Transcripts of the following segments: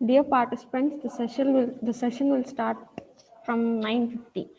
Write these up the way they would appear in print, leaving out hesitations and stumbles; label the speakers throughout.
Speaker 1: Dear participants, the session will start from 9:50.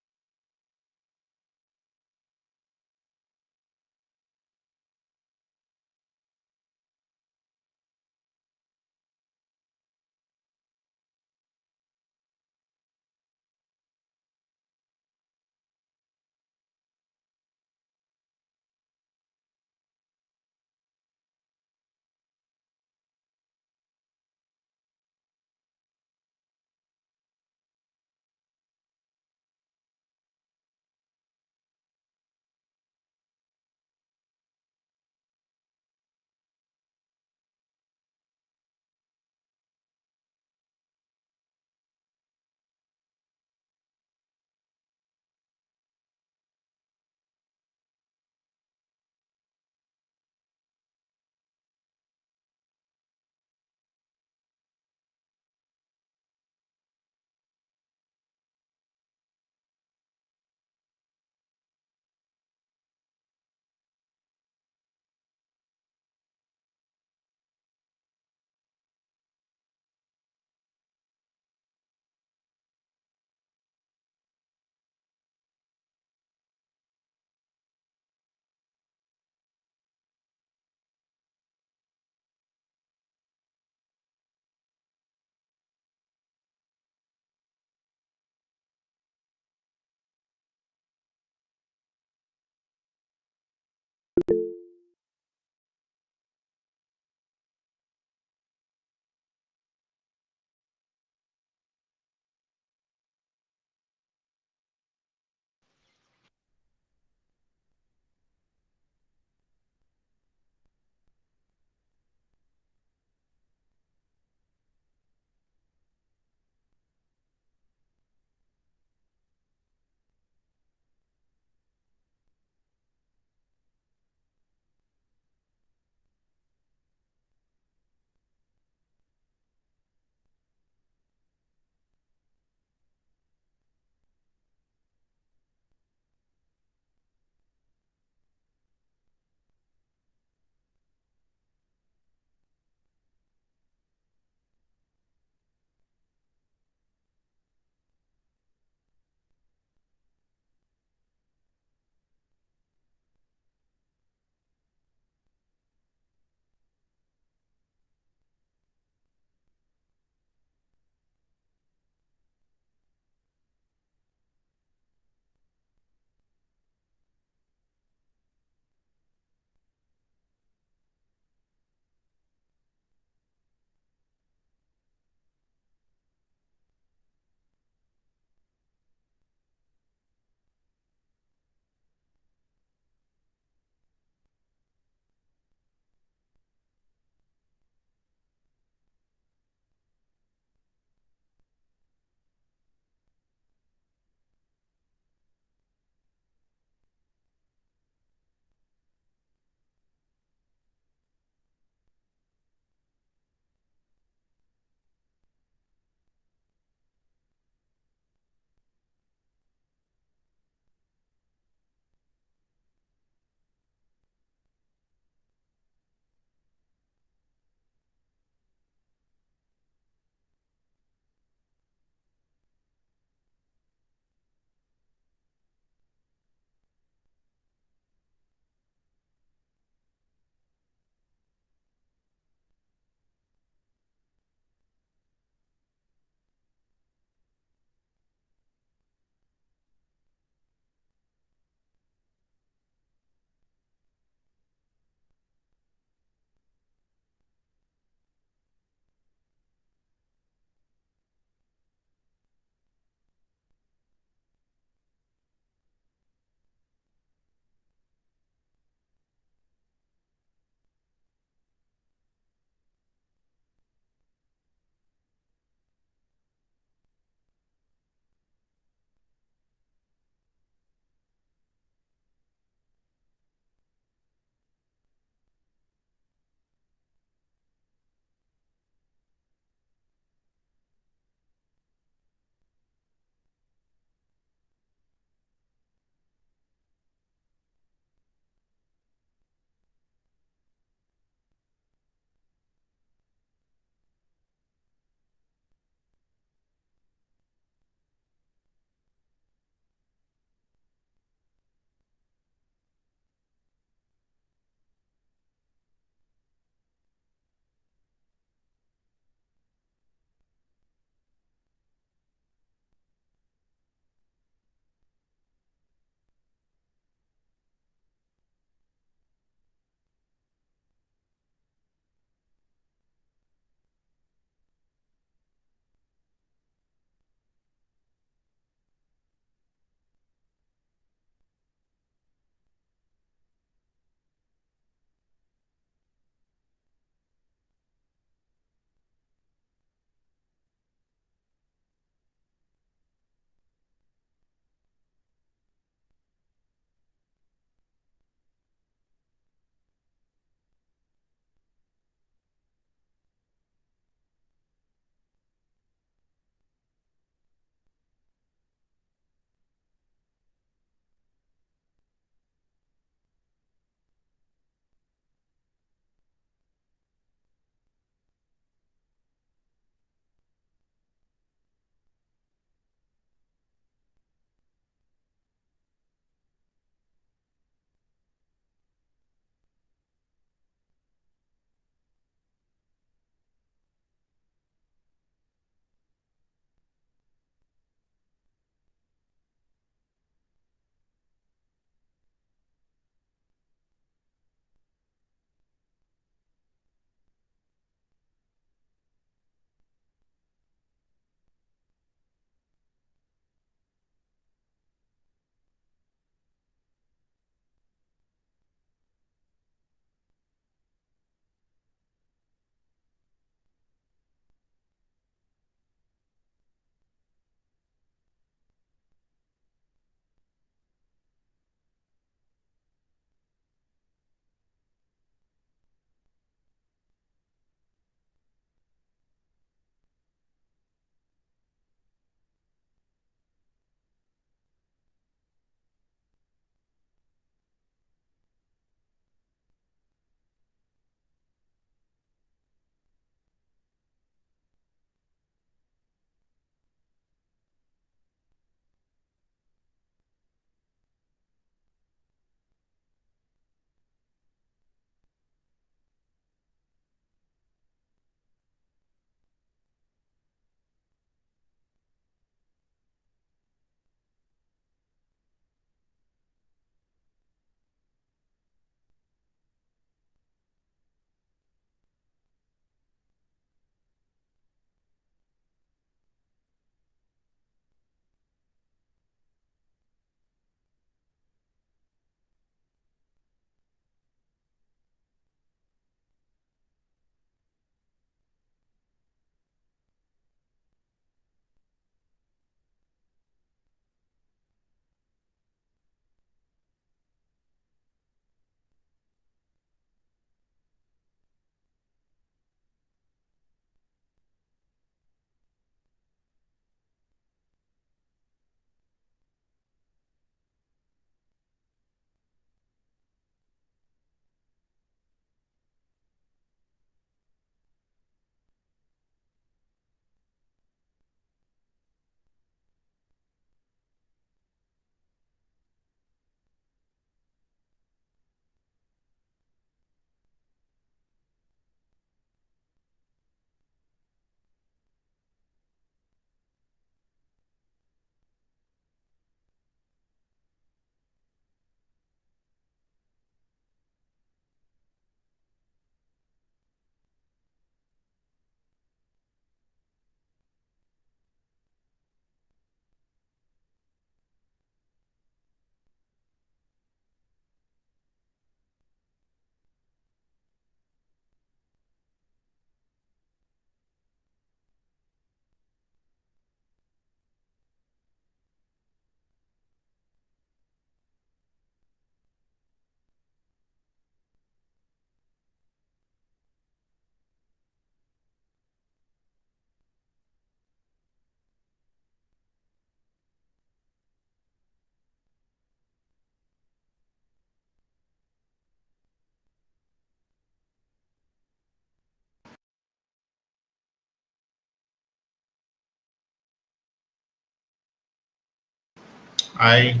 Speaker 2: I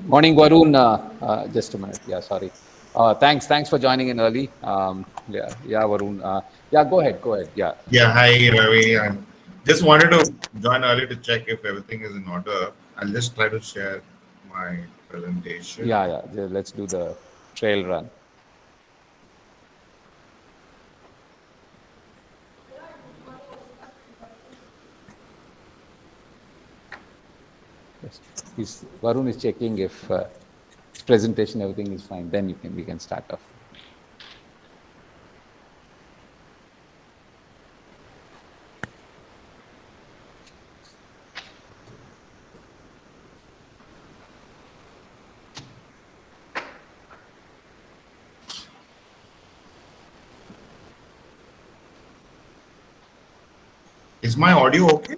Speaker 3: Morning, Varun. Just a minute. Yeah, sorry. Thanks for joining in early. Yeah, Varun. Yeah, go ahead. Go ahead. Yeah,
Speaker 2: Yeah, hi Ravi. I just wanted to join early to check if everything is in order. I'll just try to share my presentation.
Speaker 3: yeah. Let's do the trail run. Yes. Varun is checking if his presentation, everything is fine. Then we can start off.
Speaker 2: Is my audio okay?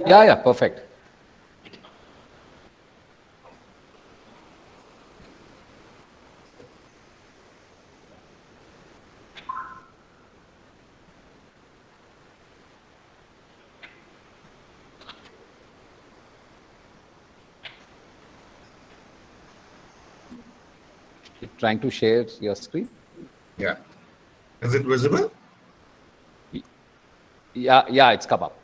Speaker 3: Yeah, perfect. You're trying to share your screen.
Speaker 2: Yeah. Is it visible?
Speaker 3: Y- Yeah, it's come up.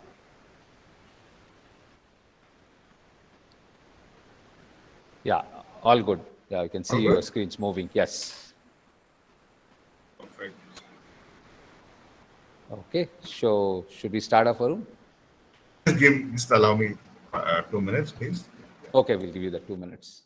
Speaker 3: Yeah, all good. Yeah, you can
Speaker 2: All
Speaker 3: see your
Speaker 2: good?
Speaker 3: screens moving. Yes.
Speaker 2: Perfect.
Speaker 3: Okay. So should we start off, Varun?
Speaker 2: Just allow me 2 minutes, please.
Speaker 3: Okay, we'll give you the 2 minutes.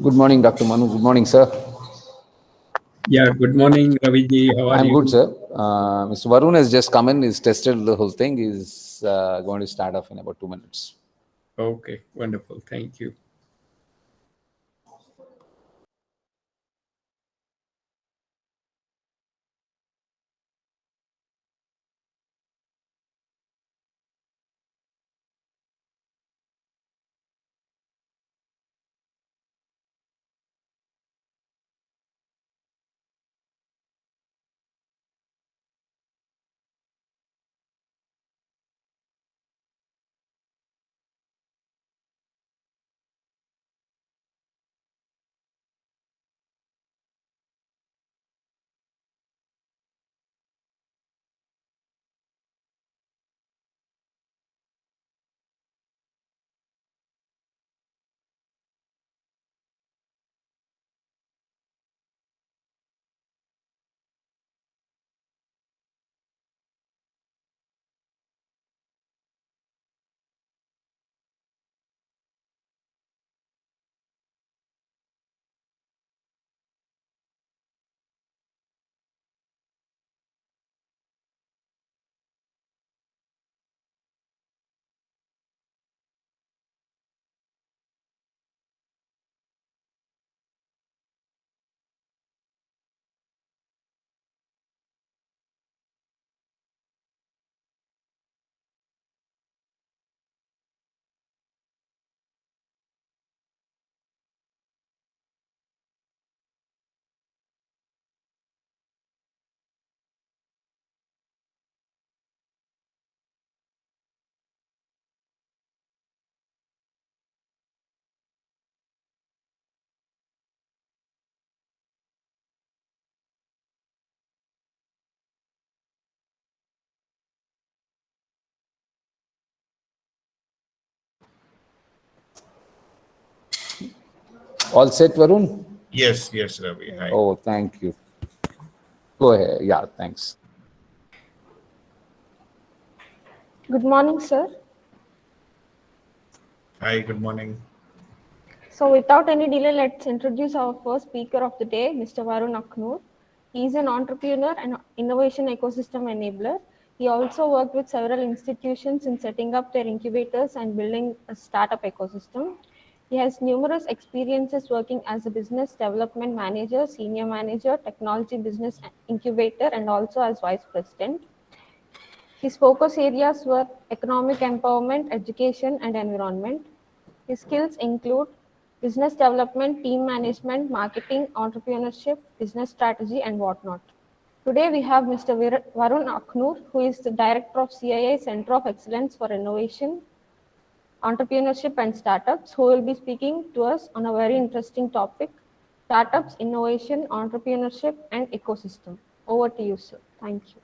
Speaker 3: Good morning, Dr. Manu. Good morning, sir.
Speaker 4: Yeah, good morning, Raviji. How are
Speaker 3: I'm good,
Speaker 4: you?
Speaker 3: sir. Mr. Varun has just come in. He's tested the whole thing. He's going to start off in about 2 minutes.
Speaker 4: Okay, wonderful. Thank you.
Speaker 3: All set, Varun?
Speaker 2: Yes, yes, Ravi. Hi.
Speaker 3: Oh, thank you. Go ahead. Yeah, thanks.
Speaker 1: Good morning, sir.
Speaker 2: Hi, good morning.
Speaker 1: So, without any delay, let's introduce our first speaker of the day, Mr. Varun Aknoor. He is an entrepreneur and innovation ecosystem enabler. He also worked with several institutions in setting up their incubators and building a startup ecosystem. He has numerous experiences working as a business development manager, senior manager, technology business incubator, and also as vice president. His focus areas were economic empowerment, education, and environment. His skills include business development, team management, marketing, entrepreneurship, business strategy, and whatnot. Today, we have Mr. Varun Aknoor, who is the Director of CIA Center of Excellence for Innovation, Entrepreneurship, and Startups, who will be speaking to us on a very interesting topic startups, innovation, entrepreneurship, and ecosystem. Over to you, sir. Thank you.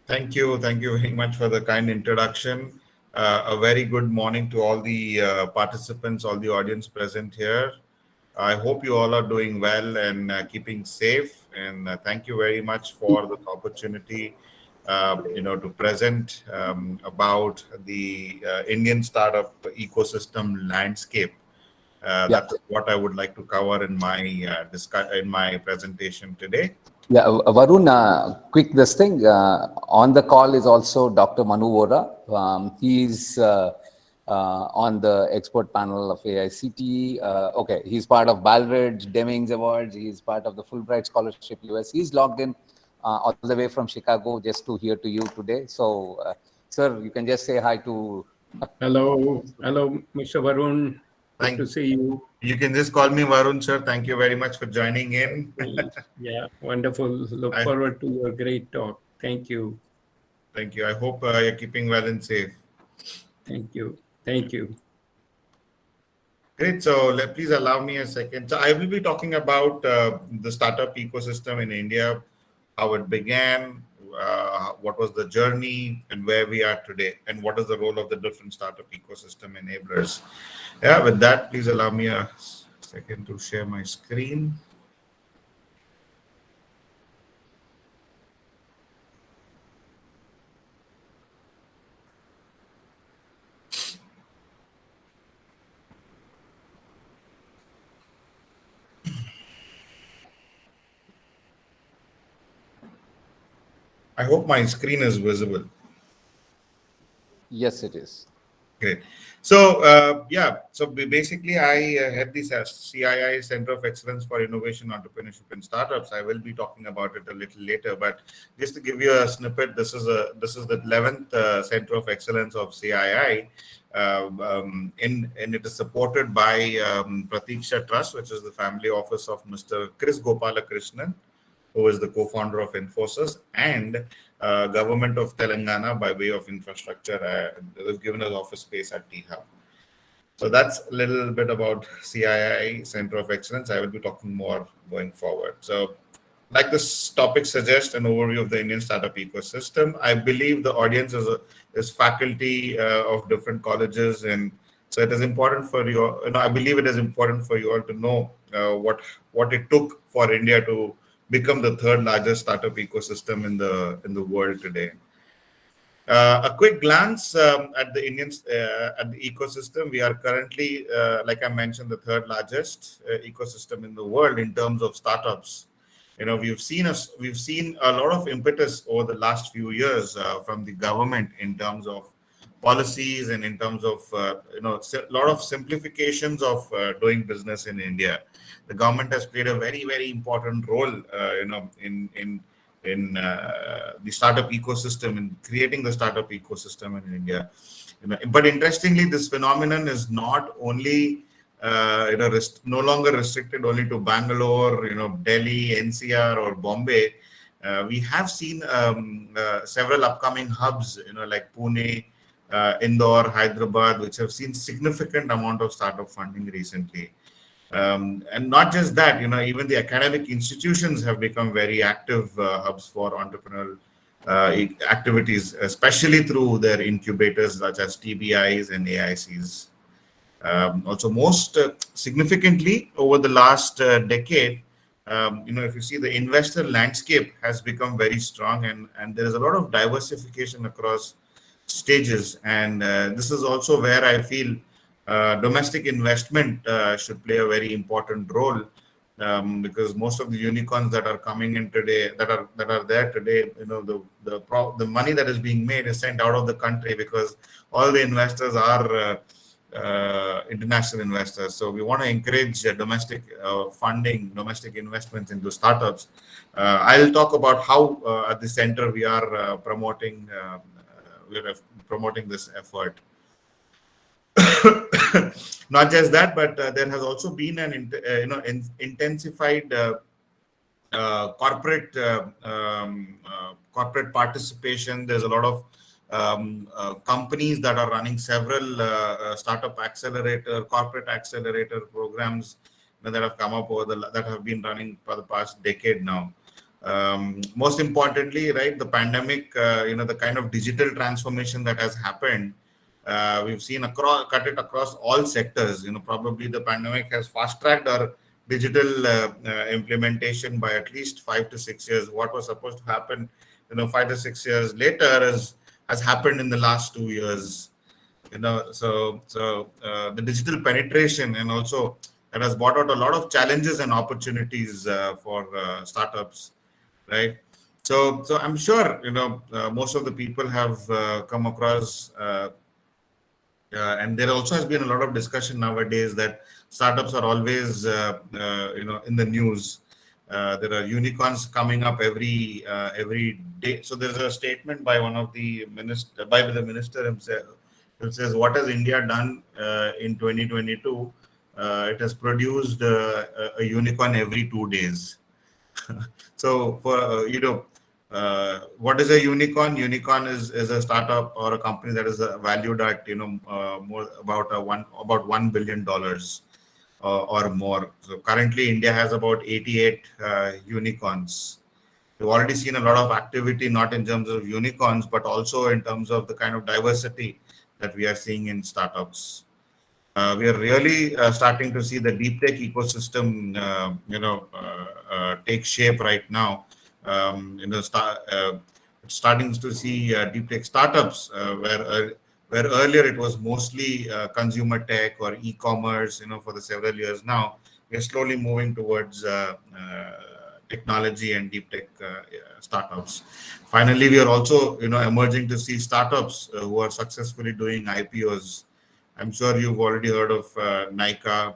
Speaker 2: Thank you. Thank you very much for the kind introduction. A very good morning to all the participants, all the audience present here. I hope you all are doing well and keeping safe. And thank you very much for the opportunity, to present about the Indian startup ecosystem landscape.
Speaker 3: Yeah.
Speaker 2: That's what I would like to cover in my in my presentation today.
Speaker 3: Yeah, Varun, quick this thing. On the call is also Dr. Manu Vora. He's on the expert panel of AICTE. Okay, he's part of Baldrige, Demings Awards. He's part of the Fulbright Scholarship US. He's logged in all the way from Chicago just to hear to you today. So, sir, you can just say hi to.
Speaker 4: Hello, Mr. Varun. Good to
Speaker 2: Thank
Speaker 4: see you.
Speaker 2: You can just call me Varun, sir. Thank you very much for joining in.
Speaker 4: Yeah, wonderful. Look forward to your great talk. Thank you.
Speaker 2: Thank you. I hope you're keeping well and safe.
Speaker 4: Thank you. Thank you.
Speaker 2: Great. So please allow me a second. So I will be talking about the startup ecosystem in India, how it began, what was the journey, and where we are today, and what is the role of the different startup ecosystem enablers. Yeah. With that, please allow me a second to share my screen. I hope my screen is visible.
Speaker 3: Yes, it is.
Speaker 2: Great. So, basically, I head this as CII Center of Excellence for Innovation, Entrepreneurship, and Startups. I will be talking about it a little later, but just to give you a snippet, this is the 11th Center of Excellence of CII, and it is supported by Pratiksha Trust, which is the family office of Mr. Chris Gopalakrishnan, who is the co-founder of Infosys, and government of Telangana by way of infrastructure. They've given us office space at T-Hub. So that's a little bit about CII Center of Excellence. I will be talking more going forward. So like this topic suggests, an overview of the Indian startup ecosystem. I believe the audience is faculty of different colleges, and so it is important for you. I believe it is important for you all to know what it took for India to become the third largest startup ecosystem in the world today. A quick glance at the at the ecosystem. We are currently, like I mentioned, the third largest ecosystem in the world in terms of startups. We've seen a lot of impetus over the last few years from the government in terms of policies and in terms of a lot of simplifications of doing business in India. The government has played a very, very important role, in the startup ecosystem, in creating the startup ecosystem in India. But interestingly, this phenomenon is not only no longer restricted only to Bangalore, Delhi, NCR, or Bombay. We have seen several upcoming hubs, like Pune, Indore, Hyderabad, which have seen significant amount of startup funding recently. And not just that, even the academic institutions have become very active hubs for entrepreneurial activities, especially through their incubators such as TBIs and AICs. Also, most significantly over the last decade, if you see, the investor landscape has become very strong, and there is a lot of diversification across stages. And this is also where I feel domestic investment should play a very important role, because most of the unicorns that are coming in today, that are there today, the money that is being made is sent out of the country because all the investors are international investors. So we want to encourage domestic funding, domestic investments into startups. I'll talk about how at the center we are promoting this effort. Not just that, but there has also been an intensified corporate participation. There's a lot of companies that are running several startup accelerator, corporate accelerator programs that have come up that have been running for the past decade now. Most importantly, right, the pandemic, the kind of digital transformation that has happened, we've seen cut it across all sectors. Probably the pandemic has fast-tracked our digital implementation by at least 5 to 6 years. What was supposed to happen, 5 to 6 years later has happened in the last 2 years. So the digital penetration, and also that has brought out a lot of challenges and opportunities for startups, right? So I'm sure most of the people have come across. And there also has been a lot of discussion nowadays that startups are always, in the news. There are unicorns coming up every day. So there's a statement by the minister himself. It says, "What has India done in 2022? It has produced a unicorn every 2 days." So for what is a unicorn? Unicorn is a startup or a company that is valued at more about $1 billion or more. So currently, India has about 88 unicorns. We've already seen a lot of activity, not in terms of unicorns, but also in terms of the kind of diversity that we are seeing in startups. We are really starting to see the deep tech ecosystem, take shape right now. Starting to see deep tech startups where earlier it was mostly consumer tech or e-commerce. For the several years now, we are slowly moving towards technology and deep tech startups. Finally, we are also emerging to see startups who are successfully doing IPOs. I'm sure you've already heard of Nykaa.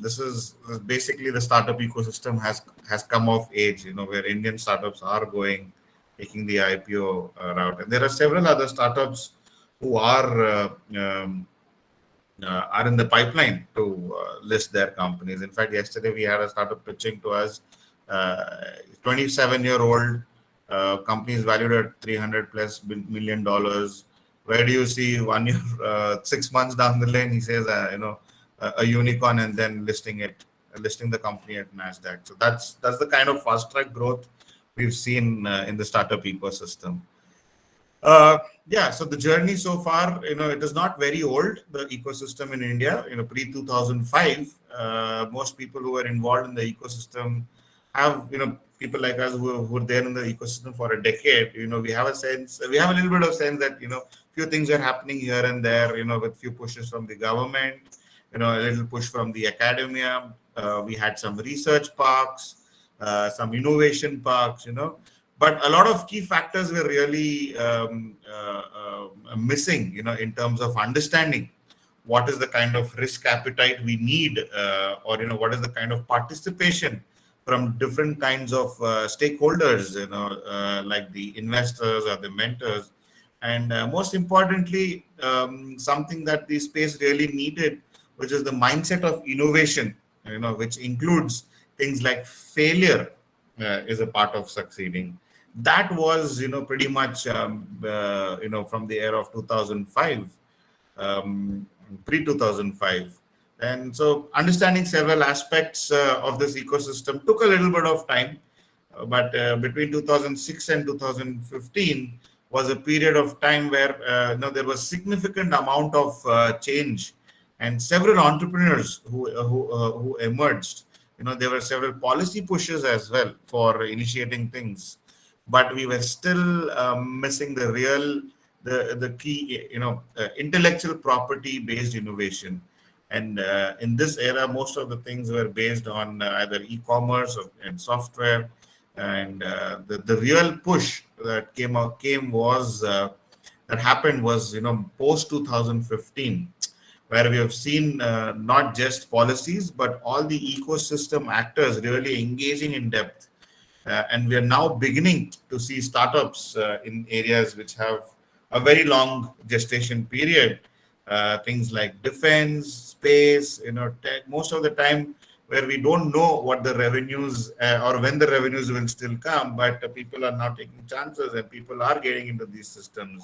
Speaker 2: This is basically the startup ecosystem has come of age, where Indian startups are taking the IPO route. And there are several other startups who are in the pipeline to list their companies. In fact, yesterday we had a startup pitching to us, 27-year-old company is valued at $300+ million. Where do you see 1 year, 6 months down the lane? He says, a unicorn, and then listing the company at NASDAQ. So that's the kind of fast track growth we've seen in the startup ecosystem. So the journey so far, it is not very old, the ecosystem in India. Pre-2005, most people who were involved in the ecosystem have, people like us who were there in the ecosystem for a decade. We have a little bit of sense that, few things are happening here and there, with few pushes from the government, a little push from the academia. We had some research parks, some innovation parks, but a lot of key factors were really missing, in terms of understanding what is the kind of risk appetite we need, or what is the kind of participation from different kinds of stakeholders, like the investors or the mentors. And most importantly, something that the space really needed, which is the mindset of innovation, which includes things like failure is a part of succeeding. That was, pretty much, from the era of 2005, pre-2005. And so understanding several aspects of this ecosystem took a little bit of time. But between 2006 and 2015 was a period of time where there was significant amount of change and several entrepreneurs who emerged. There were several policy pushes as well for initiating things, but we were still missing the key, intellectual property based innovation. And in this era, most of the things were based on either e-commerce and software. And the real push that came was that happened was post 2015, where we have seen not just policies but all the ecosystem actors really engaging in depth. And we are now beginning to see startups in areas which have a very long gestation period. Things like defense, space, tech, most of the time where we don't know what the revenues or when the revenues will still come, but people are now taking chances and people are getting into these systems.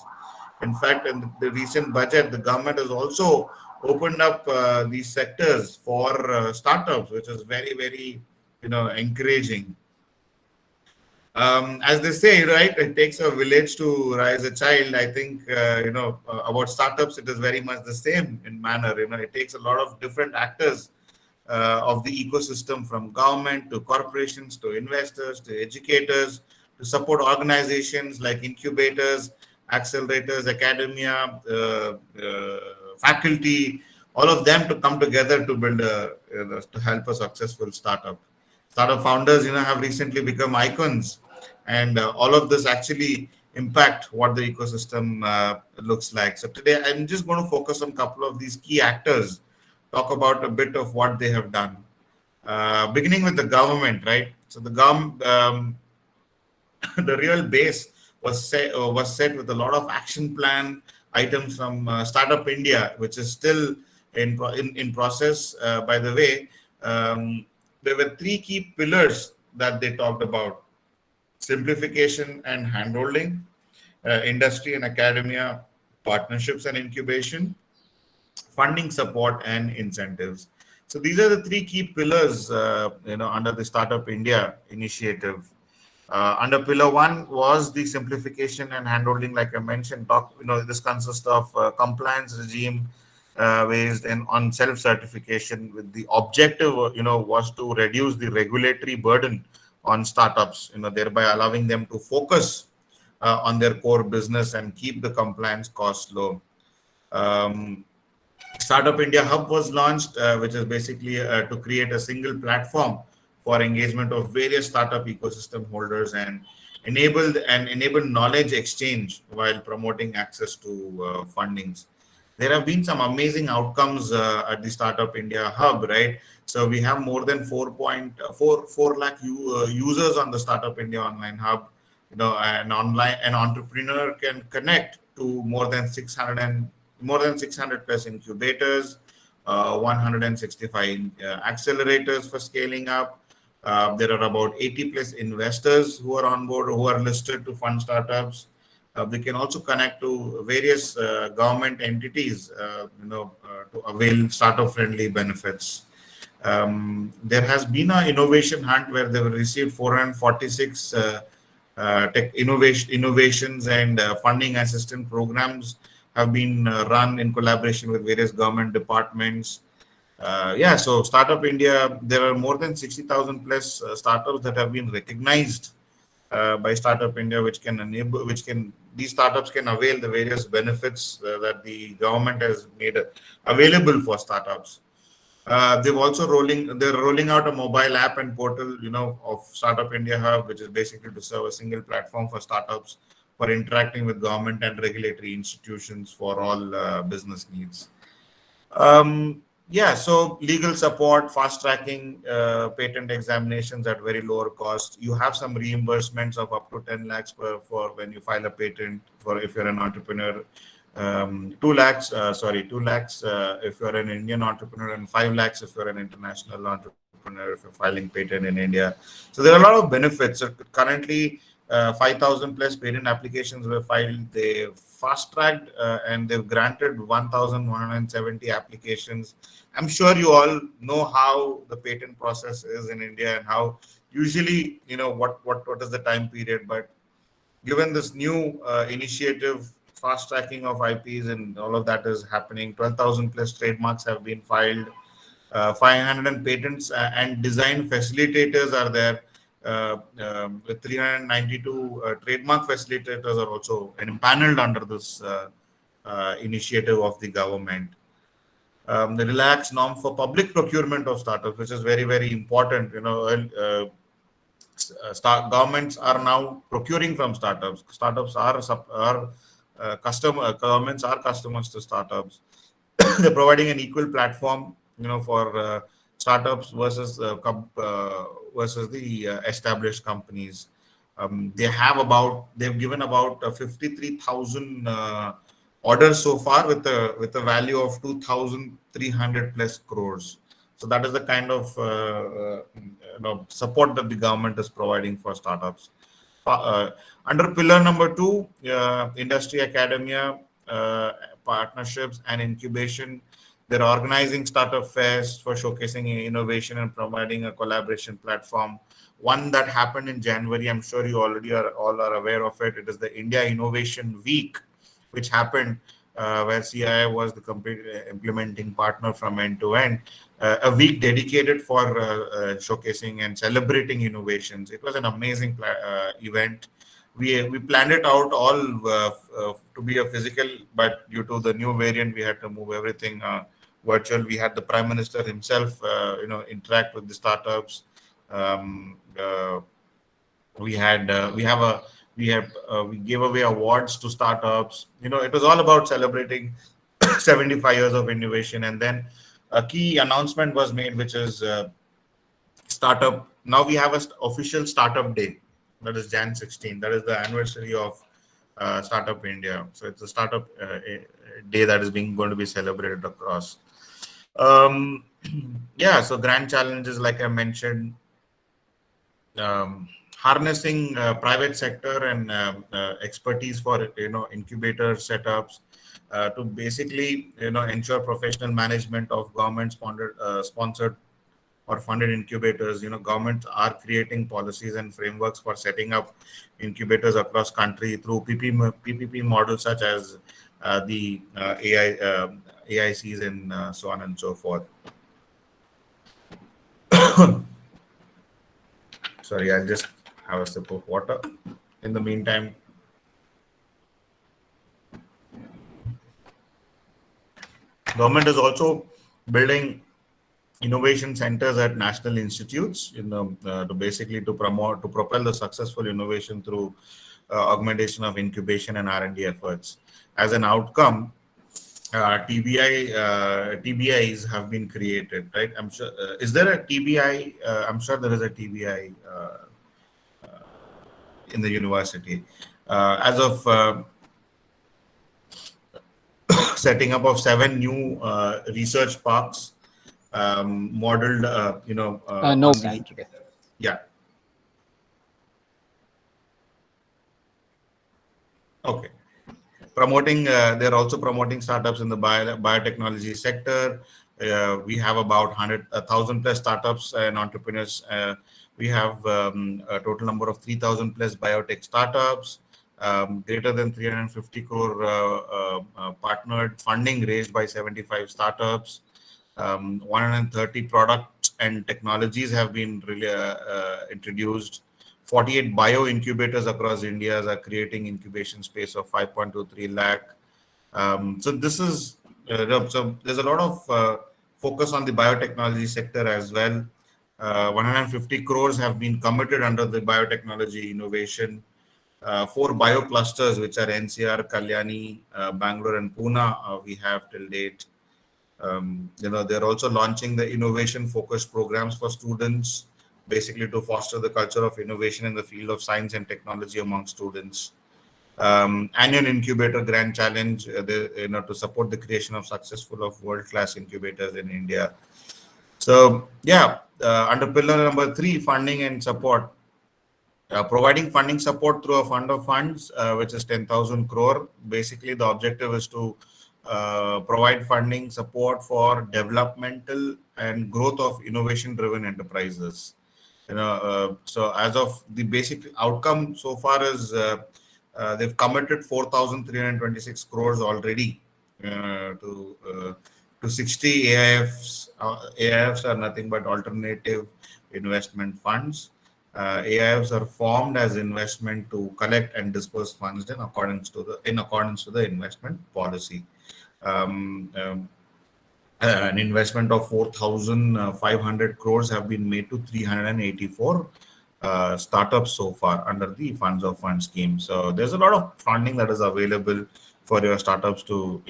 Speaker 2: In fact, in the recent budget, the government has also opened up these sectors for startups, which is very, very, encouraging. As they say, right, it takes a village to raise a child. I think, about startups, it is very much the same in manner. It takes a lot of different actors of the ecosystem, from government to corporations to investors to educators to support organizations like incubators, accelerators, academia, faculty, all of them to come together to build to help a successful startup. Startup founders, have recently become icons, and all of this actually impact what the ecosystem looks like. So today, I'm just going to focus on a couple of these key actors, talk about a bit of what they have done. Beginning with the government, right? So the the real base was set with a lot of action plan items from Startup India, which is still in process. By the way, there were three key pillars that they talked about: simplification and handholding, industry and academia, partnerships and incubation, funding support, and incentives. So these are the three key pillars, under the Startup India initiative. Under pillar one was the simplification and handholding, like I mentioned. This consists of compliance regime based and on self-certification, with the objective, was to reduce the regulatory burden on startups, thereby allowing them to focus on their core business and keep the compliance costs low. Um, Startup India Hub was launched, which is basically to create a single platform for engagement of various startup ecosystem holders and enable knowledge exchange while promoting access to fundings. There have been some amazing outcomes at the Startup India Hub, right? So we have more than 4.44 lakh users on the Startup India Online Hub. An entrepreneur can connect to more than 600 plus incubators, 165 accelerators for scaling up. There are about 80 plus investors who are on board, who are listed to fund startups. They can also connect to various government entities, to avail startup-friendly benefits. There has been an innovation hunt where they have received 446 tech innovations, and funding assistance programs have been run in collaboration with various government departments. So Startup India, there are more than 60,000 plus startups that have been recognized by Startup India, these startups can avail the various benefits that the government has made available for startups. They're rolling out a mobile app and portal, of Startup India Hub, which is basically to serve a single platform for startups for interacting with government and regulatory institutions for all business needs. So legal support, fast tracking patent examinations at very lower cost. You have some reimbursements of up to 10 lakhs for when you file a patent, for if you're an entrepreneur. 2 lakhs, 2 lakhs if you're an Indian entrepreneur, and 5 lakhs if you're an international entrepreneur, if you're filing patent in India. So there are a lot of benefits. So currently, 5,000 plus patent applications were filed. They fast tracked and they've granted 1,170 applications. I'm sure you all know how the patent process is in India and how usually, what is the time period. But given this new initiative fast tracking of IPs and all of that is happening. 12,000 plus trademarks have been filed. 500 patents and design facilitators are there. With 392 trademark facilitators are also empaneled under this initiative of the government. The relaxed norm for public procurement of startups, which is very, very important. Governments are now procuring from startups. Startups are customer. Governments are customers to startups. They're providing an equal platform, for startups versus the established companies. They've given about 53,000 orders so far with a value of 2,300 plus crores. So that is the kind of support that the government is providing for startups. Under pillar number 2, industry, academia, partnerships, and incubation, they're organizing startup fairs for showcasing innovation and providing a collaboration platform. One that happened in January, I'm sure you already all are aware of it. It is the India Innovation Week, which happened where CII was the complete implementing partner from end to end. A week dedicated for showcasing and celebrating innovations. It was an amazing event. We planned it out all to be a physical, but due to the new variant, we had to move everything virtual. We had the Prime Minister himself, interact with the startups. We gave away awards to startups. It was all about celebrating 75 years of innovation. And then a key announcement was made, which is startup. Now we have an official startup day. That is Jan 16. That is the anniversary of Startup India. So it's a startup day that is going to be celebrated across. So grand challenges, like I mentioned, harnessing private sector and expertise for incubator setups to basically ensure professional management of government sponsored or funded incubators. Governments are creating policies and frameworks for setting up incubators across country through PPP models such as the AICs and so on and so forth. Sorry, I'll just have a sip of water. In the meantime, government is also building innovation centers at national institutes, to basically to propel the successful innovation through augmentation of incubation and R&D efforts. As an outcome, TBIs have been created, right? I'm sure. Is there a TBI? I'm sure there is a TBI in the university. As of setting up of 7 new research parks, modeled,
Speaker 3: no plan today.
Speaker 2: Yeah. Okay. They're also promoting startups in the biotechnology sector. We have about 1,000 plus startups and entrepreneurs. We have a total number of 3,000 plus biotech startups, greater than 350 crore partnered funding raised by 75 startups. 130 products and technologies have been introduced. 48 bio incubators across India are creating incubation space of 5.23 lakh. So this is so there's a lot of focus on the biotechnology sector as well. 150 crores have been committed under the biotechnology innovation. 4 bio clusters, which are NCR, Kalyani, Bangalore, and Pune, we have till date. They're also launching the innovation focused programs for students, basically to foster the culture of innovation in the field of science and technology among students. Annual incubator grand challenge, to support the creation of successful of world-class incubators in India. So under pillar number 3, funding and support. Providing funding support through a fund of funds, which is 10,000 crore. Basically, the objective is to provide funding support for developmental and growth of innovation-driven enterprises. So as of the basic outcome so far is They've committed 4,326 crores already to 60 AIFs. AIFs are nothing but alternative investment funds. AIFs are formed as investment to collect and disperse funds in accordance to the investment policy. Um, um, an investment of 4,500 crores have been made to 384 startups so far under the funds of funds scheme. So there's a lot of funding that is available for your startups to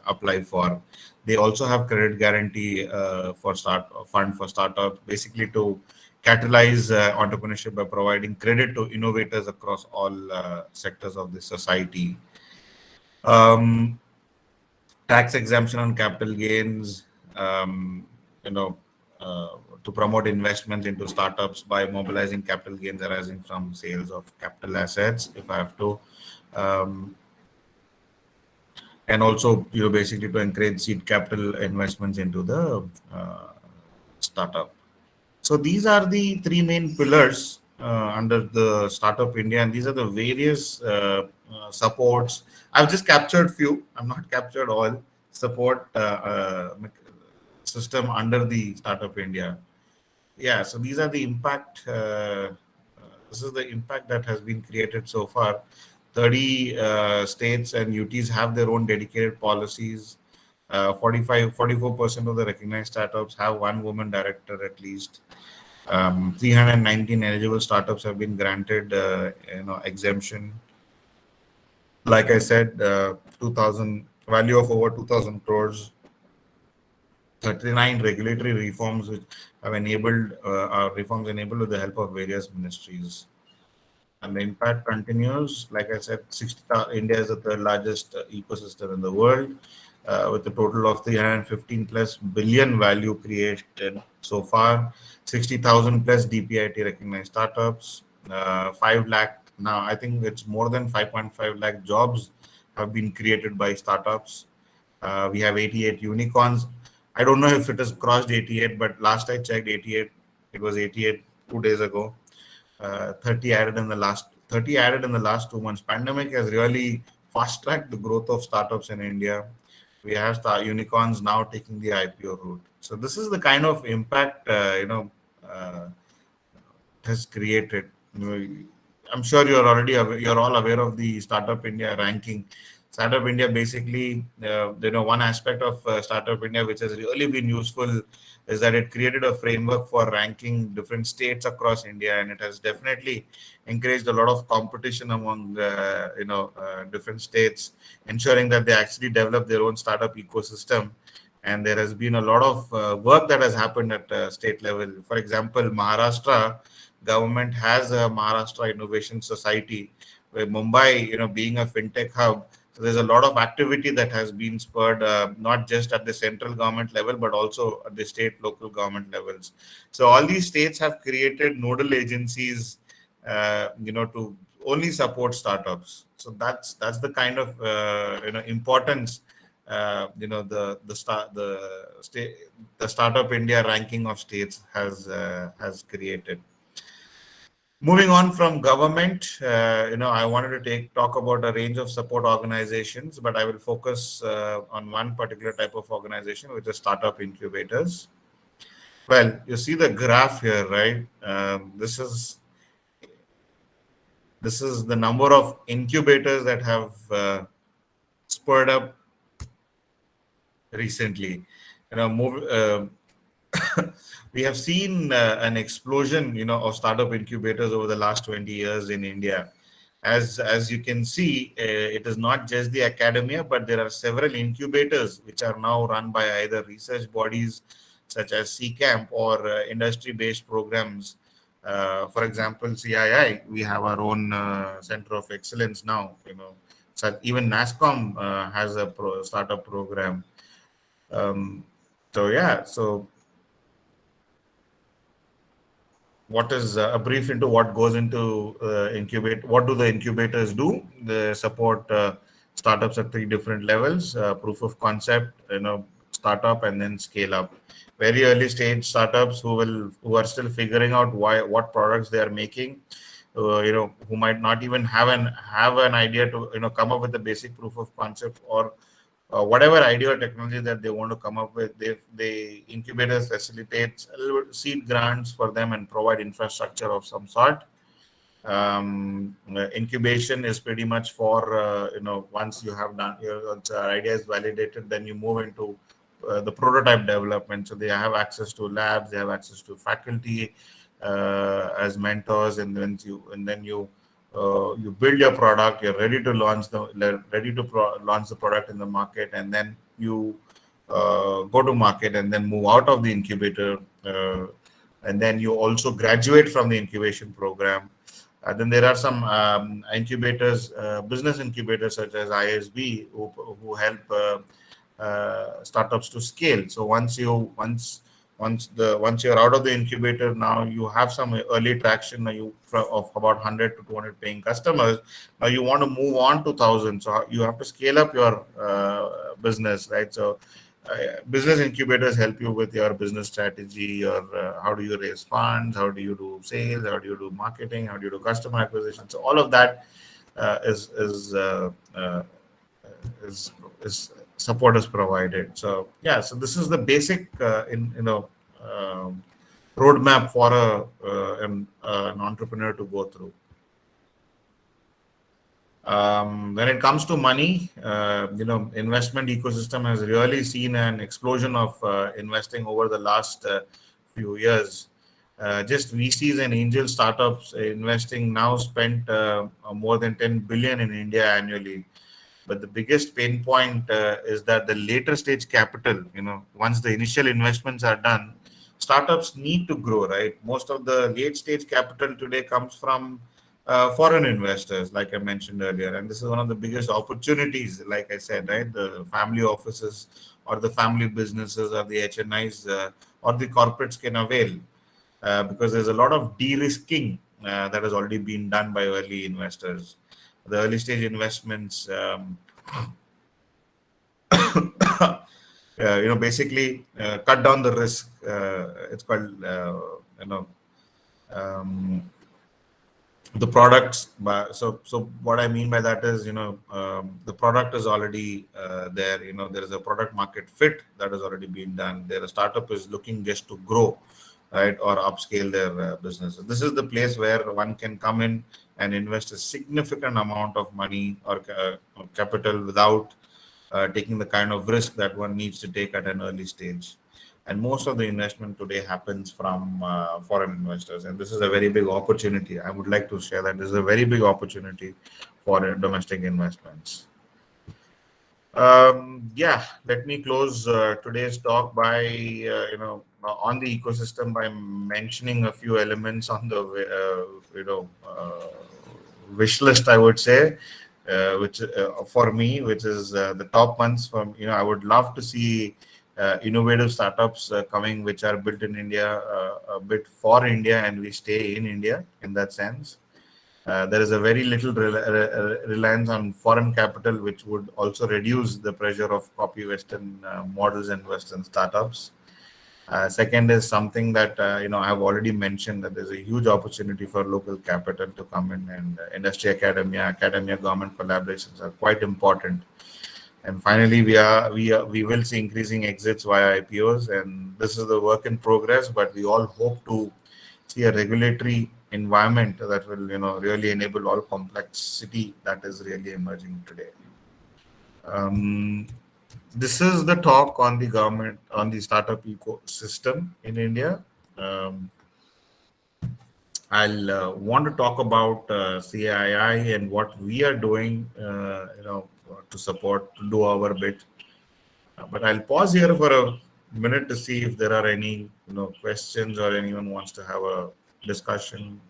Speaker 2: apply for. They also have credit guarantee fund for startups, basically to catalyze entrepreneurship by providing credit to innovators across all sectors of the society. Um, Tax exemption on capital gains, um, you know, to promote investments into startups by mobilizing capital gains arising from sales of capital assets, if I have to, um, and also basically to encourage seed capital investments into the startup. So these are the three main pillars under the Startup India, and these are the various supports. I've just captured few. I'm not captured all support system under the Startup India. Yeah. So these are the impact. This is the impact that has been created so far. 30 states and UTs have their own dedicated policies. 44% of the recognized startups have one woman director at least. 319 eligible startups have been granted, exemption. Like I said, 2,000 value of over 2,000 crores. 39 regulatory reforms which have enabled are reforms enabled with the help of various ministries. And the impact continues. Like I said, India is the third largest ecosystem in the world, with a total of 315 plus billion value created so far, 60,000 plus DPIT recognized startups, 5 lakh. Now, I think it's more than 5.5 lakh jobs have been created by startups. We have 88 unicorns. I don't know if it has crossed 88, but last I checked, 88. It was 88 2 days ago. 30 added in the last 2 months. Pandemic has really fast tracked the growth of startups in India. We have unicorns now taking the IPO route. So this is the kind of impact uh, has created. I'm sure you're all aware of the Startup India ranking. Startup India basically, one aspect of Startup India which has really been useful is that it created a framework for ranking different states across India, and it has definitely encouraged a lot of competition among different states, ensuring that they actually develop their own startup ecosystem. And there has been a lot of work that has happened at state level. For example, Maharashtra government has a Maharashtra Innovation Society, where Mumbai, being a fintech hub, so there's a lot of activity that has been spurred, not just at the central government level, but also at the state, local government levels. So all these states have created nodal agencies, to only support startups. So that's the kind of importance, the Startup India ranking of states has created. Moving on from government, I wanted to talk about a range of support organizations, but I will focus on one particular type of organization, which is startup incubators. Well, you see the graph here, right? This is the number of incubators that have spurred up recently. We have seen an explosion, of startup incubators over the last 20 years in India. As you can see, it is not just the academia, but there are several incubators which are now run by either research bodies such as CCAMP or industry-based programs. For example, CII, we have our own center of excellence now. So even NASCOM has a startup program. So what is a brief into what goes into incubate? What do the incubators do? They support startups at three different levels: proof of concept, startup, and then scale up. Very early stage startups who are still figuring out what products they are making. who might not even have an idea to come up with the basic proof of concept, or whatever idea or technology that they want to come up with. They incubators facilitates a little bit seed grants for them and provide infrastructure of some sort. Incubation is pretty much for once you have done your idea is validated, then you move into the prototype development. So they have access to labs, they have access to faculty as mentors, and then you build your product, you're ready to launch the product in the market, and then you go to market and then move out of the incubator, and then you also graduate from the incubation program. Then there are some incubators, business incubators such as ISB, who help startups to scale. So once you're out of the incubator, now you have some early traction. Now of about 100 to 200 paying customers. Now you want to move on to 1,000. So you have to scale up your business, right? So business incubators help you with your business strategy, or how do you raise funds, how do you do sales, how do you do marketing, how do you do customer acquisition. So all of that is support is provided. So yeah, so this is the basic roadmap for an entrepreneur to go through. When it comes to money, investment ecosystem has really seen an explosion of investing over the last few years. Just VCs and angel startups investing now spent more than 10 billion in India annually. But the biggest pain point is that the later stage capital, once the initial investments are done, startups need to grow, right? Most of the late stage capital today comes from foreign investors, like I mentioned earlier. And this is one of the biggest opportunities, like I said, right? The family offices or the family businesses or the HNIs or the corporates can avail, because there's a lot of de-risking that has already been done by early investors. The early stage investments, basically cut down the risk. It's called, the products. So what I mean by that is, the product is already there. There is a product market fit that has already been done. There, a startup is looking just to grow, right, or upscale their businesses. This is the place where one can come in and invest a significant amount of money or capital without taking the kind of risk that one needs to take at an early stage. And most of the investment today happens from foreign investors, and this is a very big opportunity. I would like to share that this is a very big opportunity for domestic investments. Yeah, let me close today's talk by on the ecosystem by mentioning a few elements on the wish list, I would say, which for me, which is the top ones. From I would love to see innovative startups coming, which are built in India, a bit for India, and we stay in India in that sense. There is a very little reliance on foreign capital, which would also reduce the pressure of copy Western models and Western startups. Second is something that I have already mentioned, that there's a huge opportunity for local capital to come in, and industry, academia, government collaborations are quite important. And finally, we will see increasing exits via IPOs, and this is the work in progress. But we all hope to see a regulatory environment that will really enable all complexity that is really emerging today. This is the talk on the government, on the startup ecosystem in India. I'll want to talk about CII and what we are doing, to support, to do our bit. But I'll pause here for a minute to see if there are any questions, or anyone wants to have a discussion,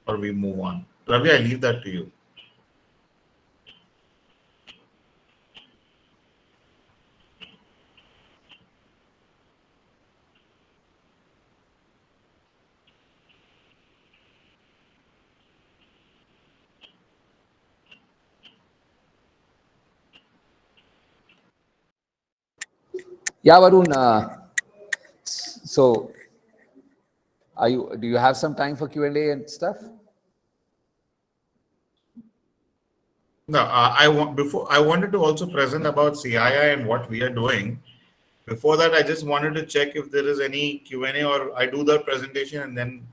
Speaker 2: or we move on. Ravi, I leave that to you.
Speaker 3: Yeah, Varun. So, do you have some time for Q&A and stuff?
Speaker 2: No, I wanted to also present about CII and what we are doing. Before that, I just wanted to check if there is any Q&A, or I do the presentation and then.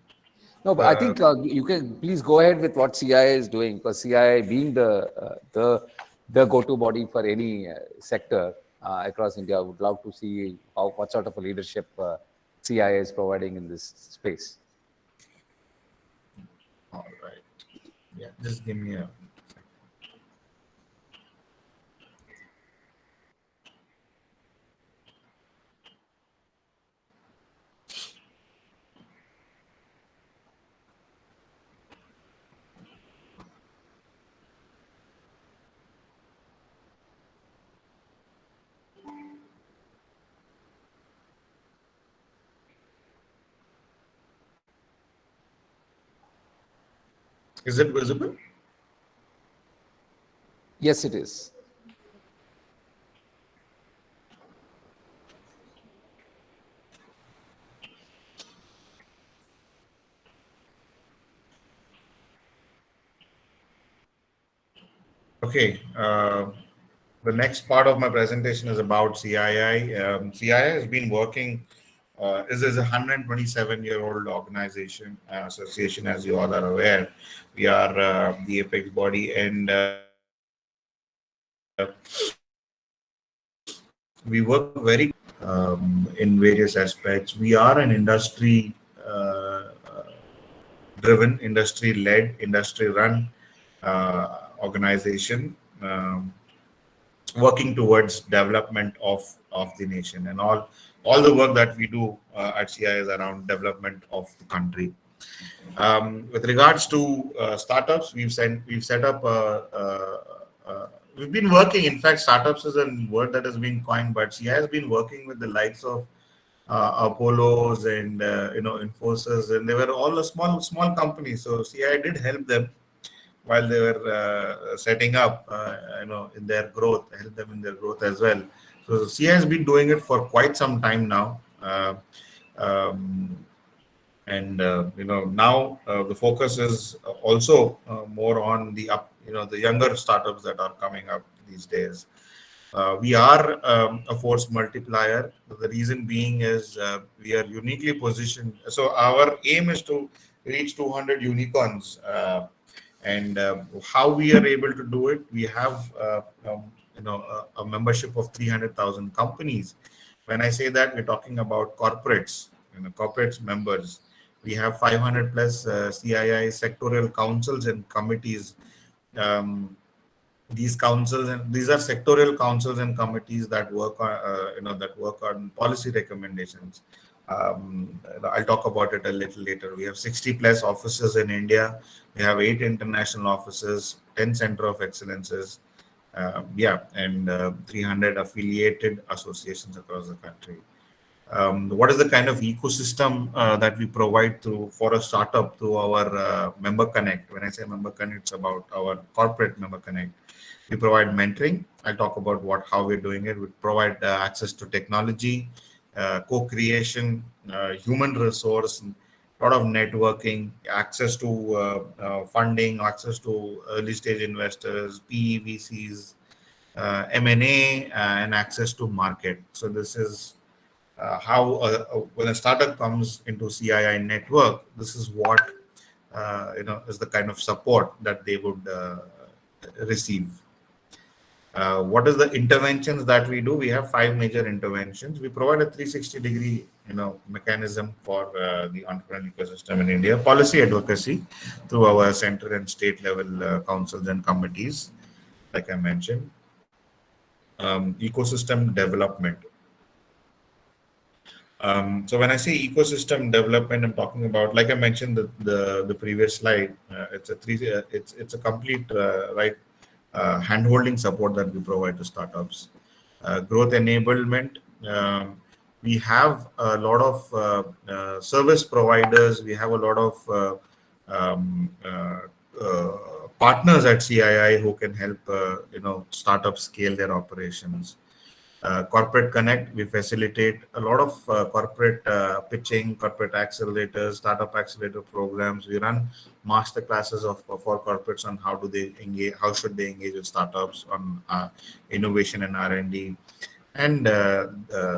Speaker 3: No, but I
Speaker 2: Uh,
Speaker 3: think you can please go ahead with what CII is doing, because CII being the go-to body for any sector across India, would love to see what sort of a leadership CII is providing in this space.
Speaker 2: all right. Yeah, just give me a. Is it visible?
Speaker 3: Yes, it is.
Speaker 2: Okay. The next part of my presentation is about CII. CII has been working. This is a 127-year-old organization, association, as you all are aware. We are the apex body, and we work very in various aspects. We are an industry driven, industry led, industry run organization. Working towards development of the nation, and all the work that we do at CI is around development of the country. With regards to startups, we've set up we've been working. In fact, startups is a word that has been coined, but CI has been working with the likes of Apollos and Infosys, and they were all a small companies. So CI did help them while they were setting up, in their growth, help them in their growth as well. So CI has been doing it for quite some time now. Um, and now the focus is also more on the younger startups that are coming up these days. We are a force multiplier. The reason being is we are uniquely positioned. So our aim is to reach 200 unicorns. And how we are able to do it, we have a membership of 300,000 companies. When I say that, we're talking about corporates, corporates members. We have 500 plus CII sectoral councils and committees. um, these councils, and these are sectorial councils and committees that work on that work on policy recommendations. I'll talk about it a little later. We have 60 plus offices in India. We have 8 international offices, 10 center of excellences, and 300 affiliated associations across the country. What is the kind of ecosystem that we provide for a startup through our member connect? When I say member connect, it's about our corporate member connect. We provide mentoring. I'll talk about how we're doing it. We provide access to technology, co-creation, human resource, a lot of networking, access to funding, access to early stage investors, PE, VCs, M&A, and access to market. So this is how when a startup comes into CII network, this is what is the kind of support that they would receive. What is the interventions that we do? We have 5 major interventions. We provide a 360-degree mechanism for the entrepreneurial ecosystem in India. Policy advocacy through our center and state level councils and committees, like I mentioned. Ecosystem development. So when I say ecosystem development, I'm talking about, like I mentioned the previous slide. It's a complete hand-holding support that we provide to startups. Growth enablement. We have a lot of service providers. We have a lot of partners at CII who can help startups scale their operations. Corporate Connect, we facilitate a lot of corporate pitching, corporate accelerators, startup accelerator programs. We run master classes for corporates on how do they engage, how should they engage with startups on innovation and R&D, and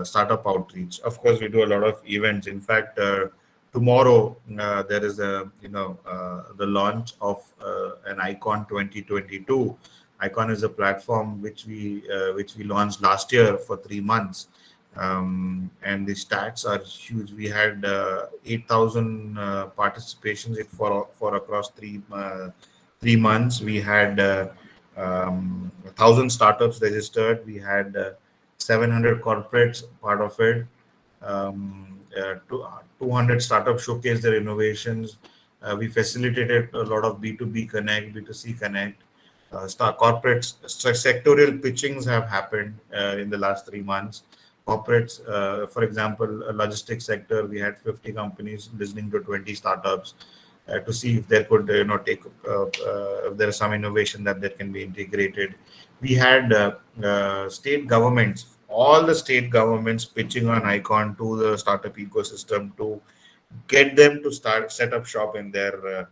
Speaker 2: startup outreach. Of course, we do a lot of events. In fact, tomorrow there is the launch of an Icon 2022. Icon is a platform which we launched last year for 3 months, and the stats are huge. We had 8,000 participations for across 3 months. We had 1,000 startups registered. We had 700 corporates part of it. 200 startups showcased their innovations. We facilitated a lot of B2B Connect, B2C Connect. Star corporates, sectorial pitchings have happened in the last 3 months. Corporates, for example, logistics sector, we had 50 companies listening to 20 startups to see if there could, take if there is some innovation that can be integrated. We had state governments, all the state governments pitching on Icon to the startup ecosystem to get them to set up shop in their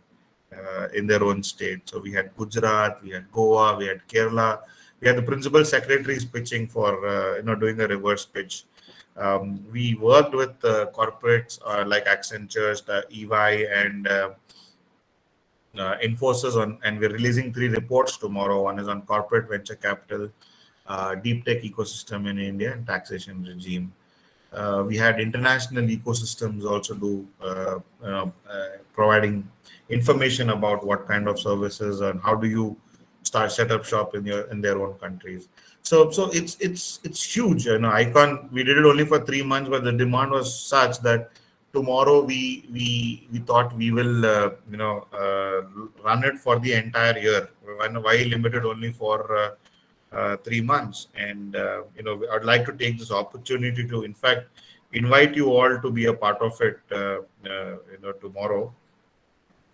Speaker 2: own state. So we had Gujarat, we had Goa, we had Kerala, we had the principal secretaries pitching for doing a reverse pitch. We worked with corporates like Accenture, EY, and Infosys and we're releasing 3 reports tomorrow. One is on corporate venture capital, deep tech ecosystem in India, and taxation regime. We had international ecosystems also providing information about what kind of services and how do you set up shop in their own countries. So it's huge. Icon, we did it only for 3 months, but the demand was such that tomorrow we thought we will run it for the entire year. Why limited only for 3 months? And I'd like to take this opportunity to, in fact, invite you all to be a part of it. Tomorrow,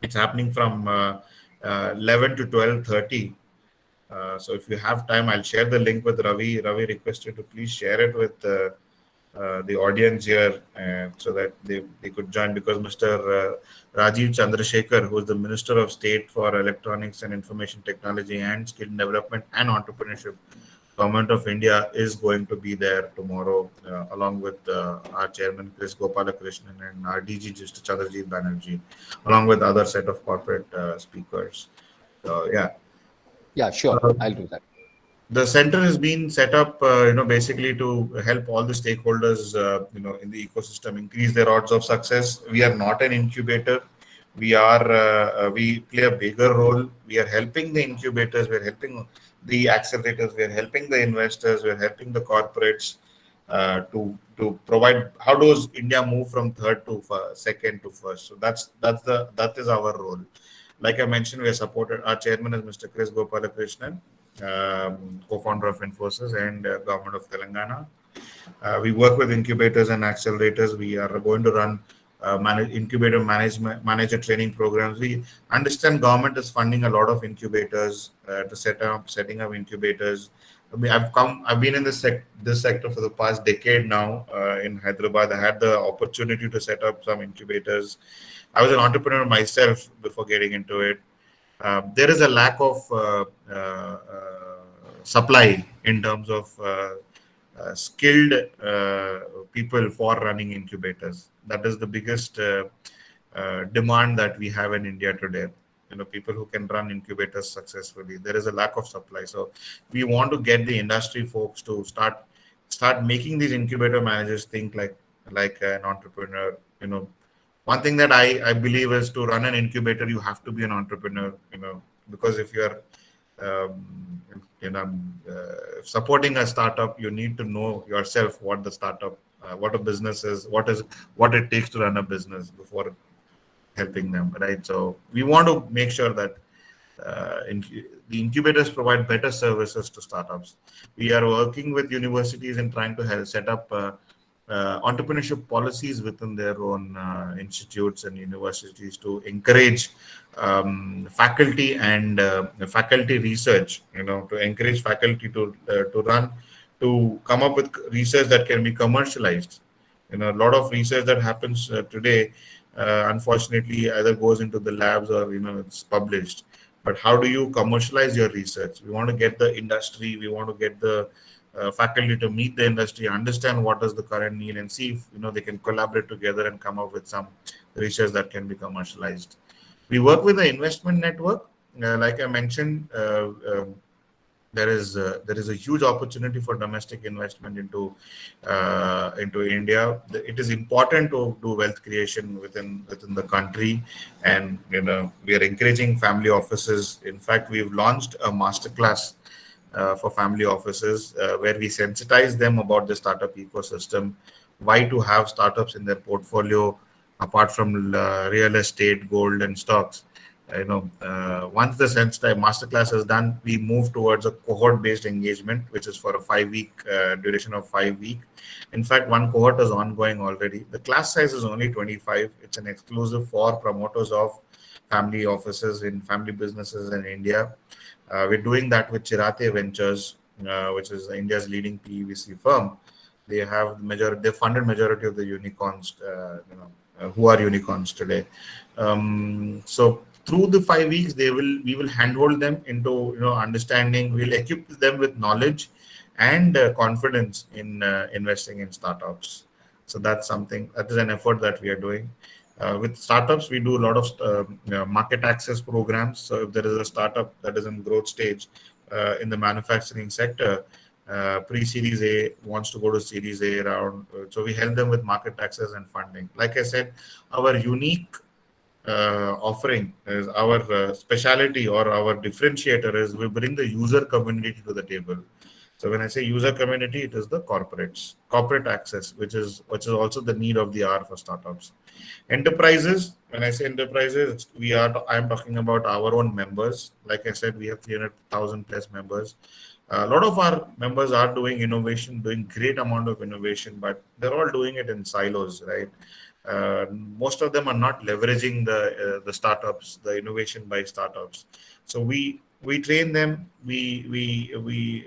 Speaker 2: it's happening from 11 to 12:30. So if you have time, I'll share the link with Ravi. Ravi requested to please share it with the audience here so that they could join, because Mr. Rajiv Chandrasekhar, who is the Minister of State for Electronics and Information Technology and Skill Development and Entrepreneurship, Government of India, is going to be there tomorrow along with our Chairman Chris Gopalakrishnan and our DG Mr. Chandrajit Banerjee, along with other set of corporate speakers. So
Speaker 3: Yeah, sure. I'll do that.
Speaker 2: The center has been set up, basically to help all the stakeholders, in the ecosystem increase their odds of success. We are not an incubator. We play a bigger role. We are helping the incubators. We're helping the accelerators. We're helping the investors. We're helping the corporates to provide. How does India move from third to second to first? So that is our role. Like I mentioned, we are supported. Our chairman is Mr. Chris Gopalakrishnan, co-founder of Infosys and Government of Telangana. We work with incubators and accelerators. We are going to run incubator manager training programs. We understand government is funding a lot of incubators to setting up incubators. I've been in this sector for the past decade now in Hyderabad. I had the opportunity to set up some incubators. I was an entrepreneur myself before getting into it. There is a lack of supply in terms of skilled people for running incubators. That is the biggest demand that we have in India today. People who can run incubators successfully. There is a lack of supply. So we want to get the industry folks to start making these incubator managers think like an entrepreneur. One thing that I believe is, to run an incubator, you have to be an entrepreneur, because if you're, supporting a startup, you need to know yourself what the startup, what a business is, what it takes to run a business before helping them, right? So we want to make sure that the incubators provide better services to startups. We are working with universities and trying to help set up entrepreneurship policies within their own institutes and universities to encourage faculty and faculty research, to encourage faculty to run to come up with research that can be commercialized. A lot of research that happens today, unfortunately, either goes into the labs or it's published. But how do you commercialize your research? We want to get the industry, we want to get the faculty to meet the industry, understand what is the current need, and see if they can collaborate together and come up with some research that can be commercialized. We work with the investment network. Like I mentioned, there is a huge opportunity for domestic investment into India. It is important to do wealth creation within the country, and we are encouraging family offices. In fact, we've launched a masterclass for family offices where we sensitize them about the startup ecosystem, why to have startups in their portfolio apart from real estate, gold, and stocks. Once the sensitize masterclass is done, we move towards a cohort-based engagement, which is for a 5-week duration of 5 weeks. In fact, one cohort is ongoing already. The class size is only 25. It's an exclusive for promoters of family offices in family businesses in India. We're doing that with Chirate Ventures, which is India's leading PVC firm. They funded majority of the unicorns, who are unicorns today. So through the 5 weeks, we will handhold them into understanding. We'll equip them with knowledge and confidence in investing in startups. So that is an effort that we are doing. With startups, we do a lot of market access programs. So if there is a startup that is in growth stage in the manufacturing sector, pre-Series A, wants to go to Series A round, so we help them with market access and funding. Like I said, our unique offering is our speciality, or our differentiator is we bring the user community to the table. So when I say user community, it is the corporate access, which is also the need of the hour for startups. Enterprises, when I say enterprises, I am talking about our own members. Like I said, we have 300,000 plus members. A lot of our members are doing innovation, doing great amount of innovation, but they're all doing it in silos, right? Most of them are not leveraging the startups, the innovation by startups. So we train them. We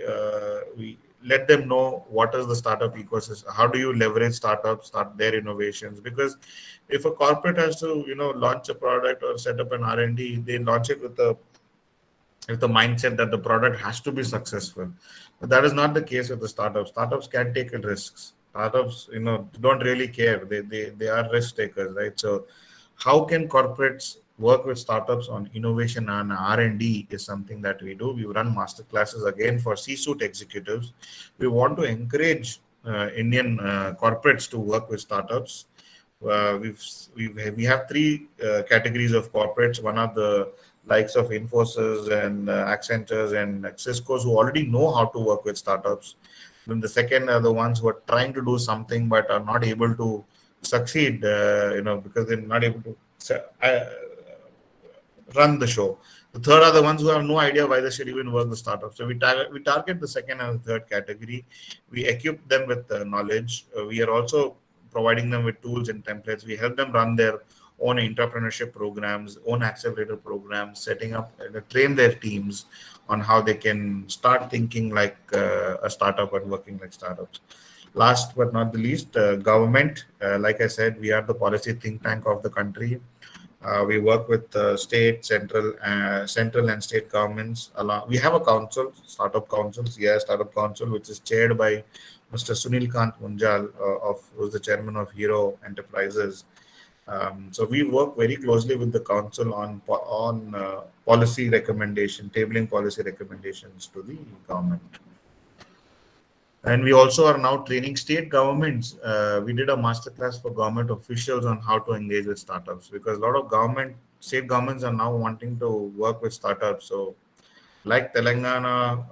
Speaker 2: let them know what is the startup ecosystem. How do you leverage startups, start their innovations? Because if a corporate has to launch a product or set up an R&D, they launch it with the mindset that the product has to be successful. But that is not the case with the startups. Startups can take risks. Startups, don't really care. They are risk takers, right? So how can corporates work with startups on innovation and R&D is something that we do. We run master classes again for C-suite executives. We want to encourage Indian corporates to work with startups. We have three categories of corporates. One are the likes of Infosys and Accentures and Cisco's, who already know how to work with startups. Then the second are the ones who are trying to do something but are not able to succeed, because they're not able to run the show. The third are the ones who have no idea why they should even work the startup. So we target the second and the third category. We equip them with knowledge. We are also providing them with tools and templates. We help them run their own entrepreneurship programs, own accelerator programs, setting up, train their teams on how they can start thinking like a startup and working like startups. Last but not the least, government. Like I said, we are the policy think tank of the country. We work with state, central and state governments. We have a council, startup council, startup council, which is chaired by Mr. Sunil Kant Munjal, who's the chairman of Hero Enterprises. So we work very closely with the council on policy recommendation, tabling policy recommendations to the government. And we also are now training state governments. We did a masterclass for government officials on how to engage with startups, because a lot of state governments are now wanting to work with startups. So like Telangana,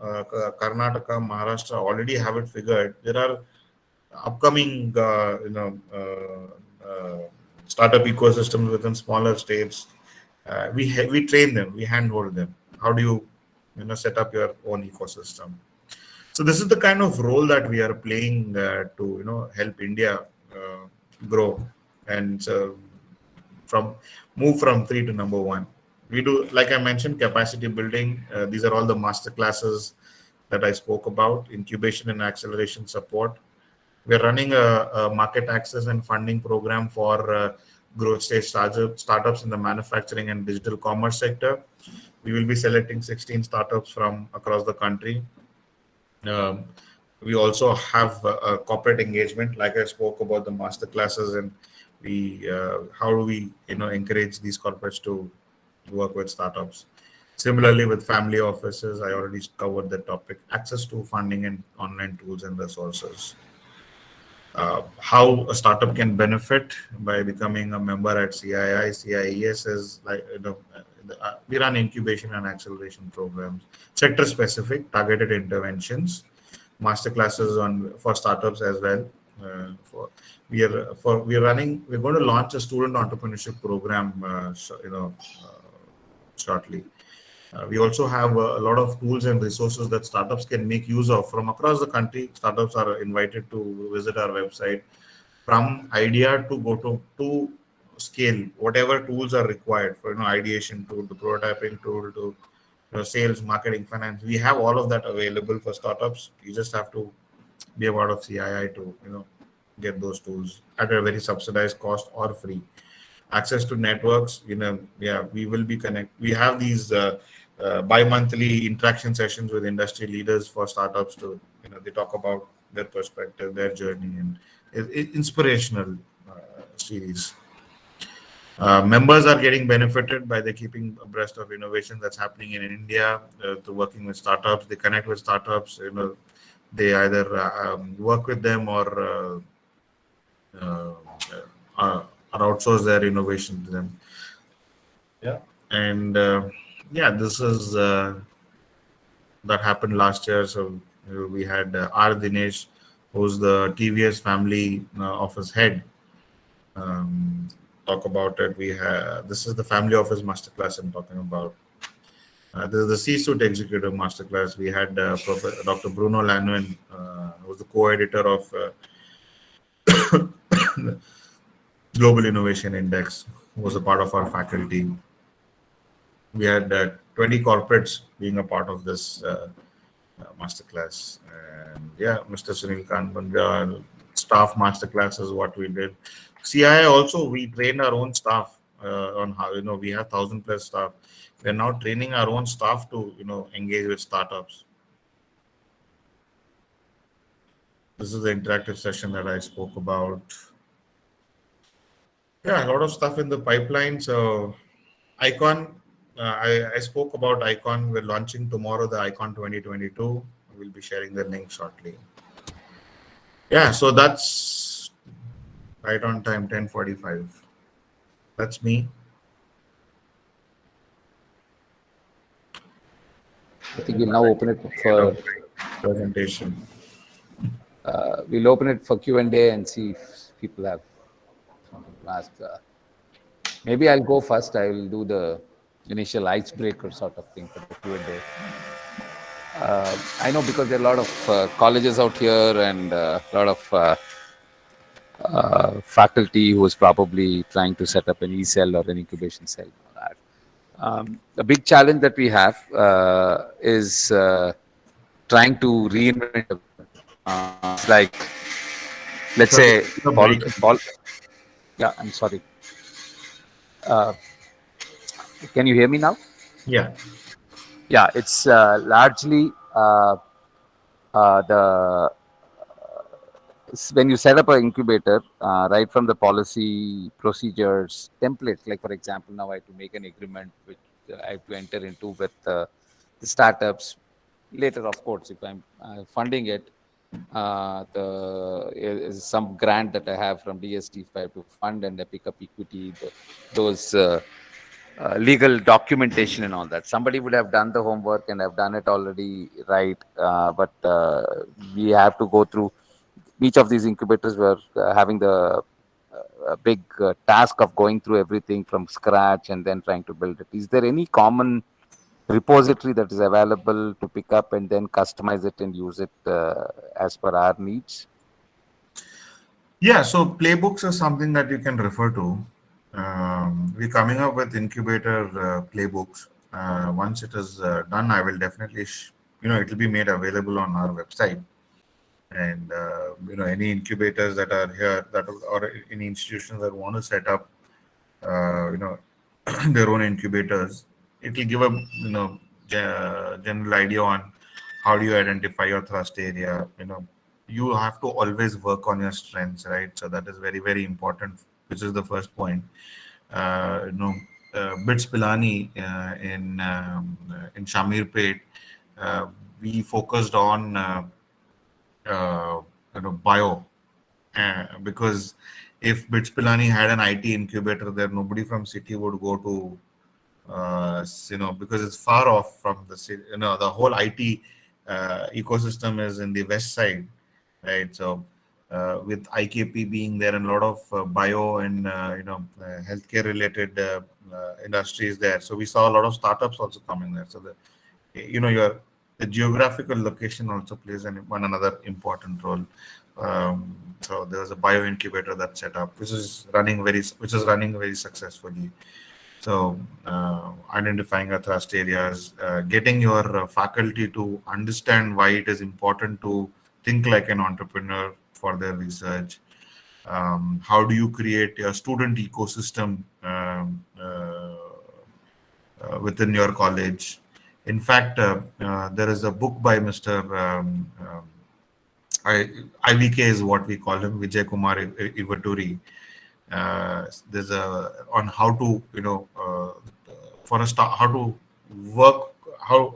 Speaker 2: Karnataka, Maharashtra already have it figured. There are upcoming startup ecosystems within smaller states. We train them, we handhold them. How do you set up your own ecosystem? So this is the kind of role that we are playing to help India grow and move from 3 to number 1. We do, like I mentioned, capacity building. These are all the master classes that I spoke about, incubation and acceleration support. We're running a market access and funding program for growth stage startups in the manufacturing and digital commerce sector. We will be selecting 16 startups from across the country. Um, we also have a corporate engagement, like I spoke about the master classes, and we how do we encourage these corporates to work with startups. Similarly, with family offices, I already covered the topic. Access to funding and online tools and resources. How a startup can benefit by becoming a member at CII. CIES is like we run incubation and acceleration programs, sector specific, targeted interventions, master classes on for startups as well. For we're going to launch a student entrepreneurship program, shortly. We also have a lot of tools and resources that startups can make use of from across the country. Startups are invited to visit our website. From idea to go to scale, whatever tools are required for ideation tool, to prototyping tool, to sales, marketing, finance. We have all of that available for startups. You just have to be a part of CII to get those tools at a very subsidized cost or free. Access to networks, yeah, we will be we have these bi-monthly interaction sessions with industry leaders for startups to they talk about their perspective, their journey, and inspirational series. Members are getting benefited by the keeping abreast of innovation that's happening in India, to working with startups. They connect with startups. They either work with them or uh, or outsource their innovation to them. Yeah, and yeah, this is that happened last year. So we had R. Dinesh, who's the TVS family office head. Um, talk about it. We have this is the family office masterclass I'm talking about. This is the C-suite executive masterclass. We had Dr. Bruno Lanwin, who was the co-editor of the Global Innovation Index, who was a part of our faculty. We had 20 corporates being a part of this masterclass. And yeah, Mr. Sunil Kanbanja, staff masterclass is what we did. CII also, we trained our own staff on how, we have 1,000 plus staff. We're now training our own staff to, engage with startups. This is the interactive session that I spoke about. Yeah, a lot of stuff in the pipeline. So Icon, I spoke about Icon. We're launching tomorrow the Icon 2022. We'll be sharing the link shortly. Yeah, so that's right on time, 10:45. That's me.
Speaker 3: I think we'll now open it for
Speaker 2: Presentation.
Speaker 3: we'll open it for Q&A and see if people have something to ask. Maybe I'll go first. I will do the initial icebreaker sort of thing for the Q&A. I know because there are a lot of colleges out here and a lot of faculty who is probably trying to set up an e-cell or an incubation cell. A big challenge that we have is trying to reinvent. It's like, let's say, yeah, I'm sorry. Can you hear me now?
Speaker 2: Yeah.
Speaker 3: Yeah, it's largely when you set up an incubator, right from the policy procedures templates, like for example, now I have to make an agreement which I have to enter into with the startups. Later, of course, if I'm funding it, is some grant that I have from DST if I have to fund and I pick up equity, those legal documentation and all that. Somebody would have done the homework and have done it already right, but we have to go through each of these incubators. Were having the big task of going through everything from scratch and then trying to build it. Is there any common repository that is available to pick up and then customize it and use it as per our needs?
Speaker 2: Yeah, so playbooks is something that you can refer to. We're coming up with incubator playbooks. Once it is done, I will definitely it will be made available on our website. And any incubators that are here, or any institutions that want to set up their own incubators, it will give a general idea on how do you identify your thrust area. You have to always work on your strengths, right? So that is very, very important, which is the first point. uh, you know Bits Pilani, in Shamirpet, uh, we focused on bio, because if Bits Pilani had an IT incubator there, nobody from city would go to, because it's far off from the city. The whole IT ecosystem is in the west side, right? So with IKP being there and a lot of bio and healthcare related industries there, so we saw a lot of startups also coming there. So your the geographical location also plays one another important role. So there was a bio incubator that set up, which is running very successfully. So, identifying our thrust areas, getting your faculty to understand why it is important to think like an entrepreneur for their research. How do you create a student ecosystem within your college? In fact, there is a book by Mr. I, IVK is what we call him, Vijay Kumar Ivaturi. There's a on how to for a start, how to work, how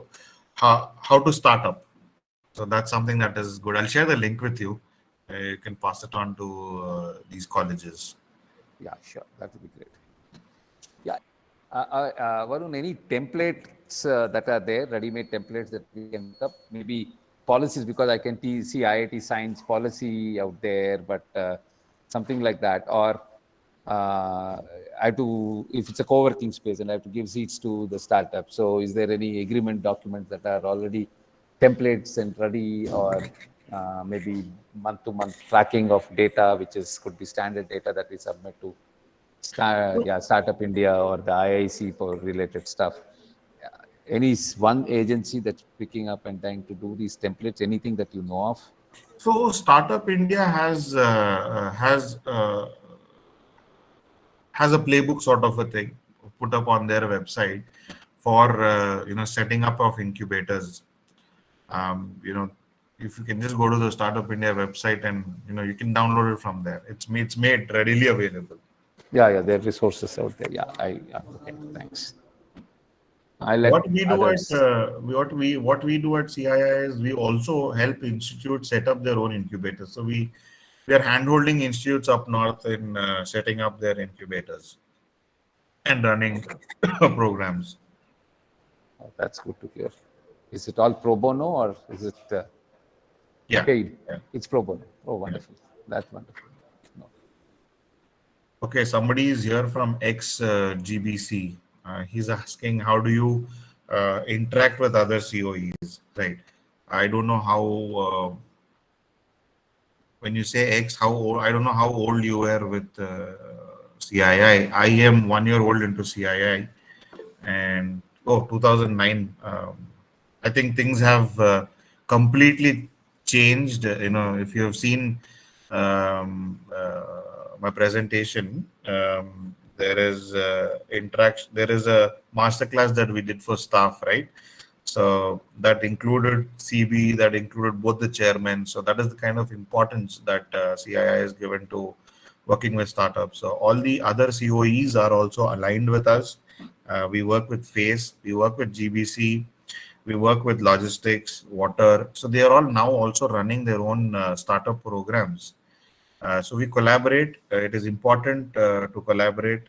Speaker 2: to start up. So that's something that is good. I'll share the link with you. You can pass it on to these colleges.
Speaker 3: Yeah, sure. That would be great. Yeah. Varun, any templates that are there, ready-made templates that we can look up? Maybe policies, because I can see IIT Science policy out there, but something like that. Or I have to, if it's a co-working space, and I have to give seats to the startup. So is there any agreement documents that are already templates and ready, or maybe month-to-month tracking of data, which could be standard data that we submit to Startup India or the IIC for related stuff. Any one agency that's picking up and trying to do these templates? Anything that you know of?
Speaker 2: So Startup India has a playbook sort of a thing put up on their website for setting up of incubators. You know, if you can just go to the Startup India website, and you can download it from there. It's made readily available.
Speaker 3: Yeah, there are resources out there. Yeah, okay, thanks. I let
Speaker 2: What we do at
Speaker 3: others.
Speaker 2: what we do at CII is we also help institutes set up their own incubators. So we are handholding institutes up north in setting up their incubators and running programs.
Speaker 3: Oh, that's good to hear. Is it all pro bono, or is it
Speaker 2: Yeah,
Speaker 3: paid?
Speaker 2: yeah,
Speaker 3: It's pro bono. Oh,
Speaker 2: yeah.
Speaker 3: wonderful. That's wonderful. No.
Speaker 2: Okay, somebody is here from ex GBC. He's asking, how do you interact with other COEs? Right. I don't know how. When you say ex, how old? I don't know how old you were with CII. I am 1 year old into CII, and 2009. I think things have completely changed. If you have seen my presentation, there is interaction. There is a masterclass that we did for staff, right? So that included CB, that included both the chairmen. So that is the kind of importance that CII is given to working with startups. So all the other COEs are also aligned with us. We work with FACE, we work with GBC, we work with logistics, water. So they are all now also running their own startup programs. So we collaborate. It is important to collaborate,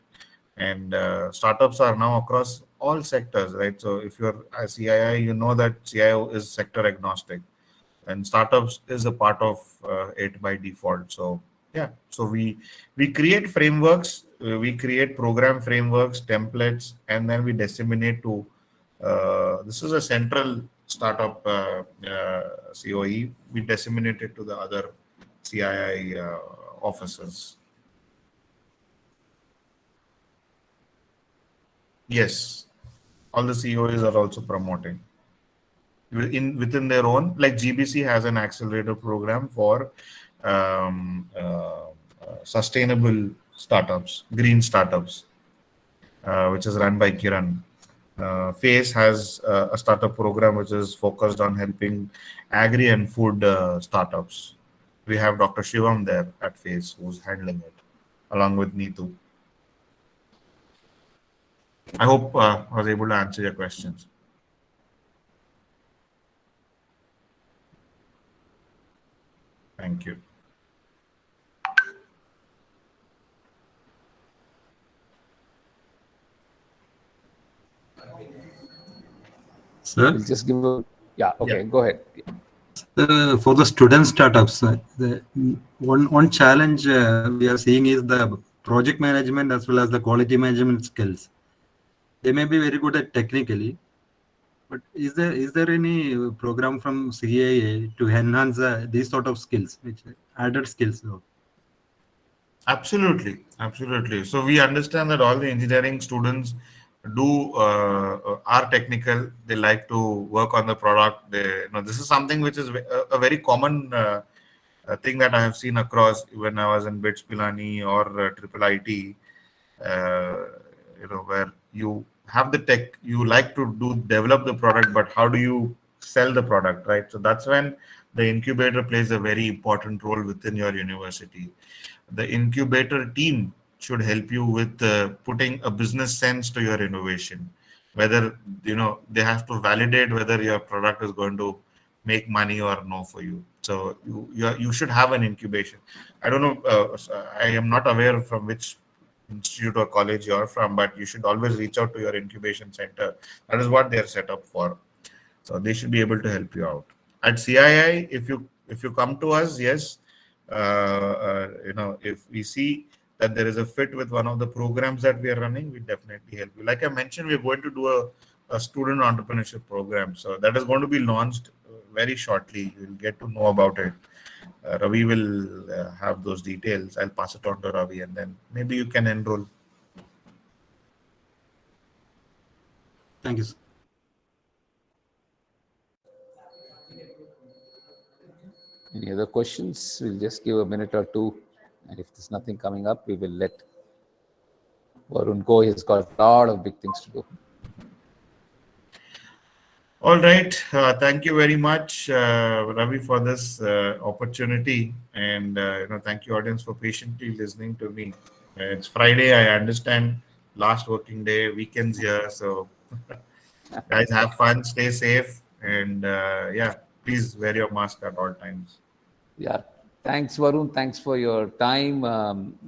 Speaker 2: and startups are now across all sectors, right? So if you're a CII, you know that CII is sector agnostic, and startups is a part of it by default. So yeah, so we create frameworks, we create program frameworks, templates, and then we disseminate to. This is a central startup COE. We disseminate it to the other CII offices. Yes, all the COEs are also promoting. within their own. Like GBC has an accelerator program for sustainable startups, green startups, which is run by Kiran. FACE has a startup program which is focused on helping agri and food startups. We have Dr. Shivam there at FACE who's handling it, along with Neetu. I hope I was able to answer your questions. Thank you.
Speaker 5: Sir,
Speaker 3: We'll just give a, yeah, okay,
Speaker 2: Yeah.
Speaker 3: go ahead.
Speaker 5: for the student startups, the one challenge we are seeing is the project management as well as the quality management skills. They may be very good at technically, but is there any program from CII to enhance these sort of skills, which added skills?
Speaker 2: Absolutely, absolutely. So we understand that all the engineering students do are technical. They like to work on the product. This is something which is a very common thing that I have seen across when I was in BITS Pilani or Triple IT. Uh, where you have the tech, you like to develop the product, but how do you sell the product, right? So that's when the incubator plays a very important role within your university. The incubator team should help you with putting a business sense to your innovation, whether they have to validate whether your product is going to make money or no for you. So you should have an incubation. I don't know, I am not aware from which institute or college you're from, but you should always reach out to your incubation center. That is what they're set up for. So they should be able to help you out. At CII, if you come to us, yes, if we see that there is a fit with one of the programs that we are running, we definitely help you. Like I mentioned, we're going to do a student entrepreneurship program. So that is going to be launched very shortly. You'll get to know about it. Ravi will have those details. I'll pass it on to Ravi, and then maybe you can enroll.
Speaker 5: Thank you, sir.
Speaker 3: Any other questions? We'll just give a minute or two. And if there's nothing coming up, we will let Varun go. He's got a lot of big things to do.
Speaker 2: All right. Thank you very much, Ravi, for this opportunity, and thank you, audience, for patiently listening to me. It's Friday. I understand. Last working day, weekends here. So, guys, have fun, stay safe, and yeah, please wear your mask at all times.
Speaker 3: Yeah. Thanks, Varun. Thanks for your time.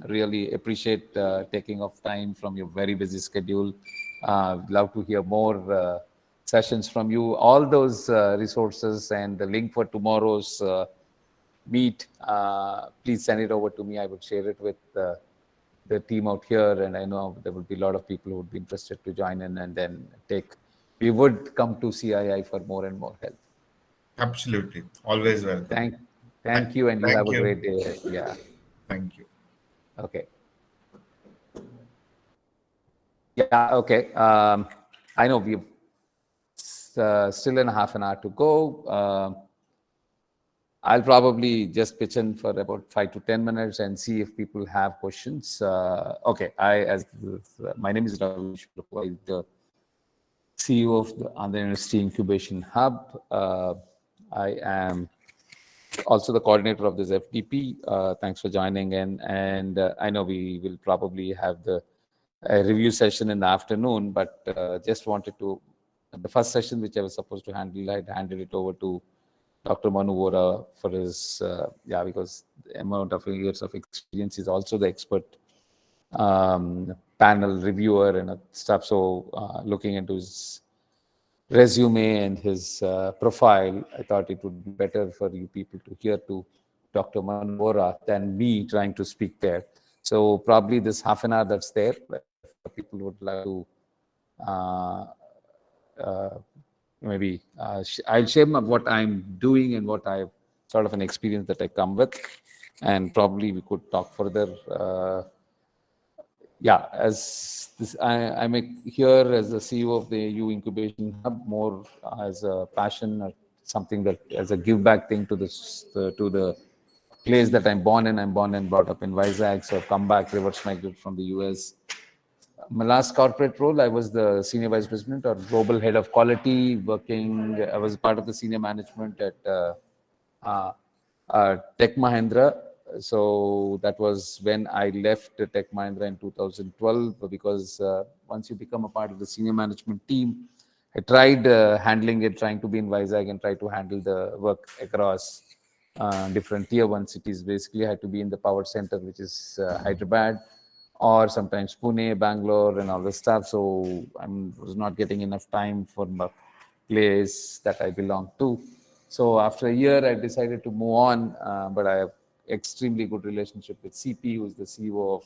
Speaker 3: Really appreciate taking off time from your very busy schedule. Love to hear more sessions from you. All those resources and the link for tomorrow's meet, please send it over to me. I would share it with the team out here, and I know there would be a lot of people who would be interested to join in and then we would come to CII for more and more help.
Speaker 2: Absolutely. Always welcome.
Speaker 3: Thank you, and you
Speaker 2: Thank
Speaker 3: have a
Speaker 2: you.
Speaker 3: great day. Yeah.
Speaker 2: Thank you.
Speaker 3: Okay. Yeah, okay. I know we've still in half an hour to go. I'll probably just pitch in for about 5 to 10 minutes and see if people have questions. Okay, my name is Ravi, the CEO of the Andhra University Incubation Hub. I am also the coordinator of this FDP. Thanks for joining in. And I know we will probably have the review session in the afternoon, but just wanted to, the first session which I was supposed to handle, I'd handed it over to Dr. Manu Vora for his, because the amount of years of experience is also the expert panel reviewer and stuff. So looking into his resume and his profile, I thought it would be better for you people to hear to Dr. Manu Vora than me trying to speak there. So probably this half an hour that's there, if people would like to maybe I'll share what I'm doing and what I've sort of an experience that I come with, and probably we could talk further Yeah, as this, I'm here as the CEO of the EU Incubation Hub, more as a passion or something that as a give back thing to to the place that I'm born in. I'm born and brought up in Vizag, so I've come back, reverse migrated from the US. My last corporate role, I was the senior vice president or global head of quality. I was part of the senior management at uh, Tech Mahindra. So that was when I left Tech Mahindra in 2012, because once you become a part of the senior management team, I tried handling it, trying to be in Vizag and try to handle the work across different tier one cities. Basically, I had to be in the power center, which is Hyderabad, or sometimes Pune, Bangalore, and all this stuff. So I was not getting enough time for my place that I belong to. So after a year, I decided to move on, but I have extremely good relationship with CP, who is the CEO of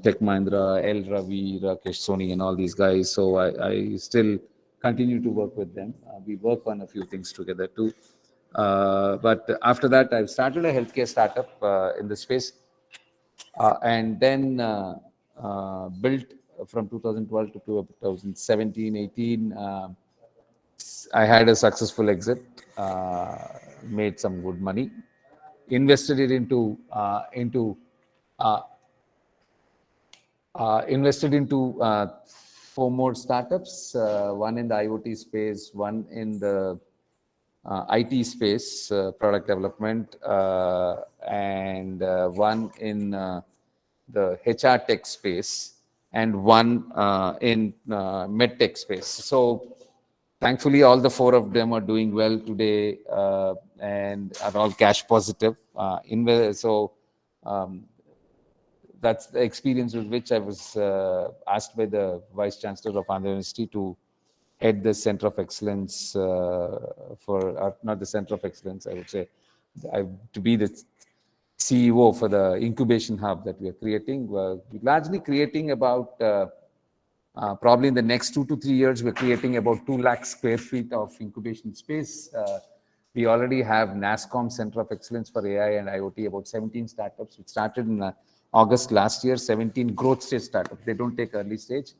Speaker 3: Tech Mahindra, L Ravi, Rakesh Soni, and all these guys. So I still continue to work with them. We work on a few things together too. But after that, I've started a healthcare startup in the space, and then built from 2012 to 2017, 18. I had a successful exit, made some good money, invested it uh, invested into four more startups, one in the IoT space, one in the IT space, product development, and one in the HR tech space, and one in medtech space. So thankfully, all the four of them are doing well today, and are all cash positive. So um, that's the experience with which I was asked by the Vice Chancellor of Andhra University to head the Center of Excellence not the Center of Excellence, I would say, to be the CEO for the incubation hub that we are creating. We're largely creating about, probably in the next 2 to 3 years, we're creating about 2 lakh square feet of incubation space. We already have NASCOM Center of Excellence for AI and IoT, about 17 startups. It started in August last year, 17 growth stage startups. They don't take early stage.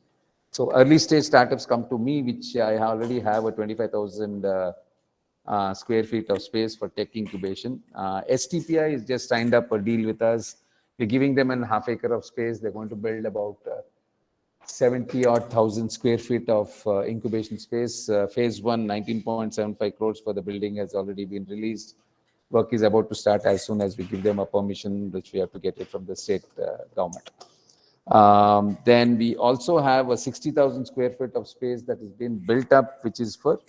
Speaker 3: So early stage startups come to me, which I already have a 25,000 square feet of space for tech incubation. STPI is just signed up a deal with us. We're giving them a half acre of space. They're going to build about 70 odd thousand square feet of incubation space. Phase one, 19.75 crores for the building has already been released. Work is about to start as soon as we give them a permission, which we have to get it from the state government. Then we also have a 60,000 square feet of space that has been built up, which is for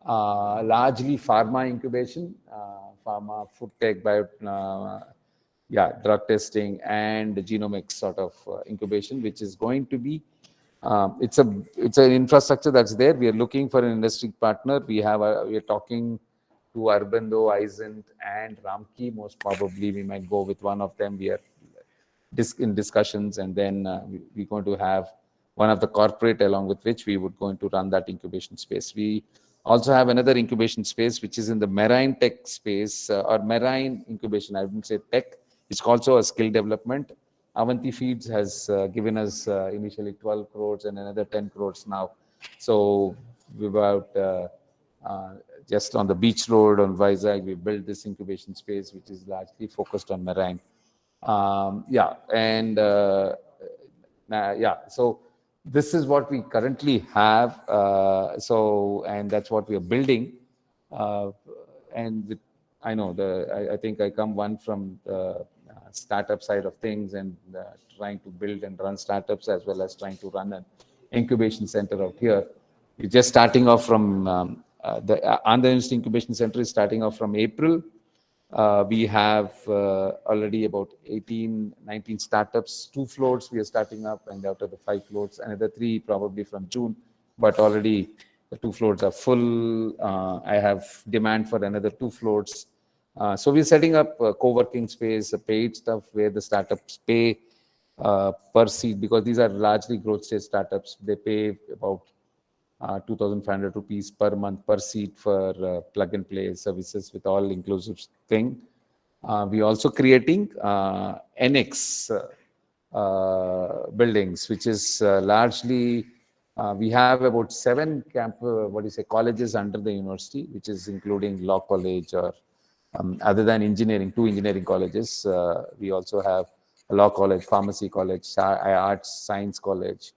Speaker 3: largely pharma incubation, pharma, food tech, drug testing, and genomics sort of incubation, which is going to be, it's an infrastructure that's there. We are looking for an industry partner. We are talking to Arbando, Isent, and Ramki. Most probably, we might go with one of them. We are in discussions, and then we're going to have one of the corporate along with which we would going to run that incubation space. We also have another incubation space which is in the marine tech space, or marine incubation. I wouldn't say tech. It's also a skill development. Avanti Feeds has given us initially 12 crores and another 10 crores now. So we about just on the beach road on Vizag, we built this incubation space which is largely focused on marine. So this is what we currently have. And that's what we are building. I think I come one from the startup side of things, and trying to build and run startups as well as trying to run an incubation center out here. We're just starting off from the Andhra University Incubation Center is starting off from April. We have already about 18, 19 startups, 2 floors we are starting up, and out of the 5 floors, another 3 probably from June, but already the 2 floors are full. I have demand for another 2 floors. So we're setting up a co-working space, a paid stuff where the startups pay per seat, because these are largely growth stage startups. They pay about 2,500 rupees per month per seat for plug and play services with all inclusive thing. We also creating NX, buildings, which is largely, we have about 7 colleges under the university, which is including law college or other than engineering, 2 engineering colleges. We also have a law college, pharmacy college, arts, science college.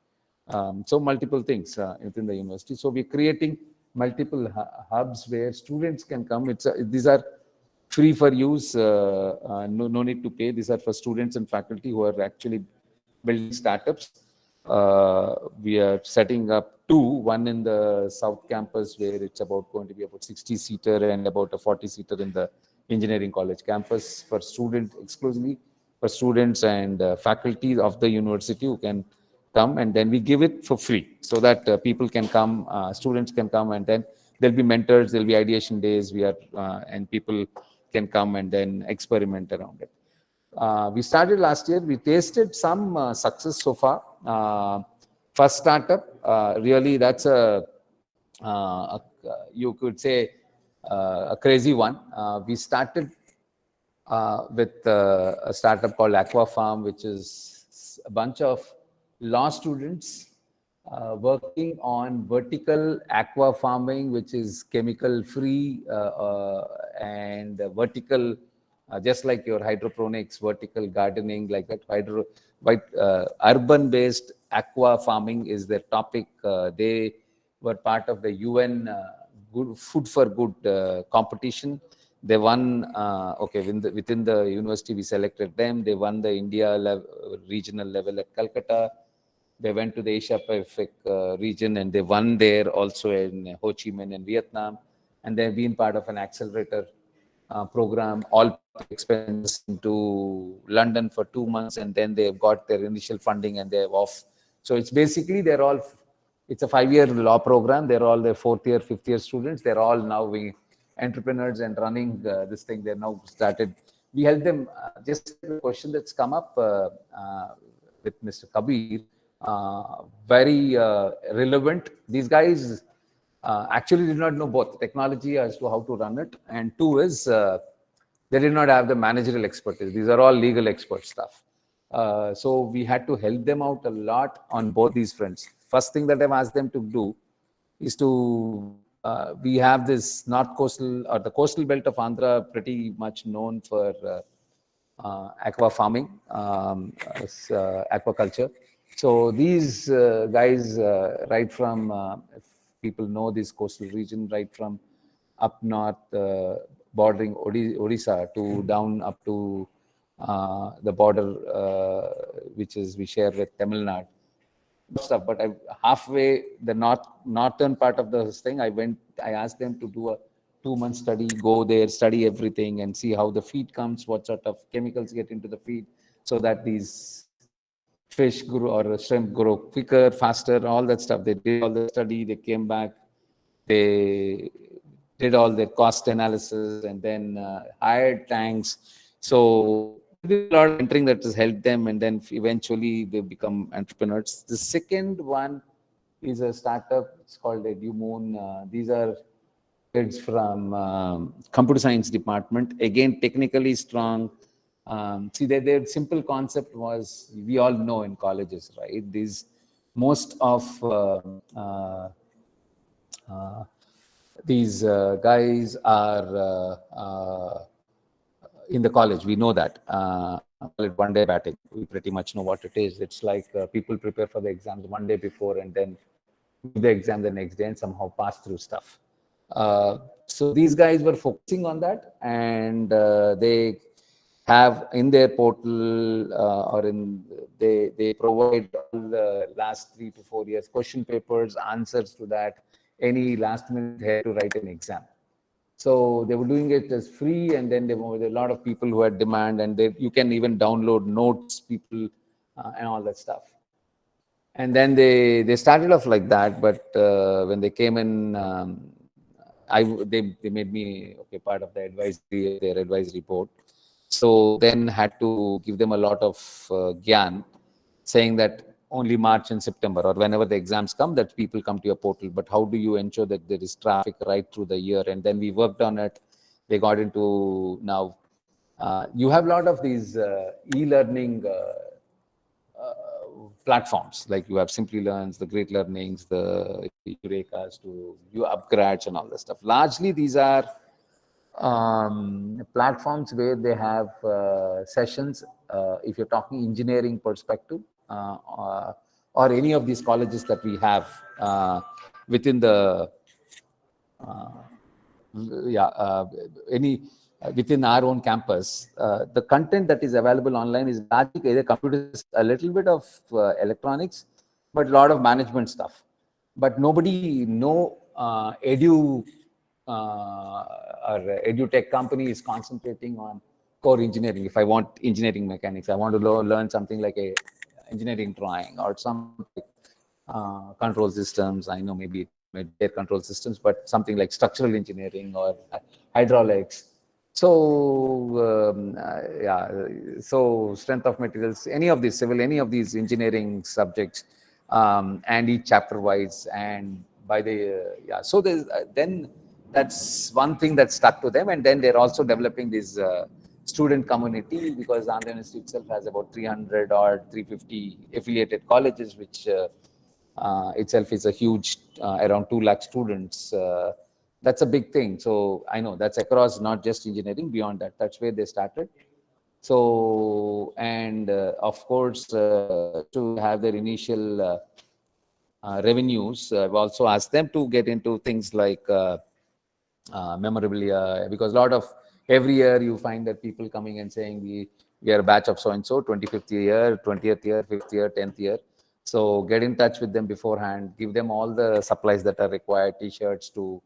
Speaker 3: So multiple things within the university. So we're creating multiple hubs where students can come. These are free for use, no need to pay. These are for students and faculty who are actually building startups. We are setting up 2, one in the South Campus where it's going to be about 60-seater and about a 40-seater in the Engineering College campus for students, exclusively for students and faculty of the university who can come, and then we give it for free so that people can come, students can come, and then there'll be mentors, there'll be ideation days, and people can come and then experiment around it. We started last year. We tasted some success so far. First startup, really, that's you could say a crazy one. We started with a startup called Aqua Farm, which is a bunch of law students working on vertical aqua farming, which is chemical free and vertical, just like your hydroponics, vertical gardening, like that. Urban based aqua farming is their topic. They were part of the UN Food for Good competition. They won, within the university, we selected them. They won the India regional level at Calcutta. They went to the Asia Pacific region and they won there also in Ho Chi Minh in Vietnam. And they've been part of an accelerator program, all expenses into London for 2 months. And then they've got their initial funding and they're off. So it's basically, it's a 5-year law program. They're all the 4th year, 5th year students. They're all now entrepreneurs and running this thing. They're now started. We help them. Just a question that's come up with Mr. Kabir. Very relevant. These guys actually did not know both technology as to how to run it, and 2 is they did not have the managerial expertise. These are all legal expert stuff. So we had to help them out a lot on both these fronts. First thing that I've asked them to do is to we have this north coastal or the coastal belt of Andhra, pretty much known for aqua farming, aquaculture. So these guys, right from, if people know this coastal region, right from up north, bordering Odisha to down up to the border, which is we share with Tamil Nadu. Stuff, but halfway the northern part of the thing, I asked them to do a 2-month study, go there, study everything and see how the feed comes, what sort of chemicals get into the feed so that these fish grow or shrimp grow quicker, faster, all that stuff. They did all the study, they came back, they did all their cost analysis and then hired tanks. So a lot of mentoring that has helped them, and then eventually they become entrepreneurs. The second one is a startup. It's called EduMoon. These are kids from computer science department. Again, technically strong. See, their simple concept was, we all know in colleges, right? Most of these guys are in the college. We know that. One day batting. We pretty much know what it is. It's like people prepare for the exams one day before and then do the exam the next day and somehow pass through stuff. So these guys were focusing on that, and they have in their portal they provide all the last 3 to 4 years question papers, answers to that, any last minute had to write an exam. So they were doing it as free, and then there were a lot of people who had demand, and you can even download notes, people, and all that stuff. And then they started off like that, but when they came in, they made me part of their advisory board. So then had to give them a lot of gyan, saying that only March and September or whenever the exams come, that people come to your portal. But how do you ensure that there is traffic right through the year? And then we worked on it. They got into now. You have a lot of these e-learning platforms, like you have Simply Learns, the Great Learnings, the Eurekas, to you upgrades and all that stuff. Largely, these are platforms where they have sessions. If you're talking engineering perspective, or any of these colleges that we have within the yeah, any within our own campus, the content that is available online is largely either computers, a little bit of electronics, but a lot of management stuff. But no or edutech company is concentrating on core engineering. If I want engineering mechanics, I want to learn something like a engineering drawing or some control systems. I know maybe air control systems, but something like structural engineering or hydraulics. So yeah, so strength of materials, any of these civil, any of these engineering subjects, and each chapter wise, and by the yeah. So there's then that's one thing that stuck to them, and then they're also developing this student community, because Andhra University itself has about 300 or 350 affiliated colleges, which itself is a huge, around 2 lakh students. That's a big thing. So I know that's across not just engineering, beyond that. That's where they started. So, and of course, to have their initial revenues, I've also asked them to get into things like memorabilia, because a lot of every year you find that people coming and saying we are a batch of so and so, 25th year, 20th year, 5th year, 10th year. So get in touch with them beforehand, give them all the supplies that are required, t-shirts to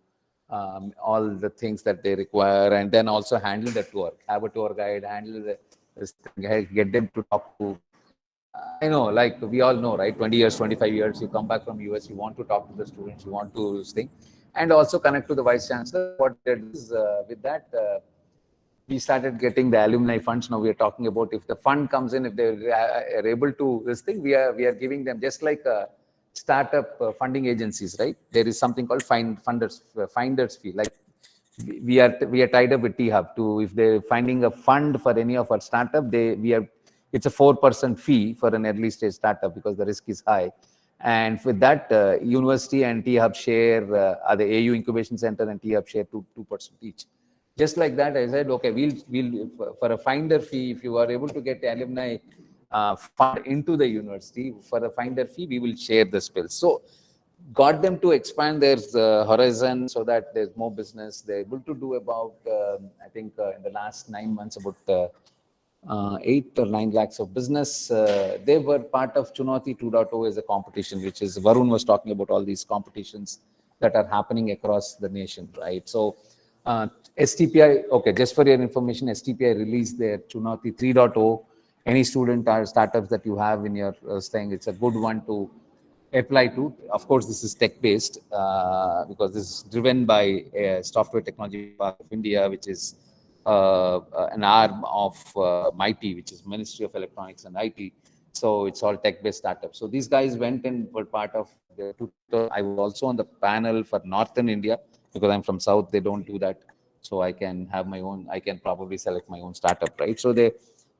Speaker 3: all the things that they require, and then also handle the tour, have a tour guide, handle this thing, get them to talk to. I know, like we all know, right? 20 years, 25 years, you come back from US, you want to talk to the students, you want to sing, and also connect to the vice chancellor. What they did is, with that, we started getting the alumni funds. Now we are talking about, if the fund comes in, if they are able to this thing, we are giving them, just like startup funding agencies, right? There is something called finder's fee. Like we are tied up with T-Hub to, if they're finding a fund for any of our startup, it's a 4% fee for an early stage startup, because the risk is high. And with that, university and T-Hub share, the AU Incubation Center and T-Hub share 2% each. Just like that, I said, okay, we'll for a finder fee, if you are able to get alumni fund into the university, for a finder fee, we will share the spills. So got them to expand their horizon, so that there's more business. They're able to do about, I think in the last 9 months, about 8 or 9 lakhs of business. They were part of Chunauti 2.0 as a competition, which is, Varun was talking about all these competitions that are happening across the nation, right? So STPI, okay, just for your information, STPI released their Chunauti 3.0. Any student or startups that you have in your thing, it's a good one to apply to. Of course, this is tech-based, because this is driven by Software Technology Park of India, which is an arm of MIT, which is Ministry of Electronics and IT. So it's all tech-based startups. So these guys went and were part of the tutor. I was also on the panel for Northern India, because I'm from South. They don't do that. So I can have my own, I can probably select my own startup, right? So they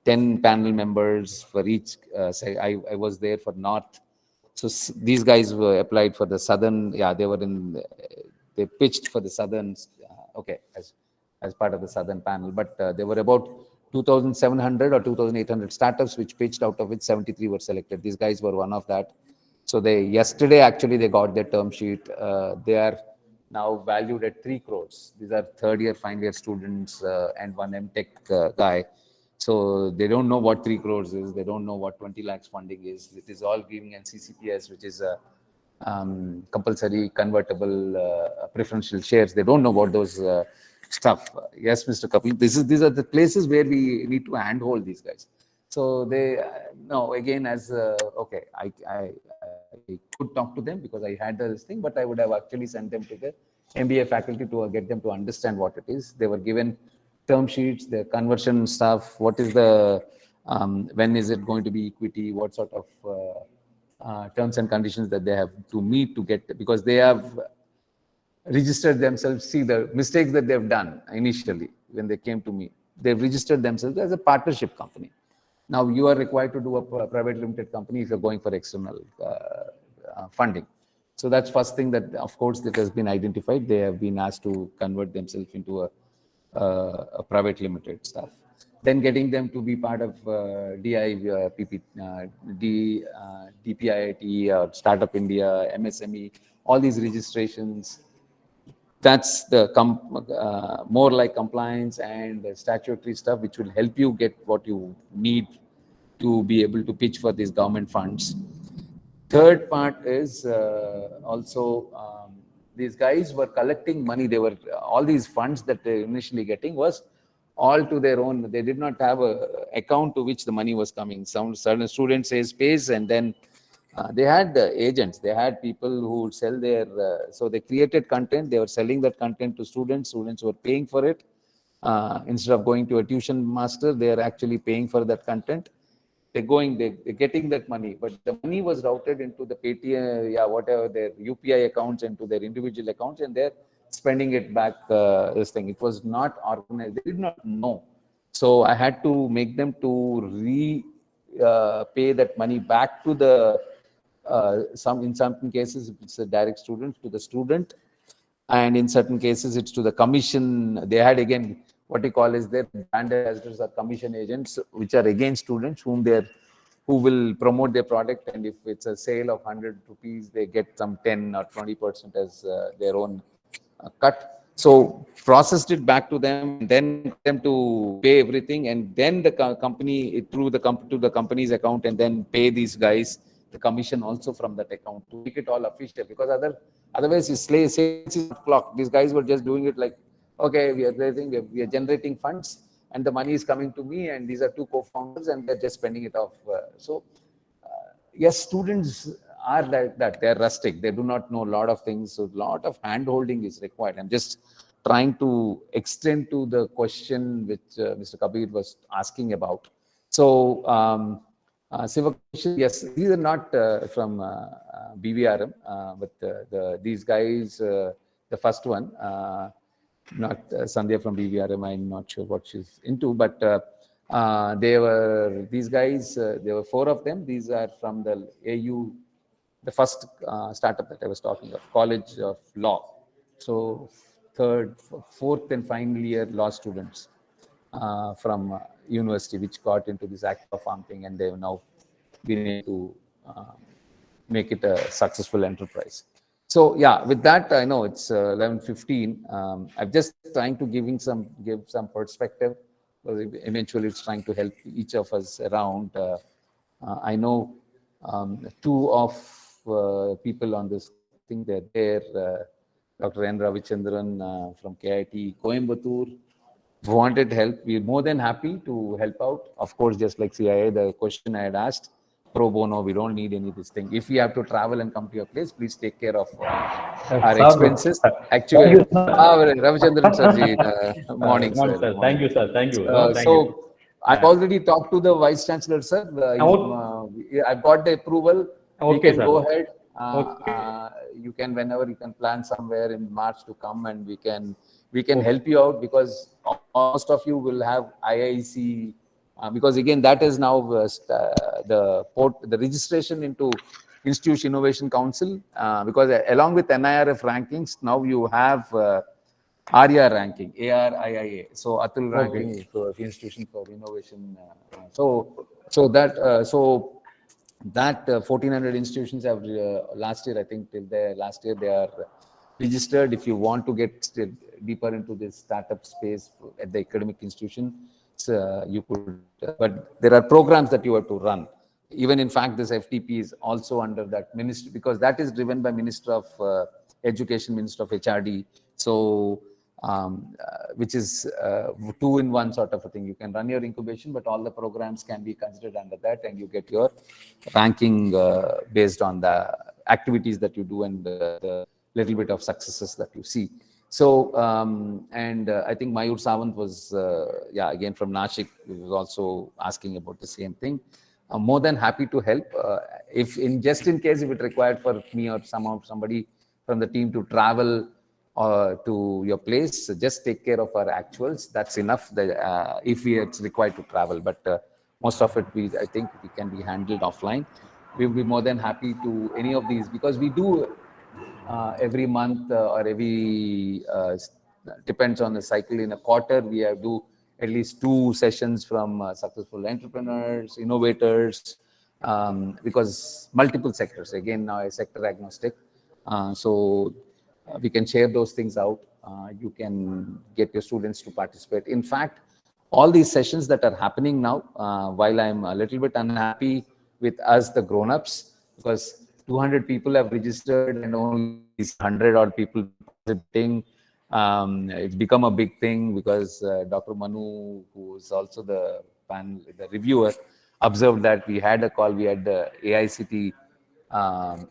Speaker 3: 10 panel members for each. Say I was there for North. So these guys were applied for the Southern. Yeah, they were in. They pitched for the Southern. Okay, as part of the Southern panel, but there were about 2,700 or 2,800 startups which pitched, out of which 73 were selected. These guys were one of that. So yesterday actually they got their term sheet. They are now valued at 3 crores. These are third year, final year students and one MTech guy. So they don't know what 3 crores is. They don't know what 20 lakhs funding is. It is all giving and CCPS, which is a compulsory convertible preferential shares. They don't know about those stuff. Yes, Mr. Kapil, these are the places where we need to handhold these guys. So they no, again, as okay, I could talk to them because I had this thing, but I would have actually sent them to the MBA faculty to get them to understand what it is. They were given term sheets, the conversion stuff. What is the when is it going to be equity? What sort of terms and conditions that they have to meet to get, because they have registered themselves. See the mistakes that they've done initially when they came to me. They've registered themselves as a partnership company. Now you are required to do a private limited company if you're going for external funding. So that's first thing that, of course, that has been identified. They have been asked to convert themselves into a private limited stuff. Then getting them to be part of DPIIT or Startup India, MSME, all these registrations. That's the more like compliance and statutory stuff, which will help you get what you need to be able to pitch for these government funds. Third part is also these guys were collecting money. They were all these funds that they initially getting was all to their own. They did not have a account to which the money was coming. Some certain students pays, and then they had agents. They had people who would sell their. So they created content. They were selling that content to students. Students were paying for it. Instead of going to a tuition master, they are actually paying for that content. They're getting that money, but the money was routed into the Paytm, whatever their UPI accounts, and to their individual accounts, and they're spending it back. This thing, it was not organized. They did not know, so I had to make them to pay that money back to the in some cases it's a direct student to the student, and in certain cases it's to the commission. They had again what you call is their brand ambassadors or commission agents, which are again students who will promote their product, and if it's a sale of 100 rupees, they get some 10 or 20% as their own cut. So processed it back to them, then them to pay everything, and then the company to the company's account, and then pay these guys the commission also from that account to make it all official. Because otherwise, sales is not clocked. These guys were just doing it like, okay, we are generating funds, and the money is coming to me, and these are two co-founders, and they're just spending it off. Yes, students are like that. They're rustic. They do not know a lot of things. So a lot of hand-holding is required. I'm just trying to extend to the question which Mr. Kabir was asking about. So, Sivakrishnan, yes, these are not from BVRM, but these guys, the first one, not Sandhya from BVRM, I'm not sure what she's into, but these guys, there were 4 of them. These are from the AU, the first startup that I was talking of, College of Law. So 3rd, 4th and final year law students from university, which got into this active farm thing, and they've now been able to make it a successful enterprise. So yeah, with that, I know it's 11:15. I'm just trying to give some perspective, because eventually it's trying to help each of us around. I know 2 of people on this thing. They're there. Dr. N. Ravichandran from KIT Coimbatore wanted help. We're more than happy to help out. Of course, just like CIA, the question I had asked, pro bono, we don't need any of this thing. If we have to travel and come to your place, please take care of our expenses. Actually, Ravichandran sir, morning, sir.
Speaker 6: Sir. Thank you, sir. Thank you.
Speaker 3: So I've already talked to the Vice Chancellor, sir. I've got the approval. We can go ahead. You can, whenever you can plan somewhere in March to come, and we can help you out, because most of you will have IIC, because again, that is now the registration into Institution Innovation Council, because along with NIRF rankings, now you have ARIA ranking, ARIIA, so Atul ranking for Institution for Innovation. So that 1,400 institutions have last year, I think last year they are registered. If you want to get deeper into this startup space at the academic institution, you could, but there are programs that you have to run. Even in fact, this FTP is also under that ministry, because that is driven by Minister of Education, Minister of HRD. So, which is 2-in-1 sort of a thing. You can run your incubation, but all the programs can be considered under that, and you get your ranking based on the activities that you do and the little bit of successes that you see. So, and I think Mayur Sawant was, again from Nashik, was also asking about the same thing. I'm more than happy to help. Just in case if it required for me or somebody from the team to travel to your place, just take care of our actuals. That's enough. If it's required to travel, but most of it I think we can be handled offline. We'll be more than happy to any of these, because we do every month or every depends on the cycle. In a quarter, we have do at least 2 sessions from successful entrepreneurs, innovators, because multiple sectors. Again, now a sector agnostic. So we can share those things out. You can get your students to participate. In fact, all these sessions that are happening now, while I'm a little bit unhappy with us, the grown-ups, because 200 people have registered and only 100 odd people participating. It's become a big thing because Dr. Manu, who is also the reviewer, observed that we had a call. We had the AICT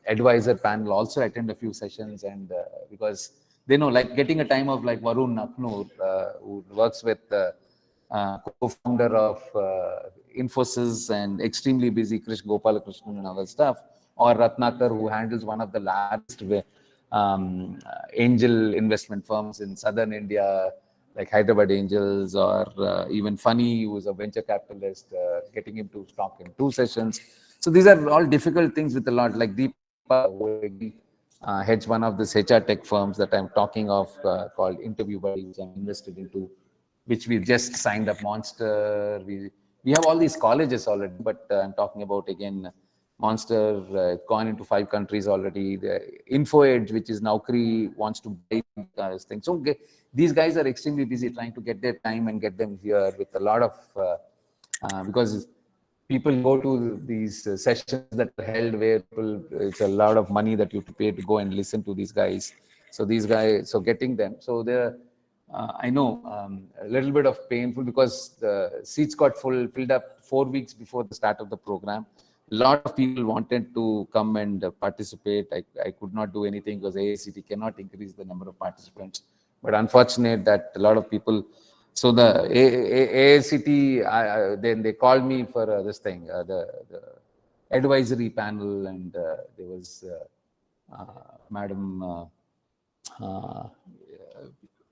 Speaker 3: advisor panel also attend a few sessions, and because they know, like getting a time of like Varun Naknoor, who works with co-founder of Infosys and extremely busy Krish Gopalakrishnan and other stuff, or Ratnakar, who handles one of the largest angel investment firms in southern India, like Hyderabad Angels, or even Funny, who is a venture capitalist, getting him to talk in 2 sessions. So these are all difficult things with a lot, like Deepa, who heads one of these HR tech firms that I'm talking of, called Interview Buddy, which I'm invested into, which we just signed up. Monster, we have all these colleges already, but I'm talking about, again, Monster, gone into 5 countries already. The InfoEdge, which is Naukri, wants to buy this thing. So these guys are extremely busy trying to get their time and get them here with a lot of, because people go to these sessions that are held where it's a lot of money that you have to pay to go and listen to these guys. So these guys, so getting them, so they're, I know, a little bit of painful, because the seats got filled up 4 weeks before the start of the program. A lot of people wanted to come and participate. I could not do anything because AICT cannot increase the number of participants. But unfortunate that a lot of people. So the AICT, then they called me for this thing, the advisory panel, and there was Madam.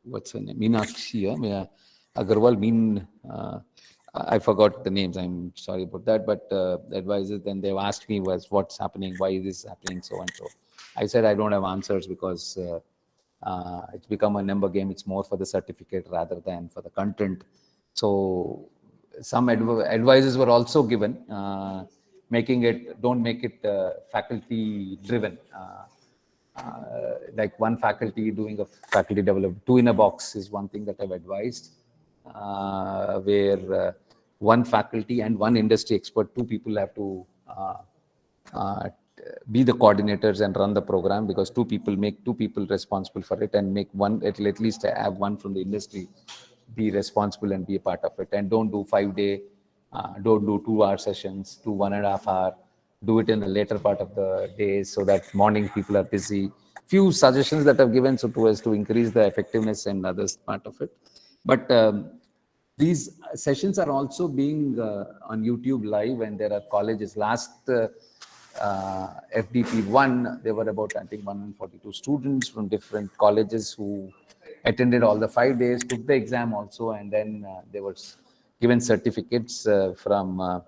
Speaker 3: What's her name? Meenakshi, Agarwal, I forgot the names. I'm sorry about that. But the advisors, then they've asked me what's happening, why is this happening, so and so. I said I don't have answers, because it's become a number game. It's more for the certificate rather than for the content. So some advices were also given, don't make it faculty driven. Like one faculty doing a faculty development, 2 in a box is one thing that I've advised, where one faculty and one industry expert, 2 people have to be the coordinators and run the program, because 2 people responsible for it, and make one, at least have one from the industry be responsible and be a part of it. And don't do 5-day, don't do 2-hour sessions, do 1.5 hour. Do it in the later part of the day, so that morning people are busy. Few suggestions that I've given so to increase the effectiveness and others part of it. But these sessions are also being on YouTube live, and there are colleges. Last FDP1, there were about, I think, 142 students from different colleges who attended all the 5 days, took the exam also, and then they were given certificates from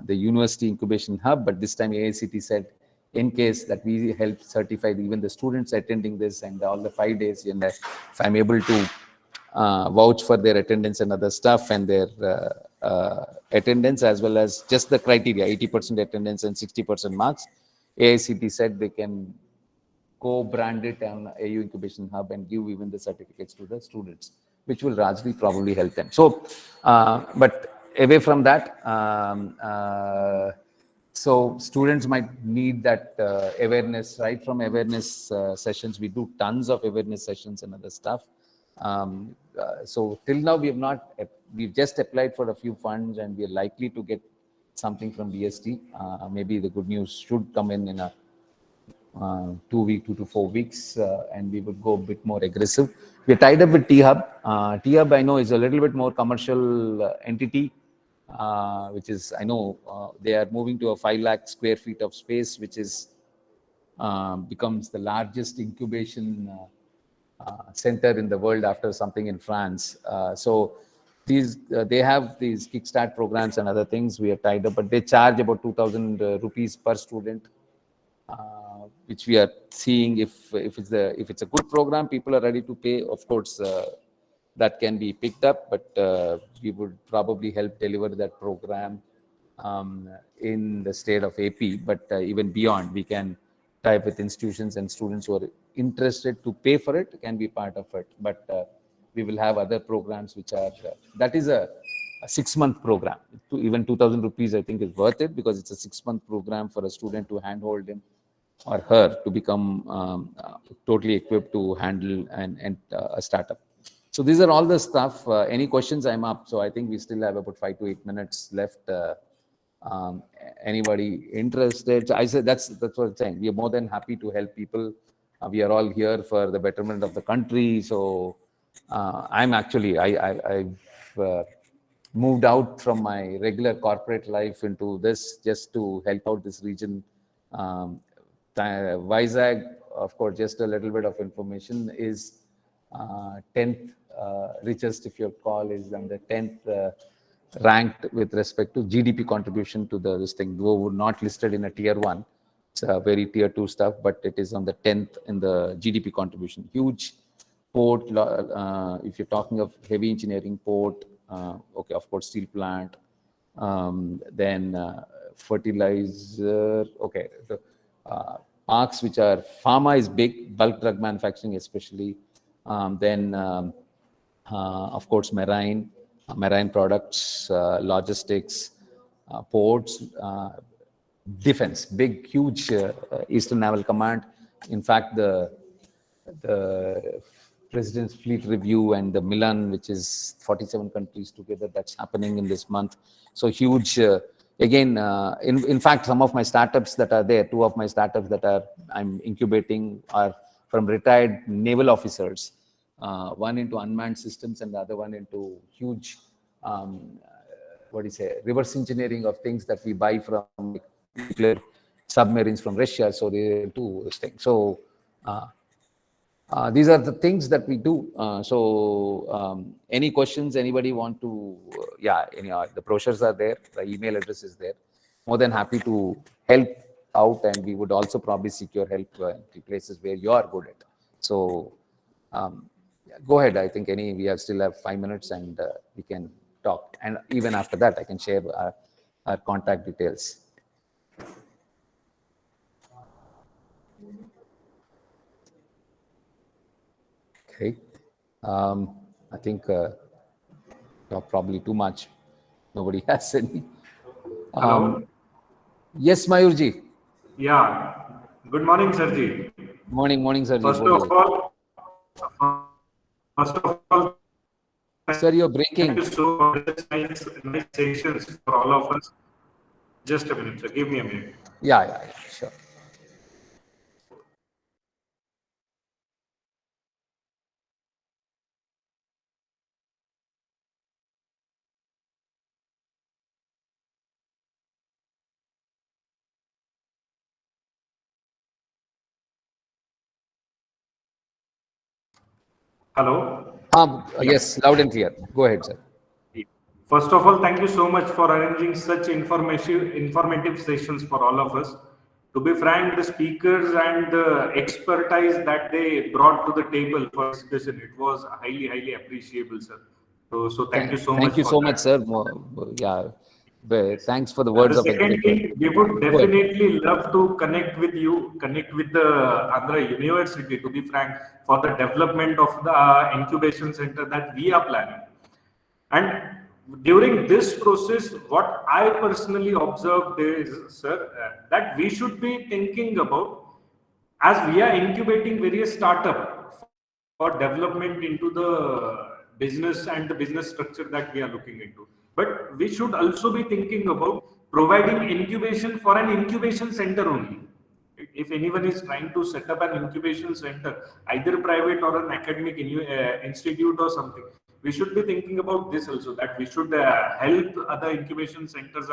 Speaker 3: the University Incubation Hub. But this time AICT said, in case that we help certify even the students attending this and all the 5 days, and if I'm able to vouch for their attendance and other stuff, and their attendance, as well as just the criteria, 80% attendance and 60% marks, AICT said they can co-brand it on AU Incubation Hub and give even the certificates to the students, which will largely probably help them. So, but away from that, so students might need that awareness, right? From awareness sessions, we do tons of awareness sessions and other stuff. So till now we've just applied for a few funds, and we are likely to get something from BST. Maybe the good news should come in a 2 to 4 weeks, and we would go a bit more aggressive. We're tied up with T-Hub. T-Hub, I know, is a little bit more commercial entity, which is, I know, they are moving to a 5 lakh square feet of space, which is becomes the largest incubation center in the world after something in France. So they have these Kickstart programs and other things we are tied up, but they charge about 2,000 rupees per student, which we are seeing if it's a good program, people are ready to pay. Of course, that can be picked up, but we would probably help deliver that program in the state of AP. But even beyond, we can type with institutions and students who are interested to pay for it can be part of it. But we will have other programs which are that is a 6-month program. Even 2,000 rupees, I think, is worth it because it's a 6-month program for a student to handhold him or her to become totally equipped to handle a startup. So these are all the stuff. Any questions? I'm up. So I think we still have about 5 to 8 minutes left. Anybody interested? I said that's what I'm saying. We are more than happy to help people. We are all here for the betterment of the country. So I'm actually I've moved out from my regular corporate life into this just to help out this region. Vizag, of course, just a little bit of information, is 10th richest, if you call, is on the 10th ranked with respect to GDP contribution to this thing. Though we're not listed in a tier 1, it's a very tier 2 stuff, but it is on the 10th in the GDP contribution. Huge port, if you're talking of heavy engineering, port, okay, of course, steel plant, then fertilizer, okay, the parks which are pharma is big, bulk drug manufacturing especially, then of course marine products, logistics, ports, defense, big, huge Eastern Naval Command. In fact, the President's Fleet Review and the Milan, which is 47 countries together, that's happening in this month. So huge. Again, in fact, some of my startups that are there, 2 of my startups that I'm incubating are from retired naval officers. One into unmanned systems and the other one into huge, reverse engineering of things that we buy from nuclear submarines from Russia. So they do this thing. So these are the things that we do. Any questions? Anybody want to? The brochures are there. The email address is there. More than happy to help out, and we would also probably seek your help in places where you are good at. So go ahead. I think we still have 5 minutes, and we can talk. And even after that, I can share our contact details. Okay. I think probably too much. Nobody has any.
Speaker 6: Hello.
Speaker 3: Yes, Mayurji.
Speaker 6: Yeah. Good morning, Sirji.
Speaker 3: Morning, Sirji.
Speaker 6: First of all,
Speaker 3: sir, you're breaking.
Speaker 6: Thank you so much. Nice sessions for all of us. Just a minute, sir. Give me a minute.
Speaker 3: Yeah, sure.
Speaker 6: Hello.
Speaker 3: Yes, loud and clear. Go ahead, sir.
Speaker 6: First of all, thank you so much for arranging such informative sessions for all of us. To be frank, the speakers and the expertise that they brought to the table for discussion, it was highly, highly appreciable, sir. So thank you so much.
Speaker 3: Thank you so much, sir. Yeah. Thanks for the words of encouragement.
Speaker 6: Secondly, we would definitely love to connect with you, connect with the Andhra University, to be frank, for the development of the incubation center that we are planning. And during this process, what I personally observed is, sir, that we should be thinking about, as we are incubating various startups for development into the business and the business structure that we are looking into. But we should also be thinking about providing incubation for an incubation center only. If anyone is trying to set up an incubation center, either private or an academic institute or something, we should be thinking about this also, that we should help other incubation centers.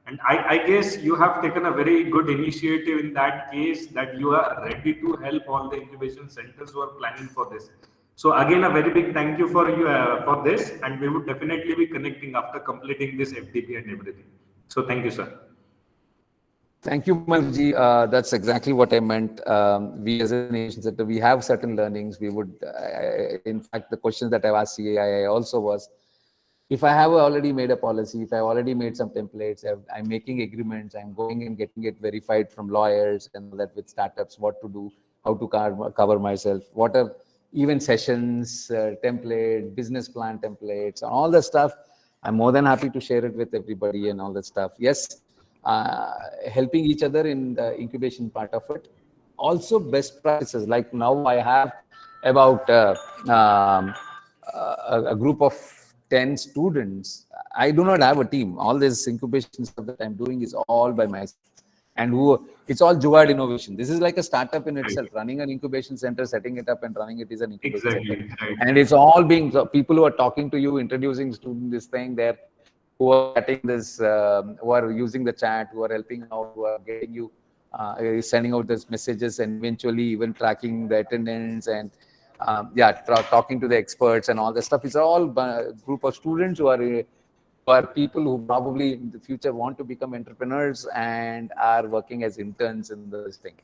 Speaker 6: And I guess you have taken a very good initiative in that case, that you are ready to help all the incubation centers who are planning for this. So again, a very big thank you for you for this, and we would definitely be connecting after completing this FDP and everything. So thank you, sir.
Speaker 3: Thank you, Manji. That's exactly what I meant. We as an innovation center, we have certain learnings. We would, in fact, the questions that I've asked CAI also was, if I have already made a policy, if I've already made some templates, I'm making agreements, I'm going and getting it verified from lawyers and all that with startups, what to do, how to cover myself, what are even sessions, template, business plan templates, all the stuff. I'm more than happy to share it with everybody and all that stuff. Yes, helping each other in the incubation part of it. Also best practices, like now I have about a group of 10 students. I do not have a team. All this incubation stuff that I'm doing is all by myself. And it's all Jugaad innovation. This is like a startup in itself. Running an incubation center, setting it up and running it is an incubation
Speaker 6: Exactly.
Speaker 3: center.
Speaker 6: Right.
Speaker 3: And it's all being people who are talking to you, introducing students, this thing there, who are getting this, who are using the chat, who are helping out, who are getting you, sending out these messages, and eventually even tracking the attendance and talking to the experts and all the stuff. It's all a group of students who are people who probably in the future want to become entrepreneurs and are working as interns in this thing.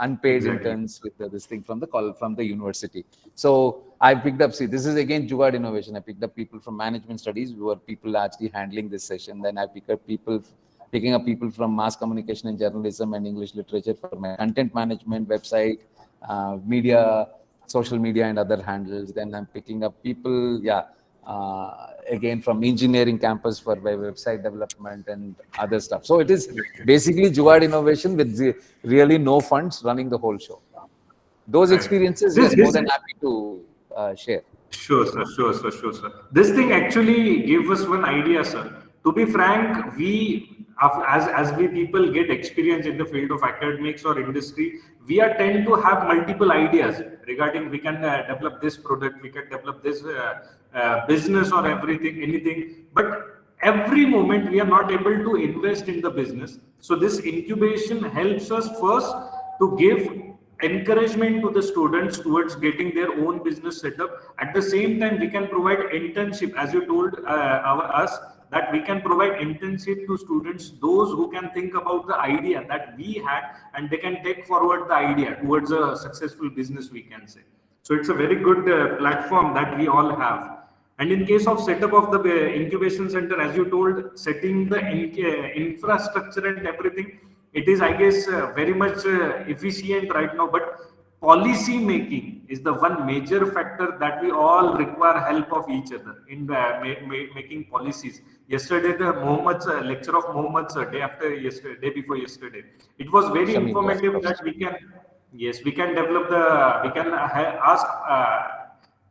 Speaker 3: Unpaid interns with this thing from the university. So I picked up, this is again Jugaad innovation. I picked up people from management studies who are people actually handling this session. Then I picking up people from mass communication and journalism and English literature for my content management, website, media, social media and other handles. Then I'm picking up people, again from engineering campus for website development and other stuff. So it is basically Jugaad innovation with really no funds running the whole show. Those experiences, yes, more than happy to share.
Speaker 6: Sure, sir. Sure, sir. This thing actually gave us one idea, sir. To be frank, as we people get experience in the field of academics or industry, we are tend to have multiple ideas regarding we can develop this product, we can develop this business or anything. But every moment we are not able to invest in the business. So this incubation helps us first to give encouragement to the students towards getting their own business set up. At the same time, we can provide internship, as you told us, that we can provide internship to students, those who can think about the idea that we had, and they can take forward the idea towards a successful business, we can say. So it's a very good platform that we all have. And in case of setup of the incubation center, as you told, setting the infrastructure and everything, it is, I guess, very much efficient right now. But policy making is the one major factor that we all require help of each other in making policies. Yesterday, the Mohammad's lecture of Mohammad's day before yesterday, it was very informative that we can, yes, we can develop we can ask,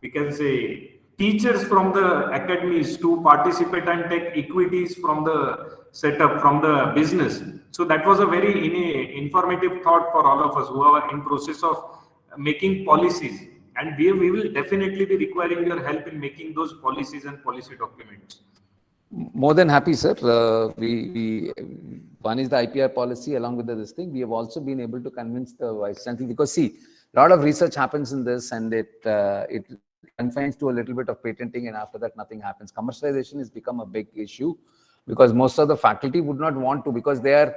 Speaker 6: we can say, teachers from the academies to participate and take equities from the setup, from the business. So that was a very informative thought for all of us who are in process of making policies. And we will definitely be requiring your help in making those policies and policy documents.
Speaker 3: More than happy, sir. One is the IPR policy along with this thing. We have also been able to convince the Vice Chancellor, because see, a lot of research happens in this and it confines to a little bit of patenting, and after that nothing happens. Commercialization has become a big issue because most of the faculty would not want to, because they are,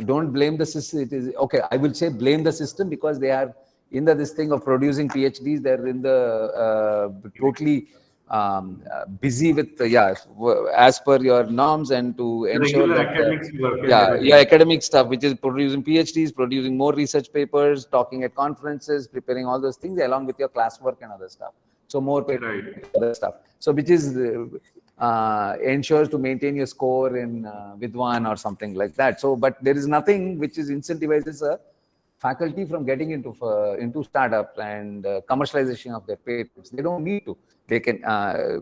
Speaker 3: don't blame the system. It is okay, I will say blame the system, because they are in this thing of producing PhDs. They're in the totally busy with as per your norms and to ensure
Speaker 6: regular
Speaker 3: that
Speaker 6: academics work,
Speaker 3: academic stuff, which is producing PhDs, producing more research papers, talking at conferences, preparing all those things along with your classwork and other stuff. So more other stuff. So which is ensures to maintain your score in Vidwan or something like that. So, but there is nothing which is incentivizes a faculty from getting into startup and commercialization of their papers. They don't need to. They can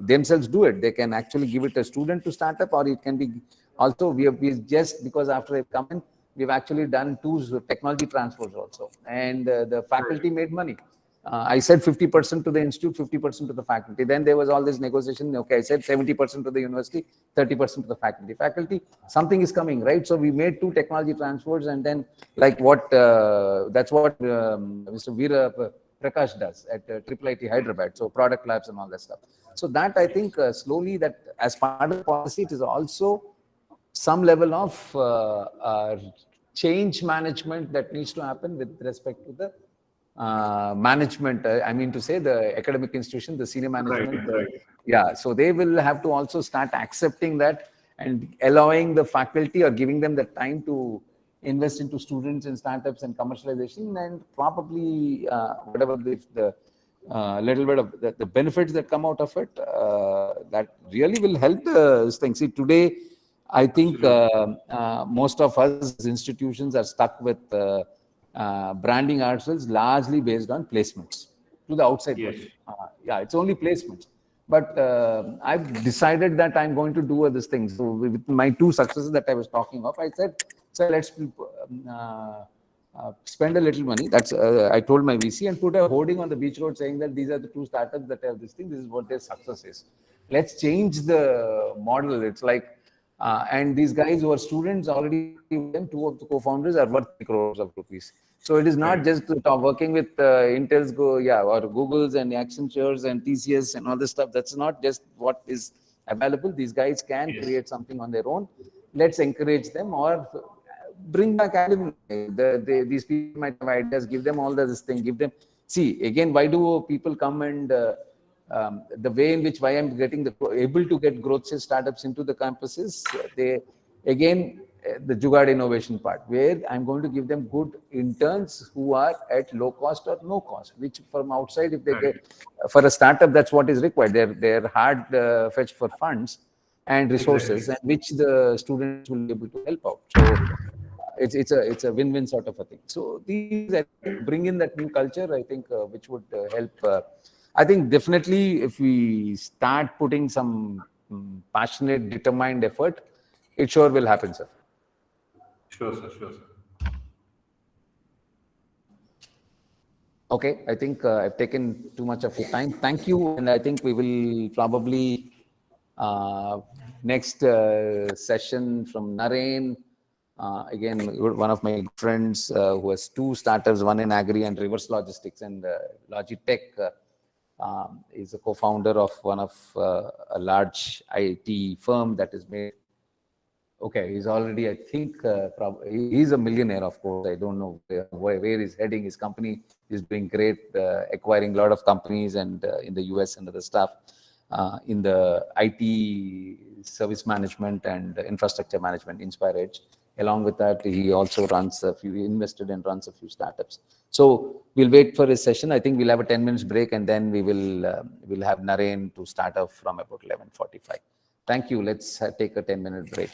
Speaker 3: themselves do it. They can actually give it a student to start up, or it can be also, we just, because after they've come in, we've actually done 2 technology transfers also. And the faculty made money. I said 50% to the institute, 50% to the faculty. Then there was all this negotiation. Okay, I said 70% to the university, 30% to the faculty. Something is coming, right? So we made 2 technology transfers, and then like what, that's what Mr. Veera Prakash does at IIIT Hyderabad. So product labs and all that stuff. So that I think slowly that as part of the policy, it is also some level of change management that needs to happen with respect to the management. I mean to say the academic institution, the senior management.
Speaker 6: Right.
Speaker 3: Yeah, so they will have to also start accepting that and allowing the faculty or giving them the time to invest into students and startups and commercialization, and probably whatever the little bit of the benefits that come out of it, that really will help this thing. See, today, I think most of us as institutions are stuck with branding ourselves largely based on placements to the outside
Speaker 6: Yes.
Speaker 3: world. Yeah, it's only placements. But I've decided that I'm going to do this thing. So with my two successes that I was talking of, I said, so let's spend a little money. That's I told my VC and put a hoarding on the beach road saying that these are the two startups that have this thing. This is what their success is. Let's change the model. It's like, and these guys who are students already, them two of the co-founders are worth 3 crores of rupees. So it is not just working with Intel's or Google's and Accentures and TCS and all this stuff. That's not just what is available. These guys can create something on their own. Let's encourage them or bring back alumni. These people might have ideas. Give them all this thing. Give them. See again. Why do people come and the way in which why I'm able to get growth startups into the campuses? The Jugaad innovation part, where I'm going to give them good interns who are at low cost or no cost, which from outside, if they get for a startup, that's what is required. They're hard fetch for funds and resources, and which the students will be able to help out. So it's a win-win sort of a thing. So these I think, bring in that new culture, I think, which would help. I think definitely if we start putting some passionate, determined effort, it sure will happen, sir.
Speaker 6: Sure, sir.
Speaker 3: Okay, I think I've taken too much of your time. Thank you, and I think we will probably next session from Naren. Again, one of my friends who has two startups, one in agri and reverse logistics, and Logitech is a co-founder of one of a large IT firm that is made. Okay, he's already, I think, he's a millionaire, of course. I don't know where he's heading. His company is doing great, acquiring a lot of companies and in the US and other stuff in the IT service management and infrastructure management, Inspire Edge. Along with that, he also invested and runs a few startups. So we'll wait for his session. I think we'll have a 10 minutes break and then we'll have Naren to start off from about 11:45. Thank you. Let's take a 10-minute break.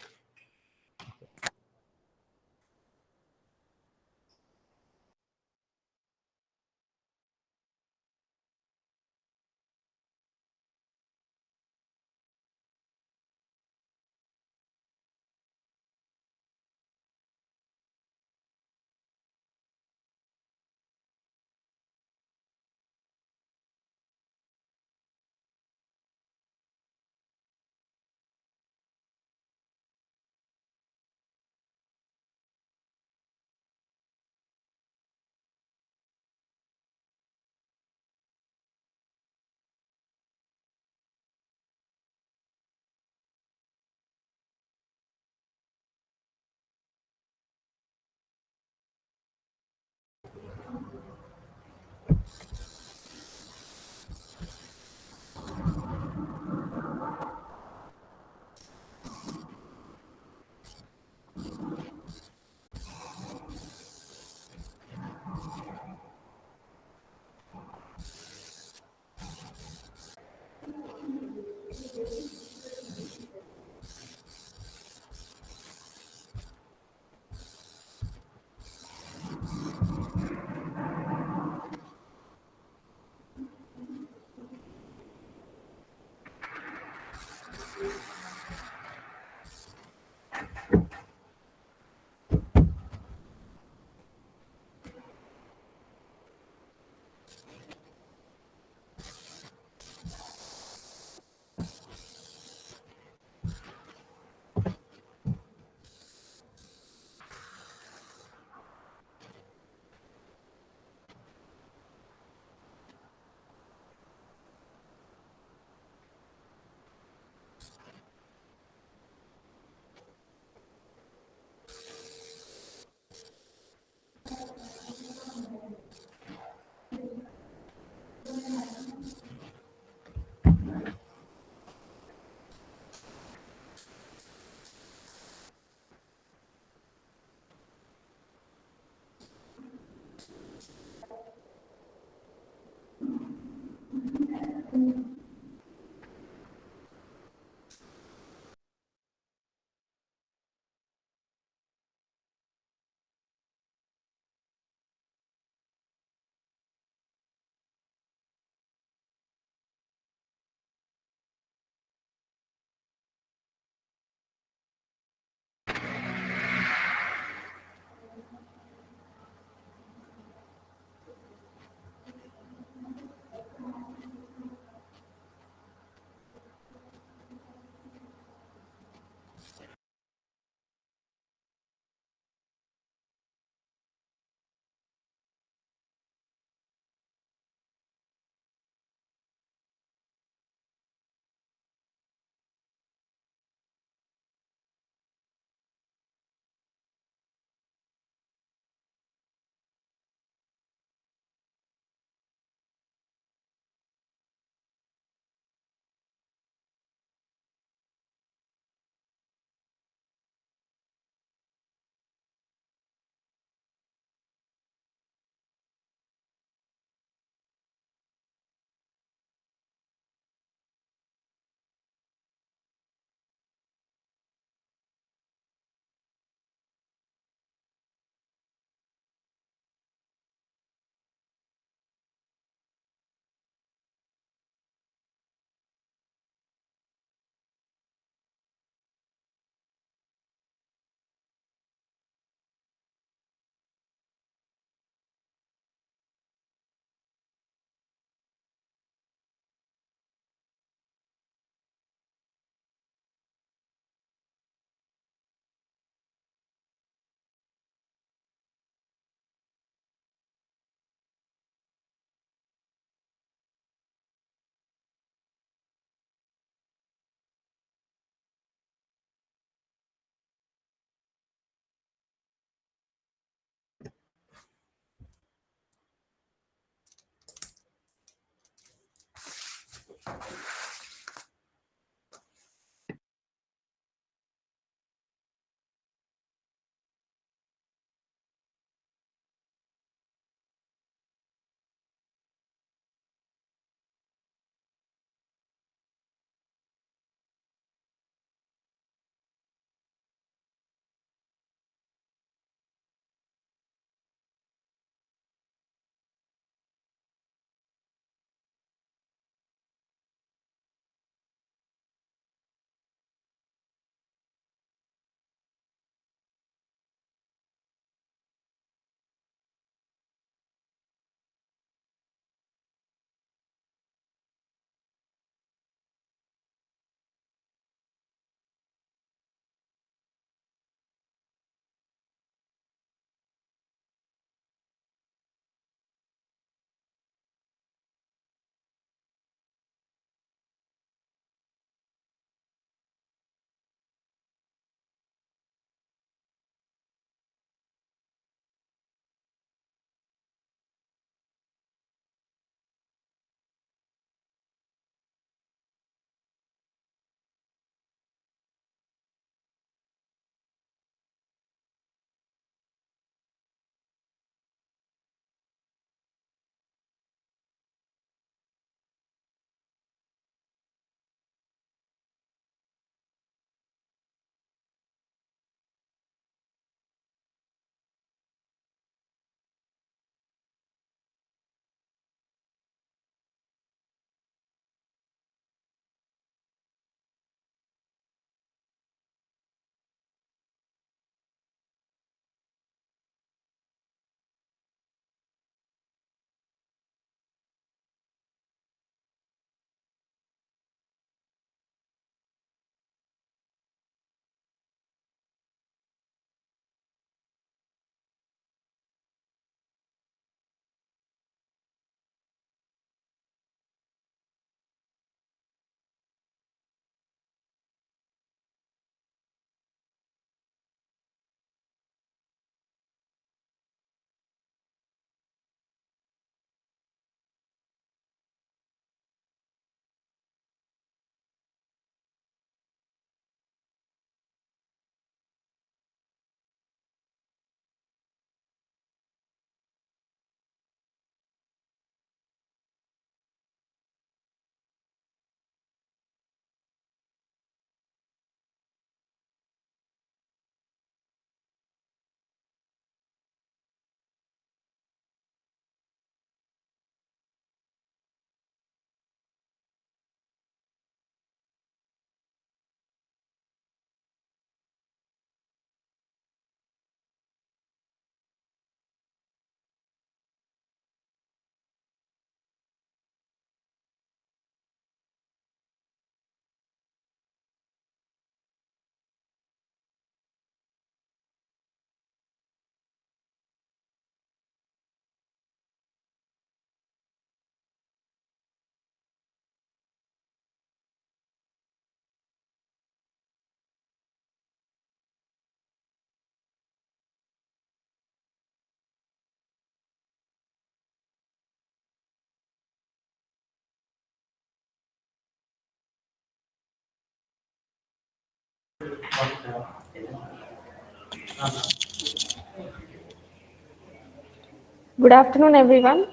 Speaker 1: Good afternoon, everyone.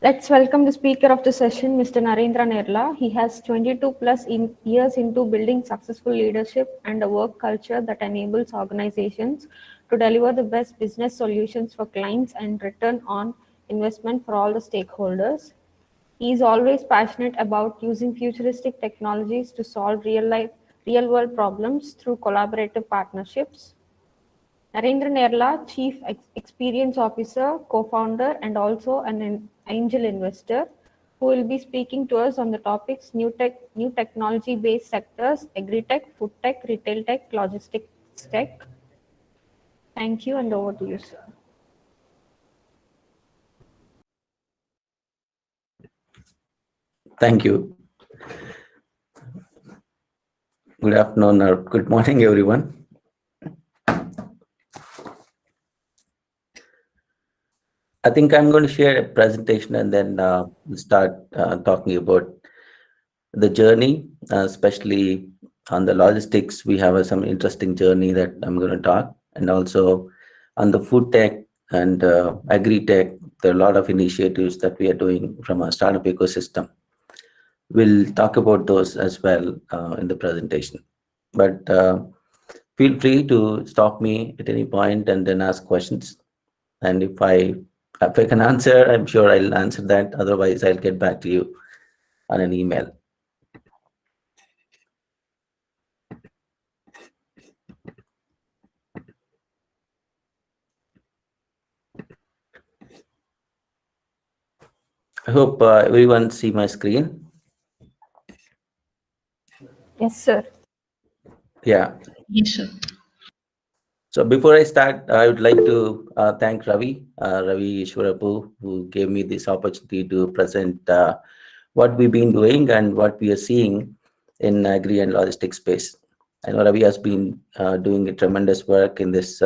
Speaker 1: Let's welcome the speaker of the session, Mr. Narendra Nerla. He has 22 plus years into building successful leadership and a work culture that enables organizations to deliver the best business solutions for clients and return on investment for all the stakeholders. He is always passionate about using futuristic technologies to solve real world problems through collaborative partnerships. Narendra Nerla, Chief Experience Officer, co-founder, and also an angel investor, who will be speaking to us on the topics new technology-based sectors, agri-tech, food tech, retail tech, logistics tech. Thank you, and over to you, sir.
Speaker 7: Thank you. Good afternoon or good morning, everyone. I think I'm going to share a presentation and then start talking about the journey, especially on the logistics. We have some interesting journey that I'm going to talk, and also on the food tech and agri-tech. There are a lot of initiatives that we are doing from our startup ecosystem. We'll talk about those as well in the presentation. But feel free to stop me at any point and then ask questions. And if I can answer, I'm sure I'll answer that. Otherwise, I'll get back to you on an email. I hope everyone see my screen.
Speaker 1: Yes, sir.
Speaker 7: Yeah.
Speaker 8: Yes, sir.
Speaker 7: So before I start, I would like to thank Ravi Ishwarapu, who gave me this opportunity to present what we've been doing and what we are seeing in agri and logistics space. I know Ravi has been doing a tremendous work in this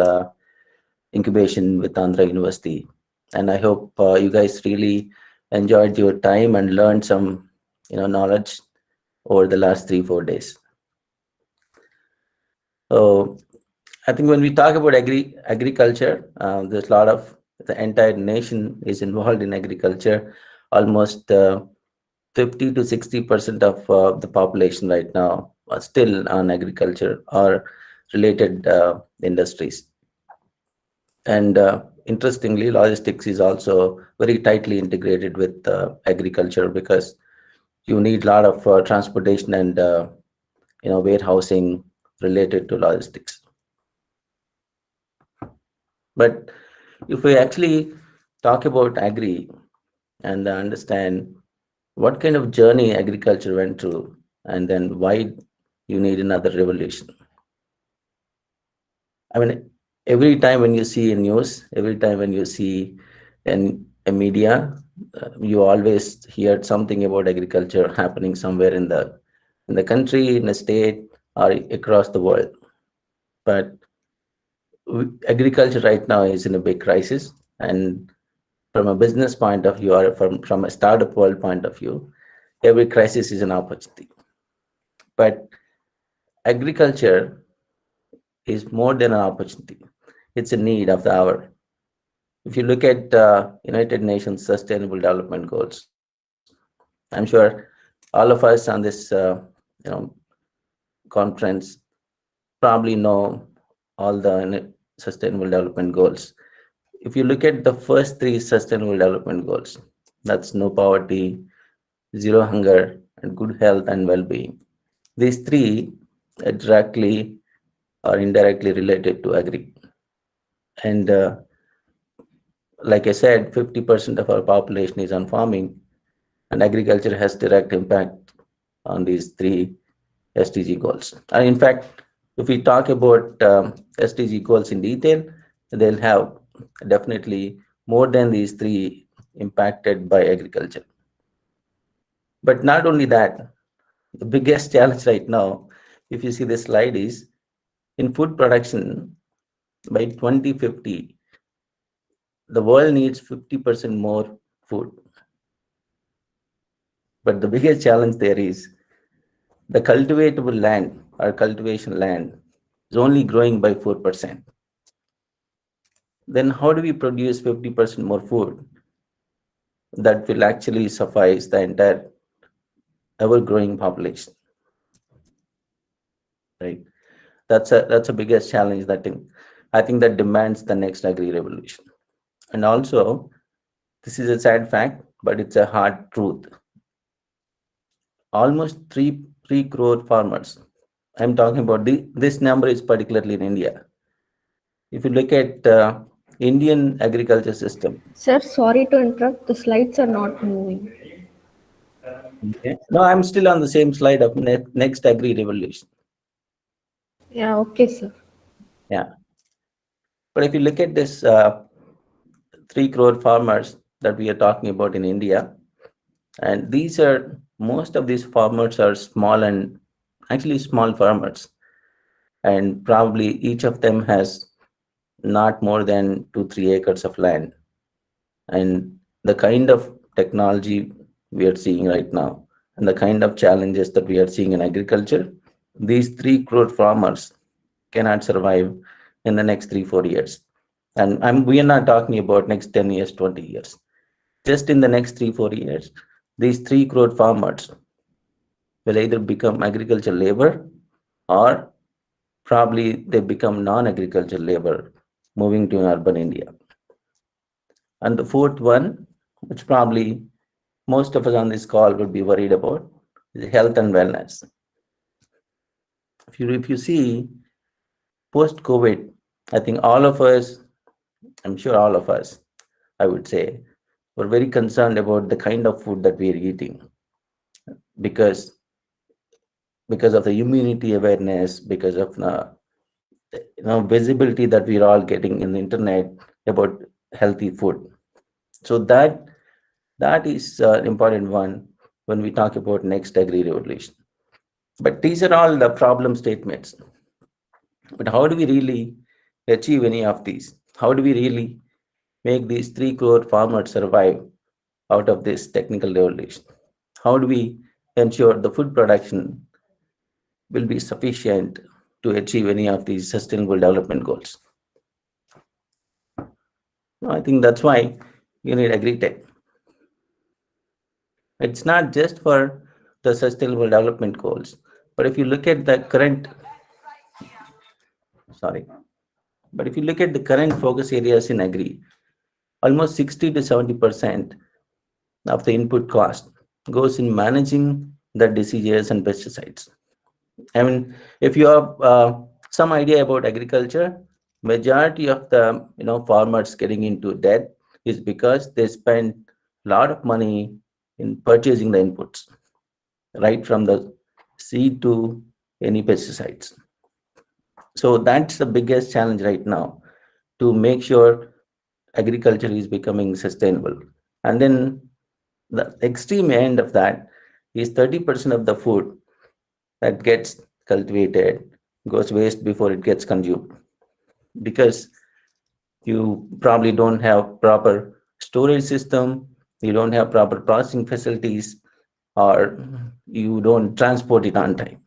Speaker 7: incubation with Andhra University, and I hope you guys really enjoyed your time and learned some, knowledge over the last 3-4 days. So I think when we talk about agriculture, there's a lot of the entire nation is involved in agriculture. Almost 50 to 60% of the population right now are still on agriculture or related industries. And interestingly, logistics is also very tightly integrated with agriculture, because you need a lot of transportation and warehousing related to logistics. But if we actually talk about agri and understand what kind of journey agriculture went through, and then why you need another revolution. I mean, every time when you see a news, every time when you see a media, you always hear something about agriculture happening somewhere in the country, in a state, or across the world. But agriculture right now is in a big crisis, and from a business point of view, or from a startup world point of view, every crisis is an opportunity. But agriculture is more than an opportunity. It's a need of the hour. If you look at United Nations Sustainable Development Goals, I'm sure all of us on this conference probably know all the Sustainable Development Goals. If you look at the first 3 Sustainable Development Goals, that's no poverty, zero hunger, and good health and well-being. These 3 are directly or indirectly related to agri. And like I said, 50% of our population is on farming, and agriculture has direct impact on these 3 SDG goals. And in fact, if we talk about SDG goals in detail, they'll have definitely more than these 3 impacted by agriculture. But not only that, the biggest challenge right now, if you see this slide, is in food production. By 2050, the world needs 50% more food. But the biggest challenge there is the cultivatable land or cultivation land is only growing by 4%. Then how do we produce 50% more food that will actually suffice the entire ever-growing population? Right? That's a biggest challenge that I think that demands the next agri revolution. And also, this is a sad fact, but it's a hard truth. Almost 3 crore farmers. I'm talking about this number is particularly in India. If you look at Indian agriculture system.
Speaker 1: Sir, sorry to interrupt. The slides are not moving.
Speaker 7: Okay. No, I'm still on the same slide of next agri revolution.
Speaker 1: Yeah, okay, sir.
Speaker 7: Yeah. But if you look at this 3 crore farmers that we are talking about in India, and most of these farmers are small farmers, and probably each of them has not more than 2-3 acres of land. And the kind of technology we are seeing right now and the kind of challenges that we are seeing in agriculture, these 3 crore farmers cannot survive in the next 3-4 years. And we are not talking about next 10 years, 20 years. Just in the next 3-4 years, these 3 crore farmers will either become agricultural labor or probably they become non-agricultural labor moving to urban India. And the fourth one, which probably most of us on this call would be worried about, is health and wellness. If you see post-COVID, I think all of us, I'm sure all of us, I would say, were very concerned about the kind of food that we are eating because of the immunity awareness, because of the visibility that we're all getting in the internet about healthy food. So that is an important one when we talk about next agri revolution. But these are all the problem statements. But how do we really achieve any of these? How do we really make these 3 crore farmers survive out of this technical revolution? How do we ensure the food production will be sufficient to achieve any of these sustainable development goals? I think that's why you need agri-tech. It's not just for the sustainable development goals, but if you look at the current, but if you look at the current focus areas in agri, almost 60 to 70% of the input cost goes in managing the diseases and pesticides. I mean, if you have some idea about agriculture, majority of the farmers getting into debt is because they spend a lot of money in purchasing the inputs, right from the seed to any pesticides. So that's the biggest challenge right now, to make sure agriculture is becoming sustainable. And then the extreme end of that is 30% of the food that gets cultivated goes waste before it gets consumed, because you probably don't have proper storage system, you don't have proper processing facilities, or you don't transport it on time.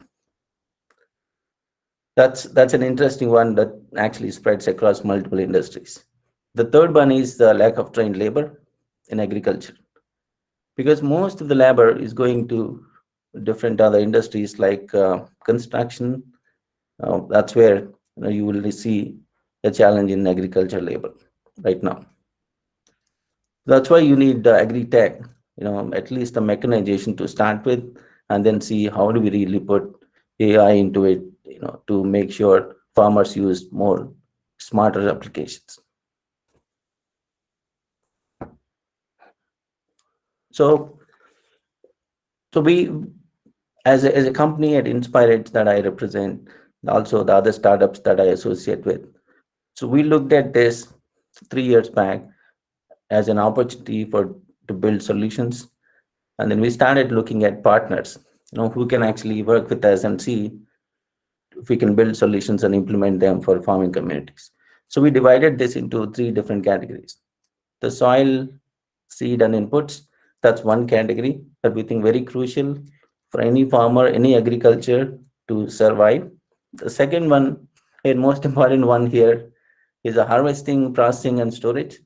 Speaker 7: That's an interesting one that actually spreads across multiple industries. The third one is the lack of trained labor in agriculture, because most of the labor is going to different other industries like construction. That's where you will see a challenge in agriculture labor right now. That's why you need agri-tech, at least a mechanization to start with, and then see how do we really put AI into it, to make sure farmers use more smarter applications. So we, as a company at Inspirate that I represent, also the other startups that I associate with, so we looked at this 3 years back as an opportunity to build solutions, and then we started looking at partners, who can actually work with us and see if we can build solutions and implement them for farming communities. So we divided this into 3 different categories. The soil, seed, and inputs, that's one category that we think very crucial for any farmer, any agriculture to survive. The second one, and most important one here, is the harvesting, processing, and storage.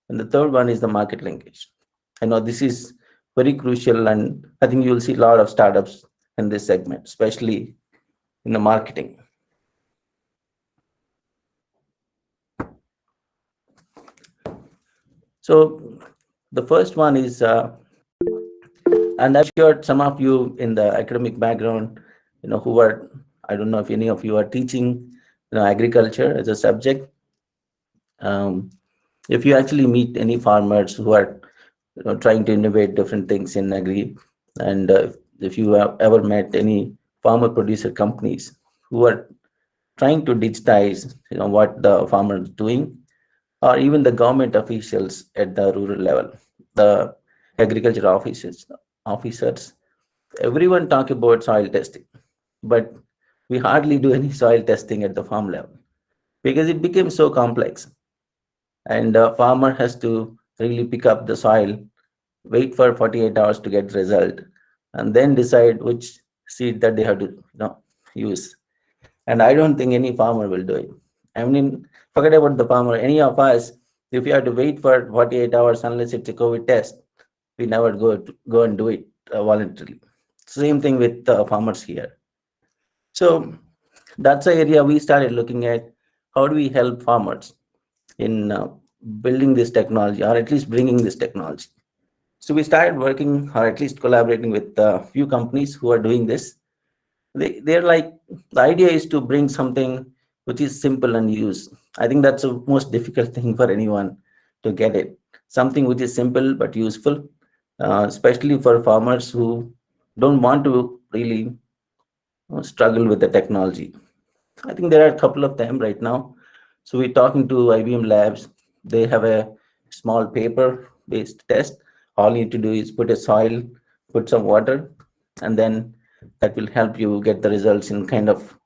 Speaker 7: And the third one is the market linkage. I know this is very crucial, and I think you'll see a lot of startups in this segment, especially in the marketing. So the first one is, and I'm sure some of you in the academic background, who are, I don't know if any of you are teaching, agriculture as a subject. If you actually meet any farmers who are trying to innovate different things in agri, and if you have ever met any farmer producer companies who are trying to digitize what the farmer is doing, or even the government officials at the rural level, the agriculture officers, everyone talk about soil testing, but we hardly do any soil testing at the farm level because it became so complex, and the farmer has to really pick up the soil, wait for 48 hours to get result, and then decide which seed that they have to use. And I don't think any farmer will do it. I mean, forget about the farmer. Any of us, if you have to wait for 48 hours unless it's a COVID test, we never go and do it voluntarily. Same thing with farmers here. So that's the area we started looking at. How do we help farmers in building this technology, or at least bringing this technology? So we started working, or at least collaborating with a few companies who are doing this. They're like, the idea is to bring something which is simple and use. I think that's the most difficult thing for anyone to get it. Something which is simple but useful, especially for farmers who don't want to really struggle with the technology. I think there are a couple of them right now. So we're talking to IBM Labs. They have a small paper-based test. All you need to do is put a soil, put some water, and then that will help you get the results in kind of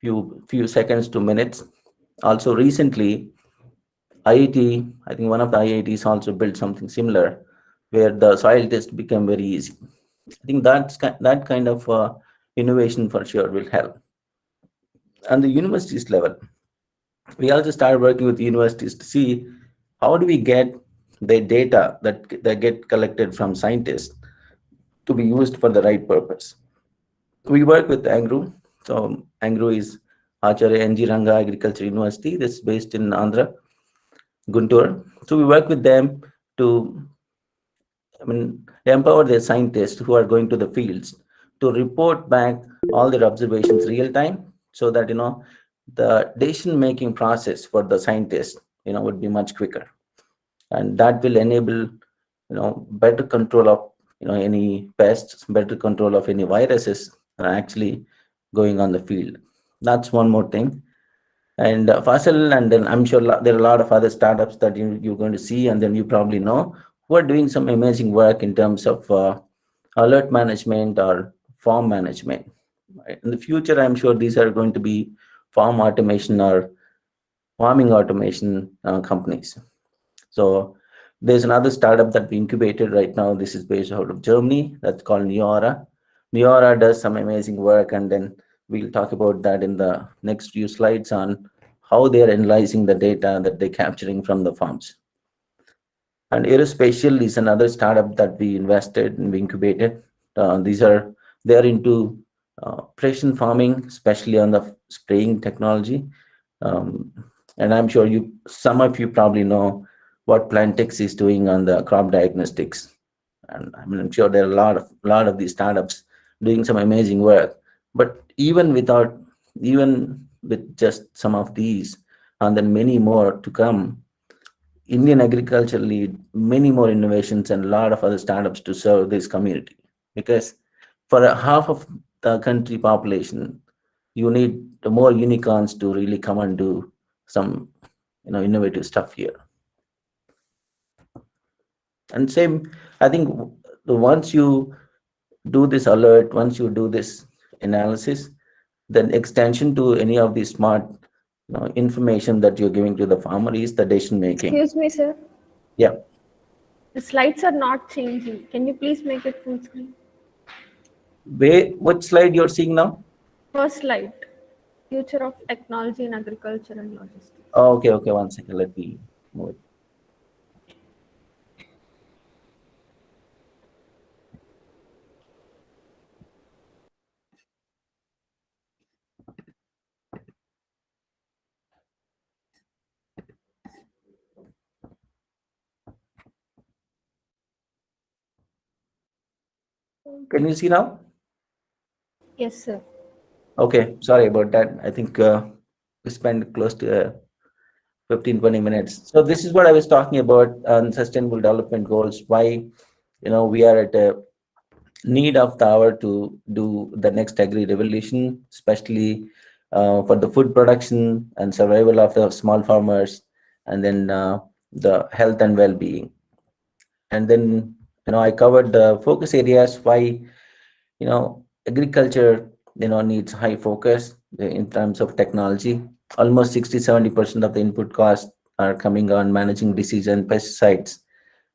Speaker 7: few seconds to minutes. Also, recently, IIT, I think one of the IITs also built something similar, where the soil test became very easy. I think that kind of innovation for sure will help. On the universities level, we also started working with universities to see how do we get the data that get collected from scientists to be used for the right purpose. We work with ANGRU. So ANGRU is Acharya NG Ranga Agriculture University. This is based in Andhra, Guntur. So we work with them to empower their scientists who are going to the fields to report back all their observations real time, so that the decision making process for the scientists would be much quicker, and that will enable better control of any pests, better control of any viruses actually going on the field. That's one more thing. And Faisal, and then I'm sure there are a lot of other startups that you're going to see, and then you probably know, who are doing some amazing work in terms of alert management or farm management. Right? In the future, I'm sure these are going to be farm automation or farming automation companies. So there's another startup that we incubated right now. This is based out of Germany. That's called Neora. Neora does some amazing work, and then we'll talk about that in the next few slides on how they're analyzing the data that they're capturing from the farms. And Aerospatial is another startup that we invested and we incubated. They're into precision farming, especially on the spraying technology. And I'm sure some of you probably know what Plantex is doing on the crop diagnostics. And I'm sure there are a lot of these startups doing some amazing work. But even with just some of these, and then many more to come, Indian agriculture need many more innovations and a lot of other startups to serve this community. Because for half of the country population, you need more unicorns to really come and do some innovative stuff here. And same, I think once you do this alert, once you do this analysis, then extension to any of these smart information that you're giving to the farmer is the decision making.
Speaker 1: Excuse me, sir.
Speaker 7: Yeah.
Speaker 1: The slides are not changing. Can you please make it full screen?
Speaker 7: What slide you're seeing now?
Speaker 1: First slide. Future of technology in agriculture and logistics.
Speaker 7: Oh, okay, 1 second. Let me move it. Can you see now?
Speaker 1: Yes, sir.
Speaker 7: Okay, sorry about that. I think we spent close to 15-20 minutes. So this is what I was talking about on sustainable development goals. Why we are at a need of the hour to do the next agri revolution, especially for the food production and survival of the small farmers, and then the health and well-being. And then I covered the focus areas why agriculture needs high focus in terms of technology. Almost 60-70% of the input costs are coming on managing disease and pesticides.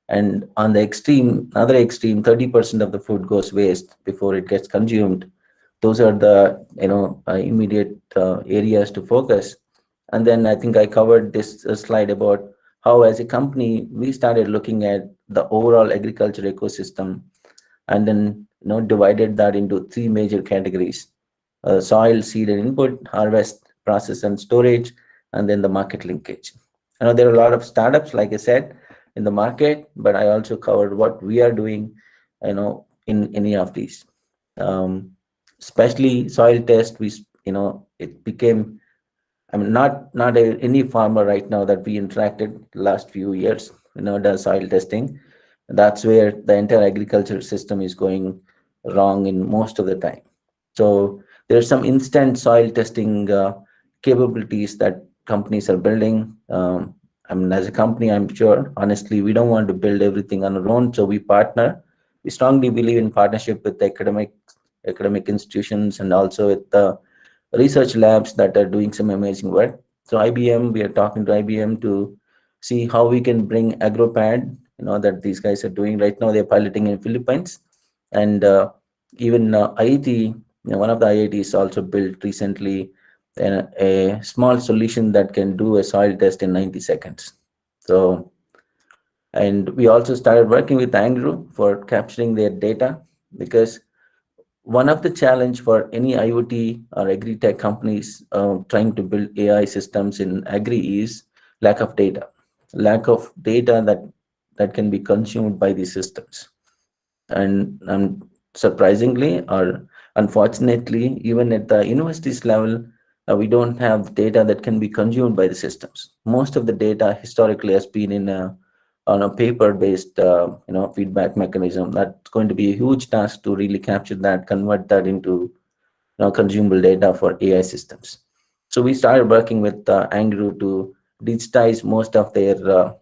Speaker 7: And on the extreme, another extreme, 30% of the food goes waste before it gets consumed. Those are the immediate areas to focus. And then I think I covered this slide about how, as a company, we started looking at the overall agriculture ecosystem, and then divided that into three major categories: soil, seed, and input; harvest, process, and storage; and then the market linkage. There are a lot of startups, like I said, in the market, but I also covered what we are doing, in any of these. Especially soil test, it became, I mean, any farmer right now that we interacted last few years, does soil testing. That's where the entire agriculture system is going wrong in most of the time. So there's some instant soil testing capabilities that companies are building. As a company, I'm sure, honestly, we don't want to build everything on our own, so we partner. We strongly believe in partnership with academic institutions, and also with the research labs that are doing some amazing work. So IBM, we are talking to IBM to see how we can bring AgroPad, that these guys are doing right now. They're piloting in Philippines, and even IIT, one of the IITs also built recently a small solution that can do a soil test in 90 seconds. So, and we also started working with Angro for capturing their data, because one of the challenge for any IoT or agri-tech companies trying to build AI systems in agri is lack of data that can be consumed by these systems. And surprisingly, or unfortunately, even at the universities level, we don't have data that can be consumed by the systems. Most of the data historically has been on a paper-based feedback mechanism. That's going to be a huge task to really capture that, convert that into consumable data for AI systems. So we started working with Angro to digitize most of their uh,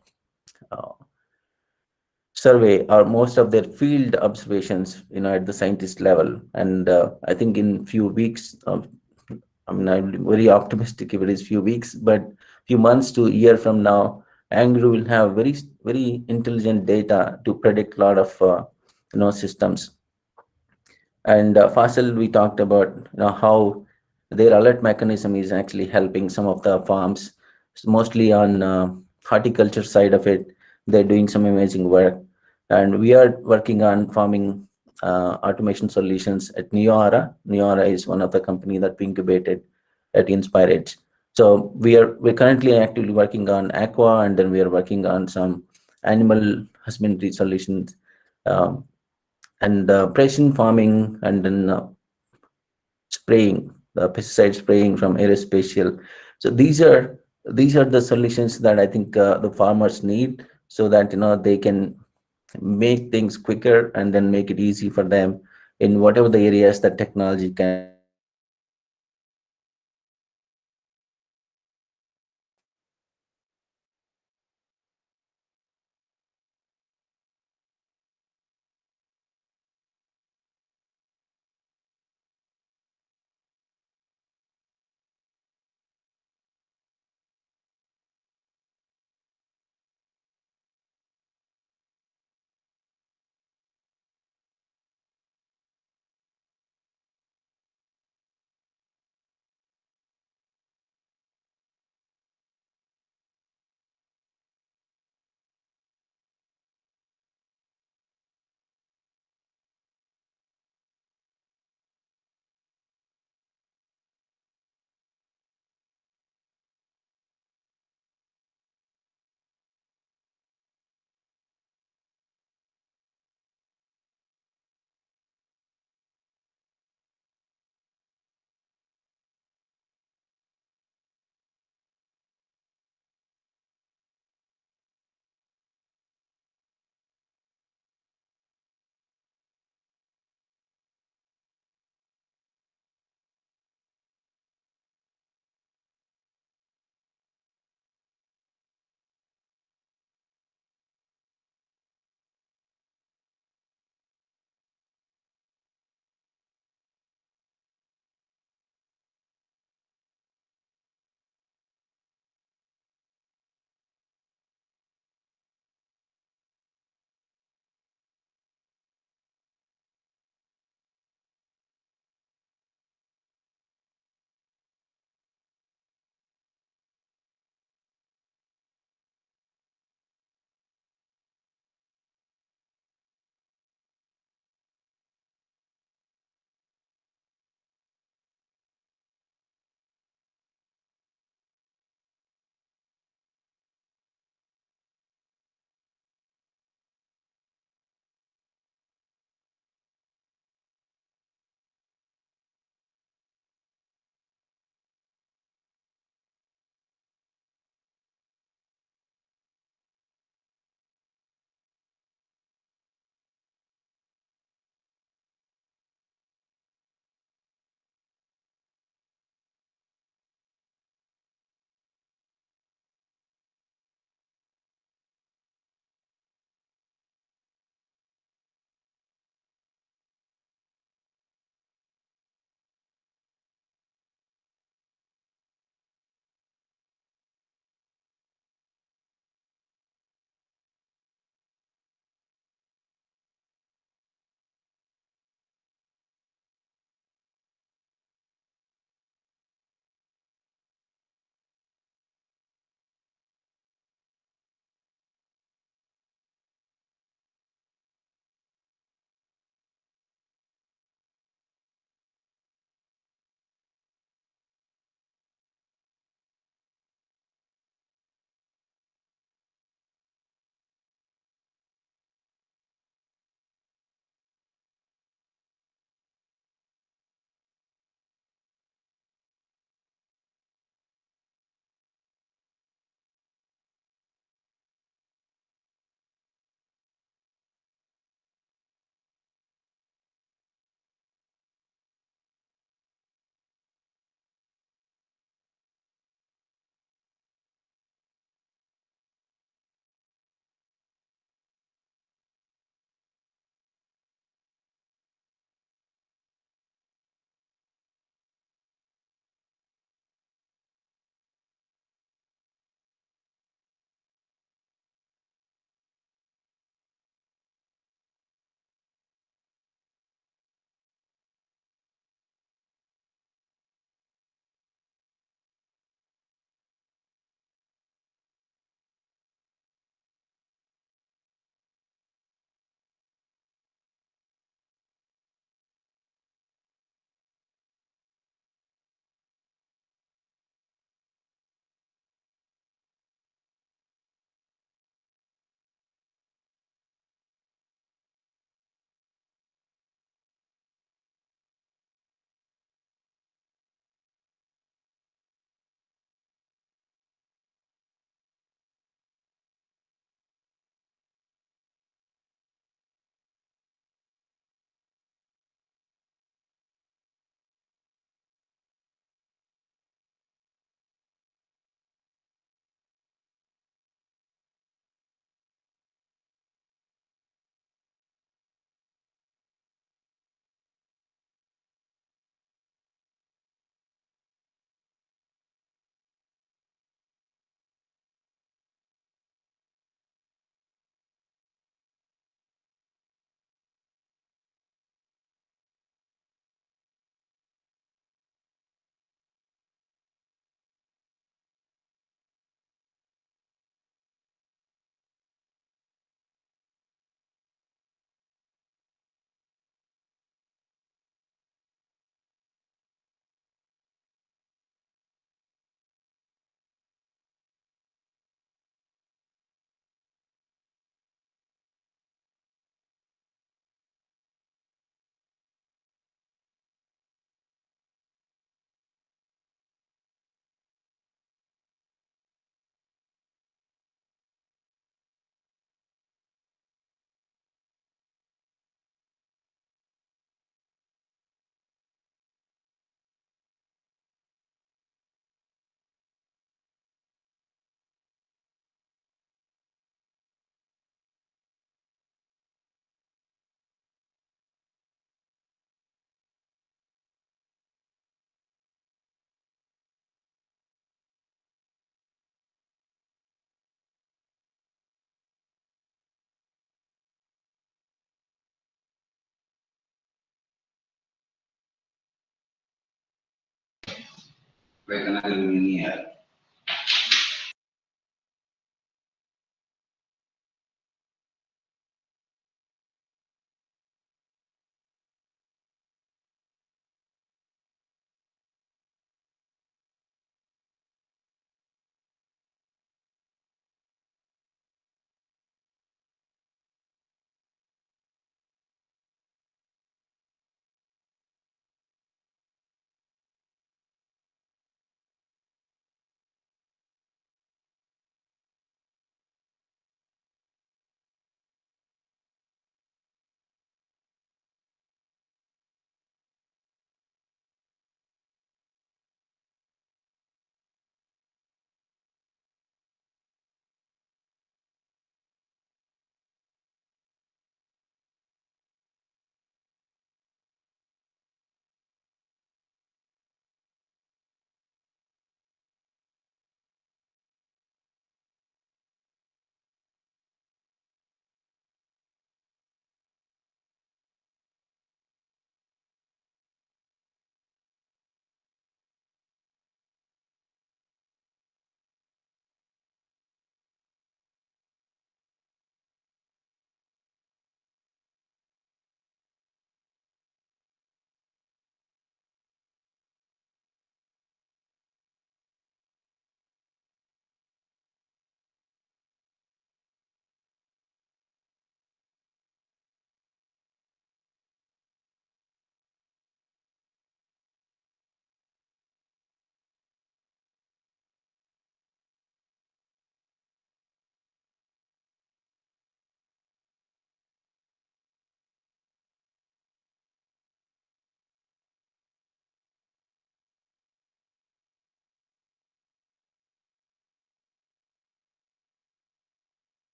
Speaker 7: survey, or most of their field observations, at the scientist level. And I think in few weeks, I'm very optimistic if it is few weeks, but few months to a year from now, Angro will have very, very intelligent data to predict a lot of systems. And Fasil, we talked about how their alert mechanism is actually helping some of the farms, mostly on horticulture side of it. They're doing some amazing work, and we are working on farming automation solutions at Neora. Neora is one of the company that we incubated at Inspire Edge. So we're currently actively working on aqua, and then we are working on some animal husbandry solutions. And precision farming, and then spraying, the pesticide spraying from aerospatial. So these are the solutions that I think the farmers need, so that they can make things quicker, and then make it easy for them in whatever the areas that technology can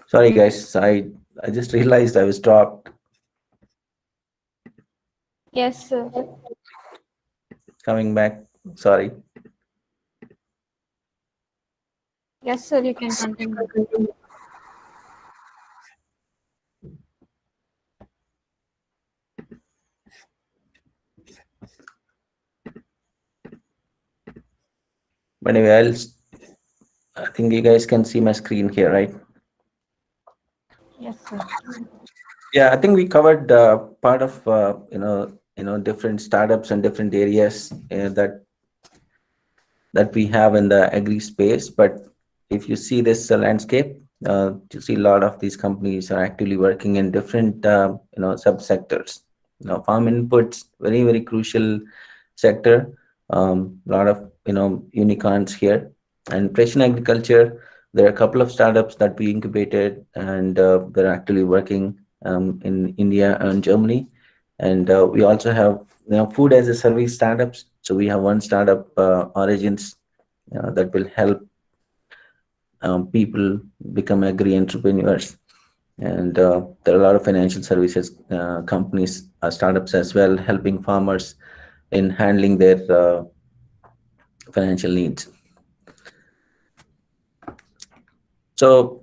Speaker 7: Sorry, guys. I just realized I was dropped.
Speaker 1: Yes, sir.
Speaker 7: Coming back. Sorry.
Speaker 1: Yes, sir, you can continue.
Speaker 7: But anyway, I think you guys can see my screen here, right?
Speaker 1: Yes, sir.
Speaker 7: Yeah, I think we covered part of different startups and different areas that we have in the agri space. But if you see this landscape, you see a lot of these companies are actively working in different subsectors. Farm inputs, very very crucial sector. A lot of unicorns here, and precision agriculture. There are a couple of startups that we incubated, and they're actually working in India and Germany. And we also have food as a service startups. So we have one startup, Origins, that will help people become agri entrepreneurs. And there are a lot of financial services companies, startups as well, helping farmers in handling their financial needs. So,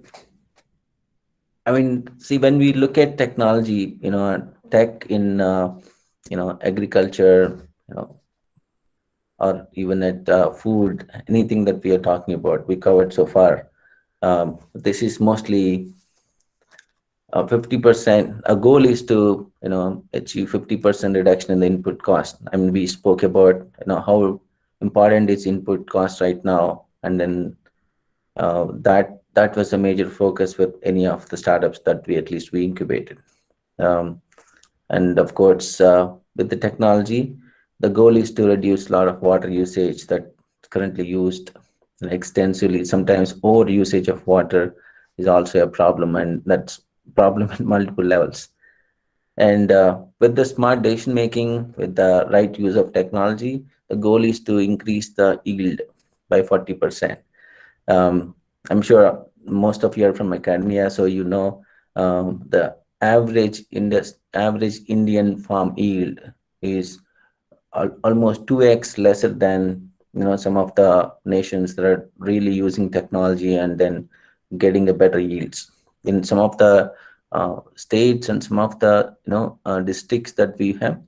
Speaker 7: I mean, see, when we look at technology, tech in agriculture, or even at food, anything that we are talking about, we covered so far. This is mostly 50%. Our goal is to achieve 50% reduction in the input cost. I mean, we spoke about how important is input cost right now, and then that was a major focus with any of the startups that we incubated. And of course, with the technology, the goal is to reduce a lot of water usage that's currently used extensively. Sometimes over usage of water is also a problem, and that's problem at multiple levels. And with the smart decision making, with the right use of technology, the goal is to increase the yield by 40%. I'm sure most of you are from academia, so the average Indian farm yield is almost 2x lesser than some of the nations that are really using technology and then getting the better yields. In some of the states and some of the districts that we have,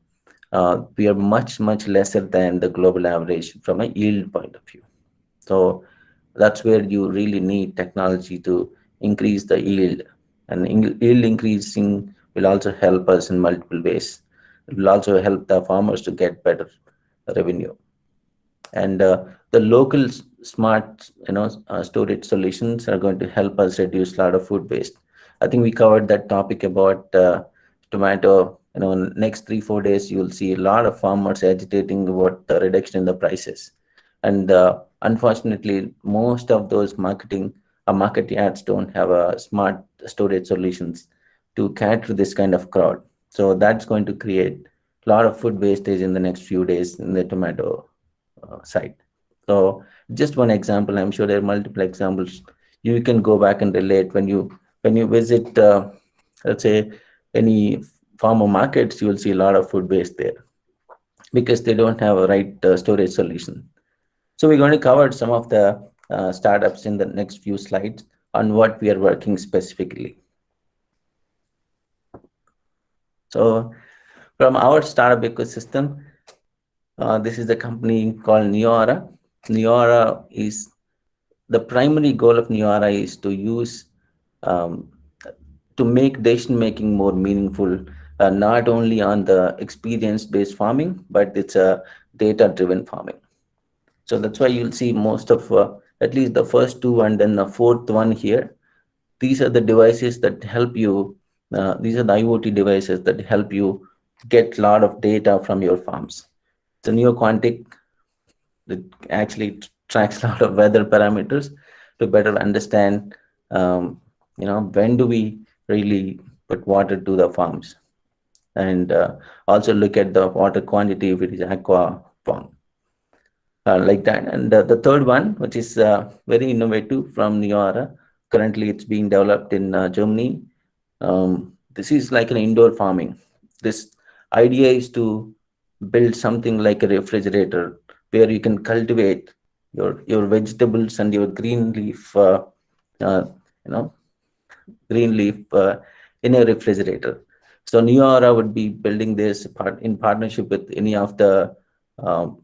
Speaker 7: we are much lesser than the global average from a yield point of view. So that's where you really need technology to increase the yield, and yield increasing will also help us in multiple ways. It will also help the farmers to get better revenue. And the local smart storage solutions are going to help us reduce a lot of food waste. I think we covered that topic about tomato. Next 3-4 days you'll see a lot of farmers agitating about the reduction in the prices. And unfortunately, most of those market ads don't have a smart storage solutions to cater this kind of crowd. So that's going to create a lot of food wastage in the next few days in the tomato side. So just one example. I'm sure there are multiple examples. You can go back and relate when you visit, let's say, any farmer markets. You will see a lot of food waste there because they don't have a right storage solution. So we're going to cover some of the startups in the next few slides on what we are working specifically. So from our startup ecosystem, this is the company called Neora. Neora is the primary goal of Neora is to use to make decision making more meaningful, not only on the experience-based farming, but it's a data-driven farming. So that's why you'll see most of at least the first two and then the fourth one here. These are the devices that help you. These are the IoT devices that help you get a lot of data from your farms. The NeoQuantic that actually tracks a lot of weather parameters to better understand, when do we really put water to the farms, and also look at the water quantity if it is aqua farm. Like that. And the third one, which is very innovative from Neora, Currently, it's being developed in Germany. This is like an indoor farming. This idea is to build something like a refrigerator where you can cultivate your vegetables and your green leaf, uh, you know, green leaf in a refrigerator. So Neora would be building this in partnership with any of the um,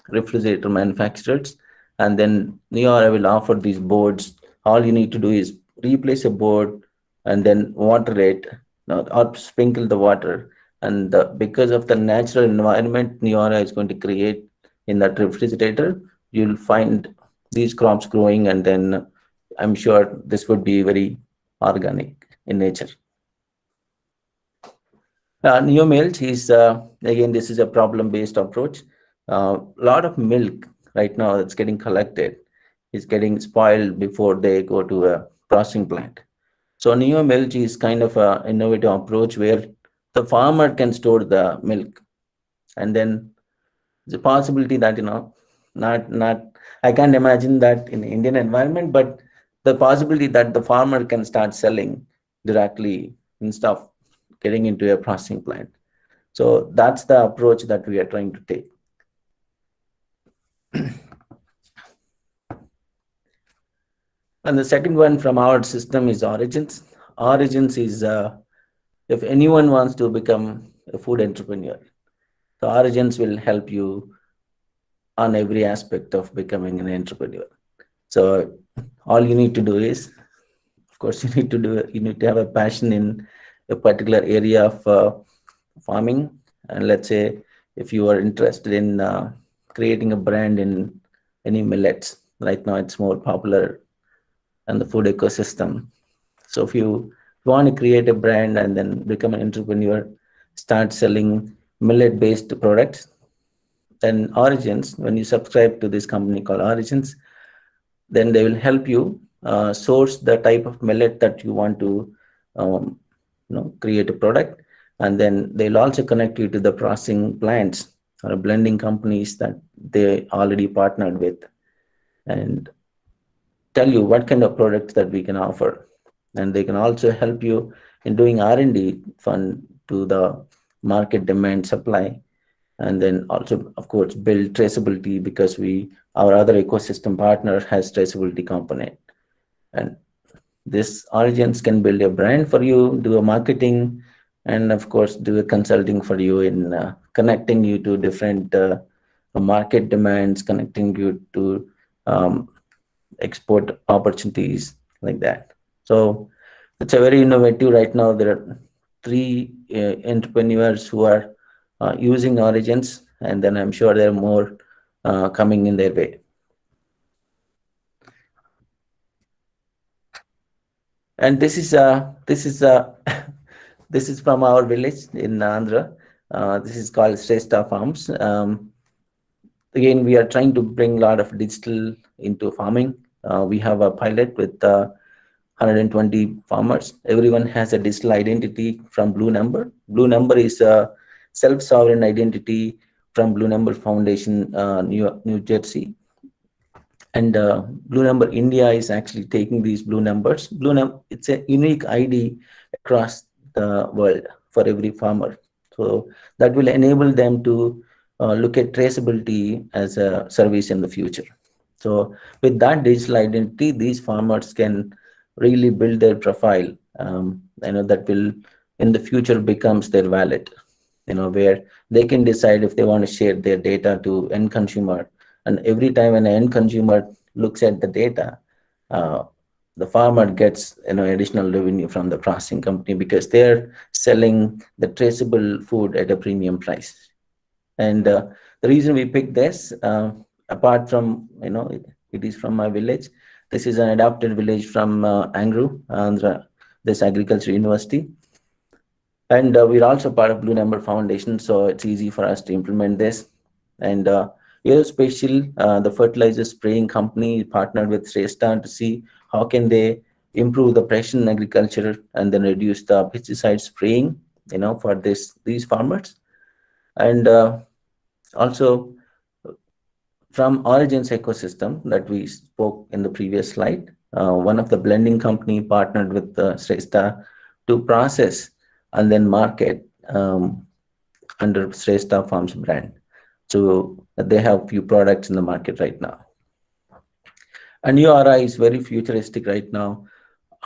Speaker 7: refrigerator manufacturers, and then Neora will offer these boards. All you need to do is replace a board and then water it, or sprinkle the water. And because of the natural environment Neora is going to create in that refrigerator, you'll find these crops growing, and then I'm sure this would be very organic in nature. New milk is, again, this is a problem-based approach. A lot of milk right now that's getting collected is getting spoiled before they go to a processing plant. So neo milk is kind of an innovative approach where the farmer can store the milk, and then the possibility that, not I can't imagine that in Indian environment, but the possibility that the farmer can start selling directly instead of getting into a processing plant. So that's the approach that we are trying to take. And the second one from our system is Origins. Origins is, if anyone wants to become a food entrepreneur, the Origins will help you on every aspect of becoming an entrepreneur. So all you need to do is, of course, you need to have a passion in a particular area of farming. And let's say if you are interested in creating a brand in any millets, right now it's more popular in the food ecosystem. So if you want to create a brand and then become an entrepreneur, start selling millet-based products, then Origins, when you subscribe to this company called Origins, then they will help you source the type of millet that you want to create a product, and then they'll also connect you to the processing plants or blending companies that they already partnered with, and tell you what kind of products that we can offer. And they can also help you in doing R&D fund to the market demand supply, and then also, of course, build traceability, because our other ecosystem partner has traceability component. And this Origins can build a brand for you, do a marketing, and of course do a consulting for you in connecting you to different market demands, connecting you to export opportunities, like that. So it's a very innovative. Right now there are 3 entrepreneurs who are using Origins, and then I'm sure there are more coming in their way. And this is this is from our village in Andhra. This is called Shrestha Farms. Again, we are trying to bring a lot of digital into farming. We have a pilot with 120 farmers. Everyone has a digital identity from Blue Number. Blue Number is a self-sovereign identity from Blue Number Foundation, New Jersey. And Blue Number India is actually taking these Blue Numbers. It's a unique ID across the world for every farmer. So that will enable them to look at traceability as a service in the future. So with that digital identity, these farmers can really build their profile, that will in the future becomes their wallet, where they can decide if they want to share their data to end consumer. And every time an end consumer looks at the data, the farmer gets additional revenue from the processing company, because they're selling the traceable food at a premium price. And the reason we picked this, apart from it is from my village. This is an adopted village from Andhra, this agriculture university. And we're also part of Blue Number Foundation, so it's easy for us to implement this. And Aerospatial, the fertilizer spraying company, partnered with Shrestha to see how can they improve the precision in agriculture and then reduce the pesticide spraying, for these farmers. And also from Origins ecosystem that we spoke in the previous slide, one of the blending company partnered with Shrestha to process and then market under Shrestha Farms brand. So they have few products in the market right now. And URI is very futuristic right now.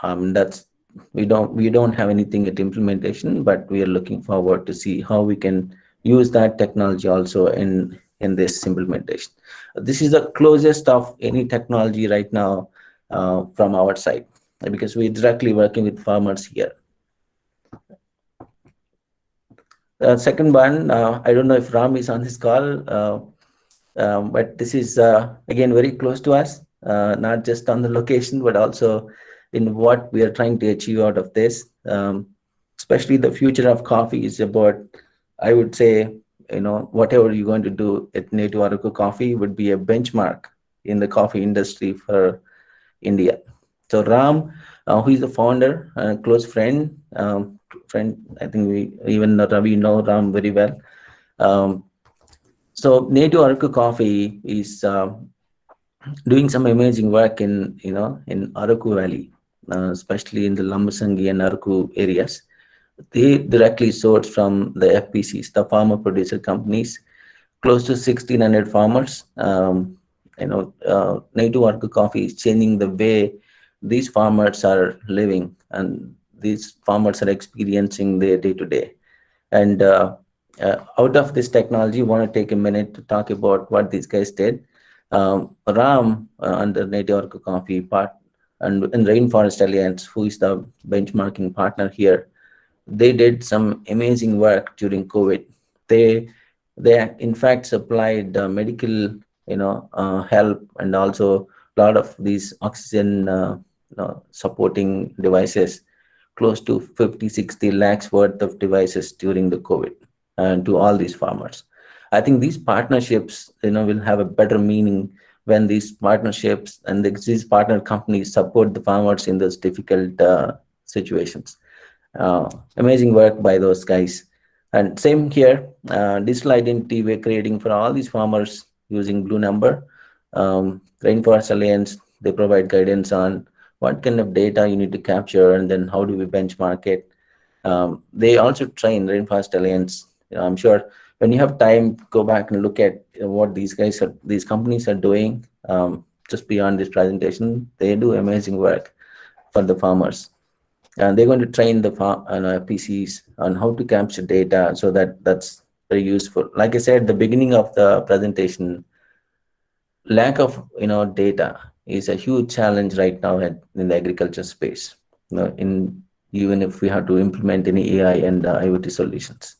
Speaker 7: That's we don't have anything at implementation, but we are looking forward to see how we can use that technology also in this implementation. This is the closest of any technology right now from our side, because we're directly working with farmers here. Second one, I don't know if Ram is on this call, but this is again very close to us, not just on the location, but also in what we are trying to achieve out of this. Especially the future of coffee is about, I would say, whatever you're going to do at Native Araku Coffee would be a benchmark in the coffee industry for India. So Ram, who is the founder and close friend, I think even Ravi know Ram very well. So Native Araku Coffee is doing some amazing work in Araku Valley, especially in the Lambasangi and Araku areas. They directly source from the FPCs, the farmer producer companies, close to 1,600 farmers. Native Araku Coffee is changing the way these farmers are living and these farmers are experiencing their day-to-day. And out of this technology, I want to take a minute to talk about what these guys did. Ram under Native Araku Coffee and Rainforest Alliance, who is the benchmarking partner here, they did some amazing work during COVID. They in fact supplied medical help and also a lot of these oxygen supporting devices, close to 50-60 lakhs worth of devices during the COVID to all these farmers. I think these partnerships will have a better meaning when these partnerships and these partner companies support the farmers in those difficult situations. Amazing work by those guys. And same here, digital identity we're creating for all these farmers using Blue Number. Rainforest Alliance, they provide guidance on what kind of data you need to capture and then how do we benchmark it. They also train Rainforest Alliance. I'm sure when you have time, go back and look at what these companies are doing. Just beyond this presentation, they do amazing work for the farmers. And they're going to train the PCs on how to capture data, so that's very useful. Like I said at the beginning of the presentation, lack of data is a huge challenge right now in the agriculture space. Even if we have to implement any AI and IoT solutions.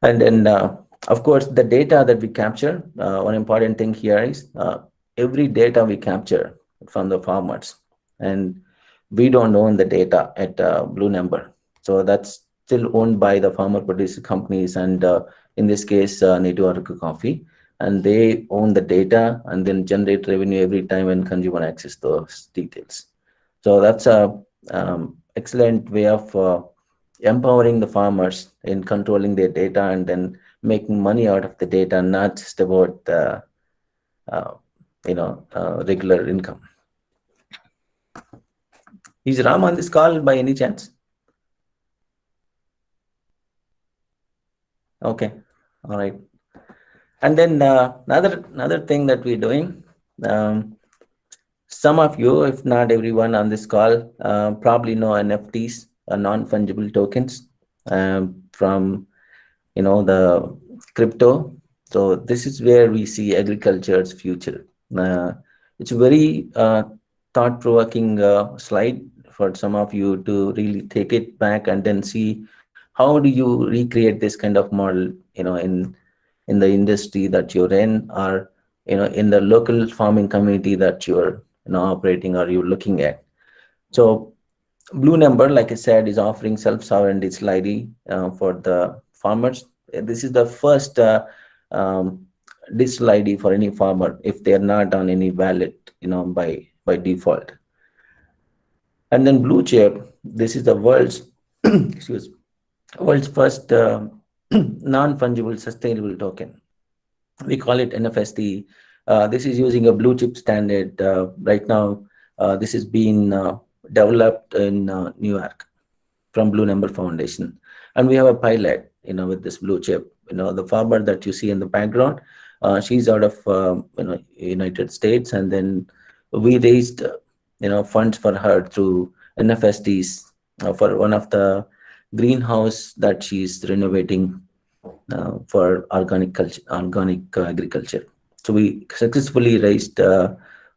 Speaker 7: And then, of course, the data that we capture, one important thing here is every data we capture from the farmers, and we don't own the data at Blue Number. So that's still owned by the farmer producer companies, and in this case, Native Araku Coffee, and they own the data and then generate revenue every time when consumer access those details. So that's a excellent way of empowering the farmers in controlling their data and then making money out of the data, not just about regular income. Is Ram on this call by any chance? Okay, all right. And then another thing that we're doing, some of you, if not everyone on this call, probably know NFTs, non-fungible tokens, from the crypto. So this is where we see agriculture's future. It's a very thought-provoking slide for some of you to really take it back and then see how do you recreate this kind of model, in the industry that you're in, or in the local farming community that you're operating or you're looking at. So Blue Number, like I said, is offering self-sovereign digital ID for the farmers. This is the first digital ID for any farmer if they are not on any wallet, by default. And then Blue Chip, this is the world's world's first non-fungible sustainable token. We call it NFST, This is using a blue chip standard. Right now, this is being developed in New York from Blue Number Foundation. And we have a pilot, with this blue chip. The farmer that you see in the background, she's out of United States, and then we raised funds for her through NFSTs for one of the greenhouse that she's renovating for organic agriculture. So we successfully raised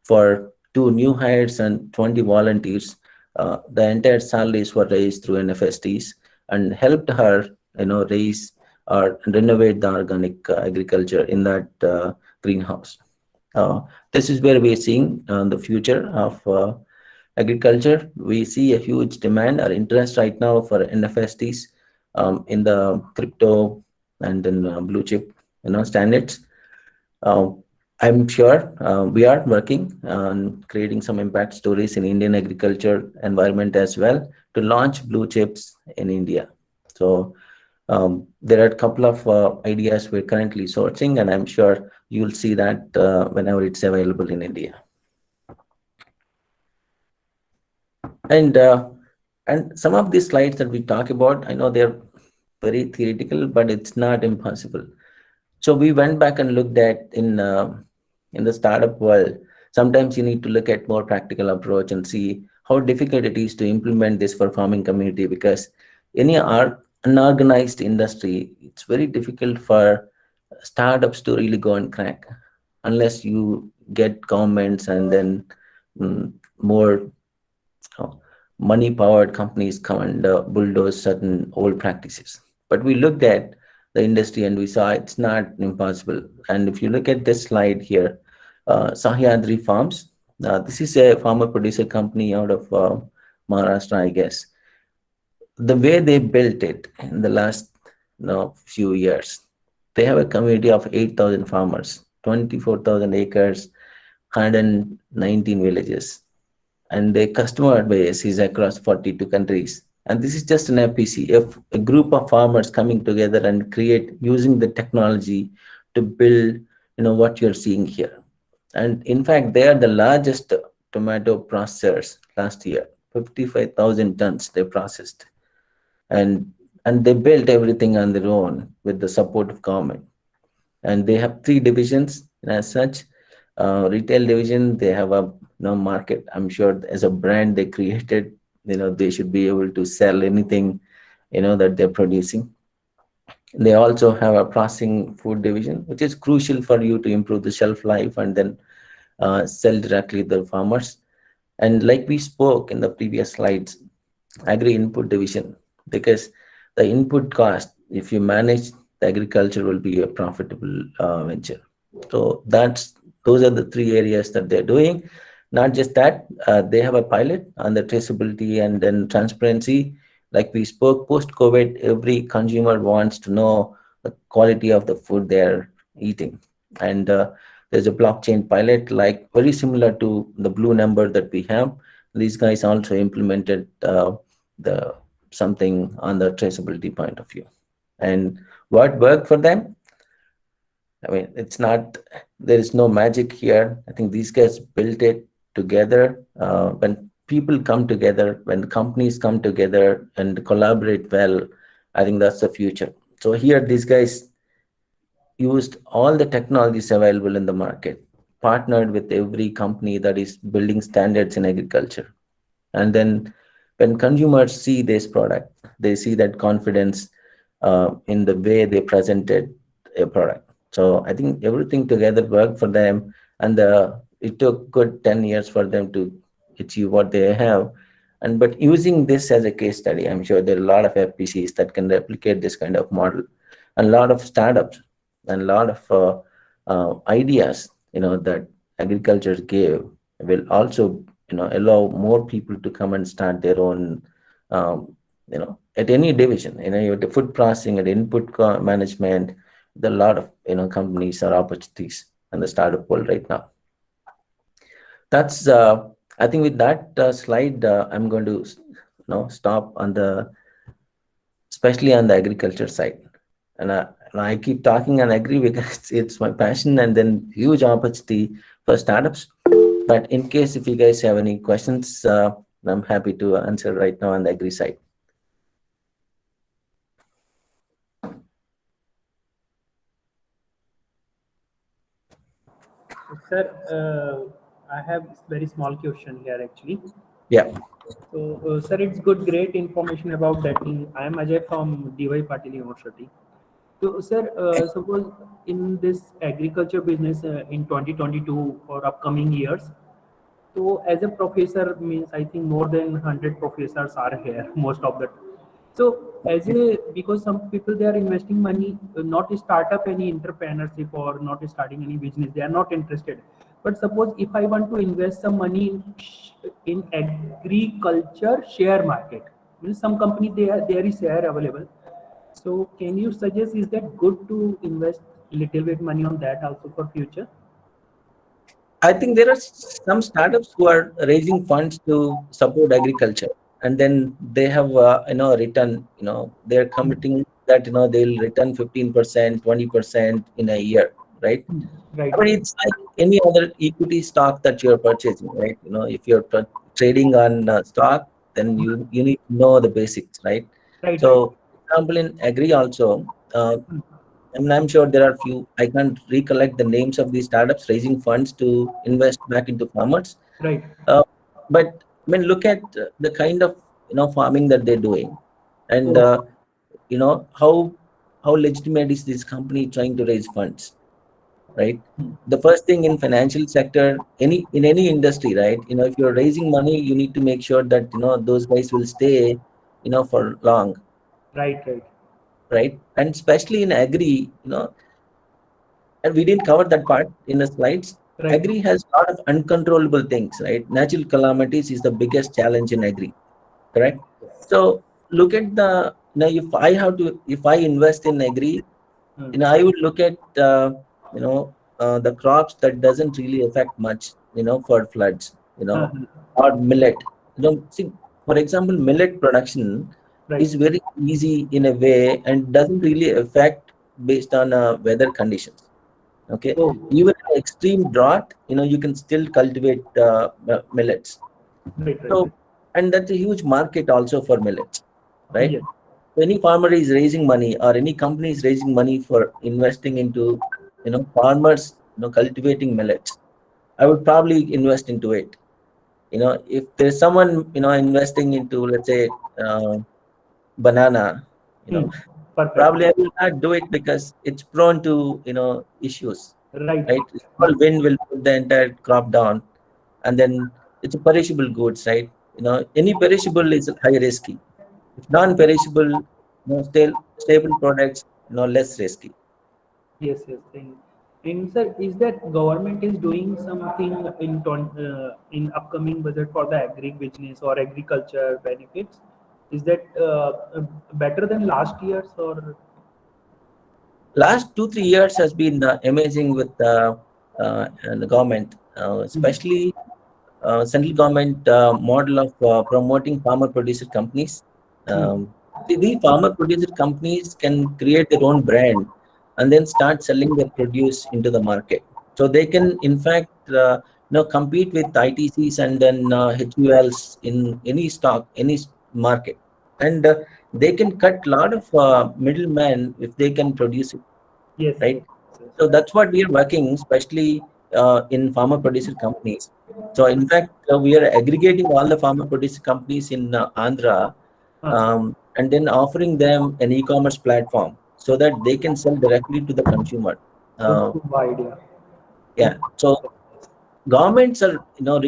Speaker 7: for 2 new hires and 20 volunteers. The entire salaries were raised through NFSTs and helped her, raise or renovate the organic agriculture in that greenhouse. This is where we are seeing the future of agriculture. We see a huge demand or interest right now for NFSTs in the crypto and in blue chip, standards. I'm sure we are working on creating some impact stories in Indian agriculture environment as well to launch blue chips in India. So there are a couple of ideas we're currently sourcing, and I'm sure you'll see that whenever it's available in India. And some of these slides that we talk about, I know they're very theoretical, but it's not impossible. So we went back and looked at in the startup world. Sometimes you need to look at more practical approach and see how difficult it is to implement this for farming community, because any unorganized industry, it's very difficult for startups to really go and crack unless you get governments and then more money powered companies come and bulldoze certain old practices. But we looked at the industry and we saw it's not impossible. And if you look at this slide here, Sahyadri Farms, this is a farmer producer company out of Maharashtra, I guess. The way they built it in the last few years, they have a community of 8,000 farmers, 24,000 acres, 119 villages, and their customer base is across 42 countries. And this is just an FPC, a group of farmers coming together and create using the technology to build, what you're seeing here. And in fact, they are the largest tomato processors last year. 55,000 tons they processed, and they built everything on their own with the support of government. And they have 3 divisions, and as such, retail division, they have a market. I'm sure as a brand they created, they should be able to sell anything, that they're producing. They also have a processing food division, which is crucial for you to improve the shelf life and then sell directly to the farmers. And like we spoke in the previous slides, agri input division, because the input cost, if you manage the agriculture, will be a profitable venture. So those are the 3 areas that they're doing. Not just that, they have a pilot on the traceability and then transparency. Like we spoke, post-COVID, every consumer wants to know the quality of the food they're eating. And there's a blockchain pilot, like very similar to the blue number that we have. These guys also implemented something on the traceability point of view. And what worked for them? I mean, there is no magic here. I think these guys built it together. When people come together, when companies come together and collaborate well, I think that's the future. So here, these guys used all the technologies available in the market, partnered with every company that is building standards in agriculture. And then when consumers see this product, they see that confidence in the way they presented a product. So I think everything together worked for them, and it took good 10 years for them to achieve what they have. But using this as a case study, I'm sure there are a lot of FPCs that can replicate this kind of model, and a lot of startups and a lot of ideas, that agriculture gave will also, allow more people to come and start their own, at any division. You have the food processing and input management. There are a lot of, companies or opportunities in the startup world right now. That's, I think with that slide, I'm going to, stop on especially on the agriculture side. And I keep talking and agree because it's my passion, and then huge opportunity for startups. But in case if you guys have any questions, I'm happy to answer right now on the agri side.
Speaker 8: Sir, I have very small question here actually.
Speaker 7: Yeah.
Speaker 8: So, sir, it's good, great information about that. I am Ajay from DY Patil University. So, sir, suppose in this agriculture business in 2022 or upcoming years, so as a professor means I think more than 100 professors are here most of the time. So as a because some people they are investing money not to start up any entrepreneurship or not starting any business, they are not interested. But suppose if I want to invest some money in agriculture share market, means some company there is share available. So can you suggest is that good to invest little bit money on that also for future?
Speaker 7: I think there are some startups who are raising funds to support agriculture, and then they have return. They're committing that they'll return 15%, 20% in a year, right?
Speaker 8: Right,
Speaker 7: I mean, it's like any other equity stock that you're purchasing, right? If you're trading on stock, then you need to know the basics, right?
Speaker 8: right, right.
Speaker 7: So, for example, in agri also, I mean, I'm sure there are few. I can't recollect the names of these startups raising funds to invest back into farmers.
Speaker 8: Right.
Speaker 7: Uh, but I mean, look at the kind of farming that they're doing, and
Speaker 8: Oh,
Speaker 7: how legitimate is this company trying to raise funds, right? The first thing in financial sector, in any industry, right? If you're raising money, you need to make sure that those guys will stay, for long,
Speaker 8: right, right,
Speaker 7: right? And especially in agri, and we didn't cover that part in the slides.
Speaker 8: right.
Speaker 7: Agri has a lot of uncontrollable things, right? Natural calamities is the biggest challenge in agri, correct? So look at if I invest in agri,
Speaker 8: Hmm.
Speaker 7: I would look at the crops that doesn't really affect much, for floods,
Speaker 8: Hmm.
Speaker 7: or millet. See, for example, millet production
Speaker 8: Right.
Speaker 7: is very easy in a way and doesn't really affect based on weather conditions. Okay,
Speaker 8: Oh,
Speaker 7: even in extreme drought, you can still cultivate millets.
Speaker 8: right, right.
Speaker 7: So, and that's a huge market also for millets, right?
Speaker 8: Yes.
Speaker 7: Any farmer is raising money or any company is raising money for investing into, farmers, cultivating millets, I would probably invest into it. If there's someone, investing into, let's say, banana, you
Speaker 8: Hmm.
Speaker 7: know,
Speaker 8: Perfect.
Speaker 7: probably I will not do it because it's prone to, issues,
Speaker 8: Right.
Speaker 7: right? Small wind will put the entire crop down, and then it's a perishable goods, right? Any perishable is high risky. If non-perishable, stable products, less risky.
Speaker 8: Yes, yes. And sir, is that government is doing something in upcoming budget for the agri business or agriculture benefits? Is that better than last year's or?
Speaker 7: Last 2 3 years has been amazing with the government,
Speaker 8: Hmm.
Speaker 7: especially central government model of promoting farmer producer companies.
Speaker 8: Hmm.
Speaker 7: The farmer producer companies can create their own brand and then start selling their produce into the market. So they can, in fact, compete with ITCs and then HULs in any stock, market, and they can cut a lot of middlemen if they can produce it,
Speaker 8: Yes, yes,
Speaker 7: right?
Speaker 8: yes.
Speaker 7: So that's what we are working, especially in farmer producer companies. So in fact, we are aggregating all the farmer producer companies in Andhra,
Speaker 8: Huh.
Speaker 7: and then offering them an e-commerce platform so that they can sell directly to the consumer.
Speaker 8: Good,
Speaker 7: Uh,
Speaker 8: good idea. Good.
Speaker 7: yeah. So governments are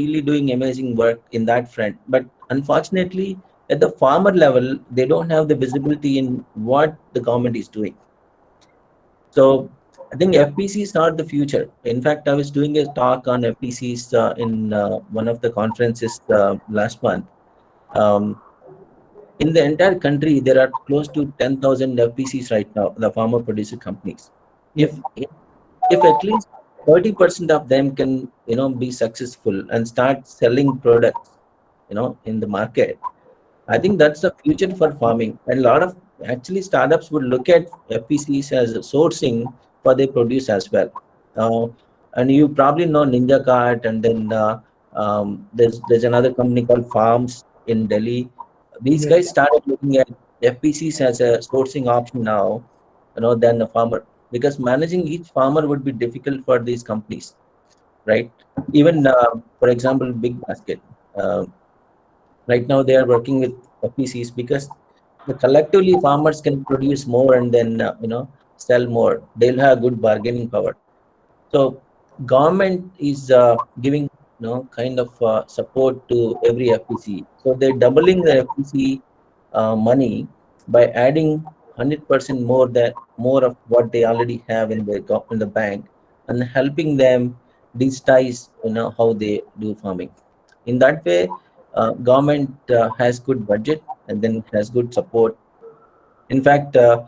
Speaker 7: really doing amazing work in that front, but unfortunately, at the farmer level, they don't have the visibility in what the government is doing. So I think FPCs are the future. In fact, I was doing a talk on FPCs in one of the conferences last month. Um, in the entire country, there are close to 10,000 FPCs right now, the farmer producer companies.
Speaker 8: Yes.
Speaker 7: If at least 30% of them can be successful and start selling products in the market, I think that's the future for farming. And a lot of Actually, startups would look at FPCs as sourcing for their produce as well. Uh, and you probably know Ninja Cart, and then there's another company called Farms in Delhi. These
Speaker 8: Yes.
Speaker 7: guys started looking at FPCs as a sourcing option now, than the farmer, because managing each farmer would be difficult for these companies, right? Even for example, Big Basket. Uh, right now they are working with FPCs because the collectively farmers can produce more and then sell more. They'll have good bargaining power. So government is giving kind of support to every FPC. So they're doubling the FPC money by adding 100% more of what they already have in in the bank, and helping them digitize how they do farming. In that way, government has good budget and then has good support. In fact, the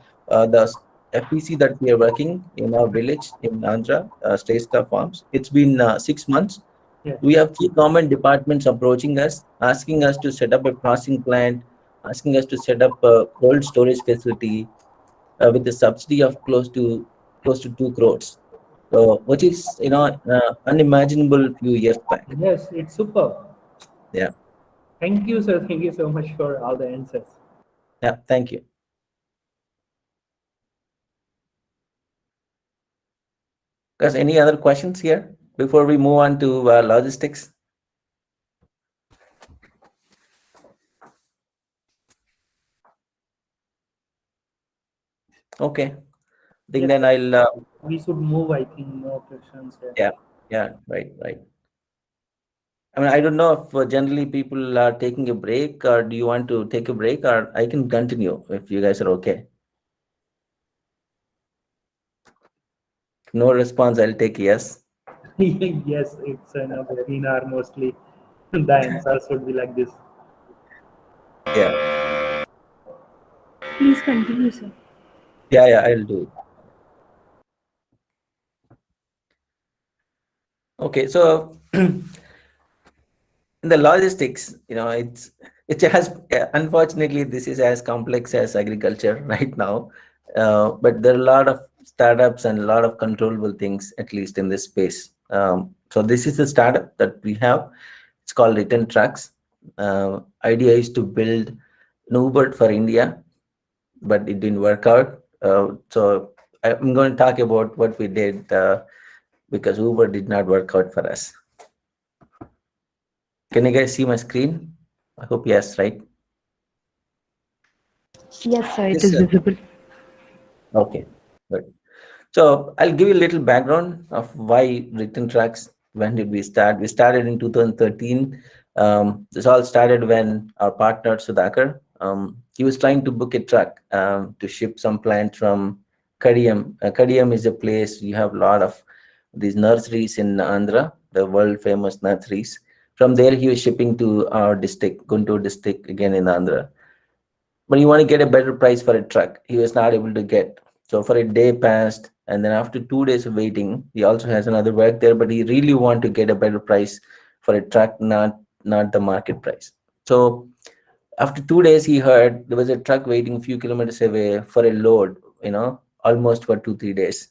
Speaker 7: FPC that we are working in our village in Andhra, Star Farms, it's been 6 months.
Speaker 8: Yes.
Speaker 7: We have key government departments approaching us, asking us to set up a processing plant, asking us to set up a cold storage facility with a subsidy of close to 2 crores. So, which is unimaginable few years back.
Speaker 8: Yes, it's super.
Speaker 7: Yeah,
Speaker 8: Thank you, sir. Thank you so much for all the answers.
Speaker 7: yeah. Thank you. Guys, any other questions here before we move on to logistics? Okay, I think
Speaker 8: Yes,
Speaker 7: then
Speaker 8: sir.
Speaker 7: I'll.
Speaker 8: We should move. I think no questions here.
Speaker 7: Yeah, yeah, right, right. I mean, I don't know if generally people are taking a break, or do you want to take a break, or I can continue if you guys are okay. No response, I'll take yes.
Speaker 8: Yes, it's an webinar mostly. The answers would be like this.
Speaker 7: Yeah,
Speaker 1: Please continue, sir.
Speaker 7: yeah, yeah, I'll do it. Okay, so in the logistics, it has unfortunately this is as complex as agriculture right now, but there are a lot of startups and a lot of controllable things at least in this space. So this is the startup that we have. It's called Return Trucks. Idea is to build an Uber for India, but it didn't work out. So I'm going to talk about what we did because Uber did not work out for us. Can you guys see my screen? I hope yes, right?
Speaker 1: Yes, sir, it
Speaker 7: Yes,
Speaker 1: is
Speaker 7: sir.
Speaker 1: visible.
Speaker 7: Okay, good. So I'll give you a little background of why Return Tracks. When did we start? We started in 2013. This all started when our partner Sudhakar, he was trying to book a truck to ship some plant from Kadiyam. Kadiyam is a place you have a lot of these nurseries in Andhra, the world famous nurseries. From there, he was shipping to our district, Guntur district, again in Andhra. But you want to get a better price for a truck. He was not able to get. So for a day passed, and then after 2 days of waiting, he also has another work there, but he really want to get a better price for a truck, not the market price. So after 2 days, he heard there was a truck waiting a few kilometers away for a load, almost for 2-3 days.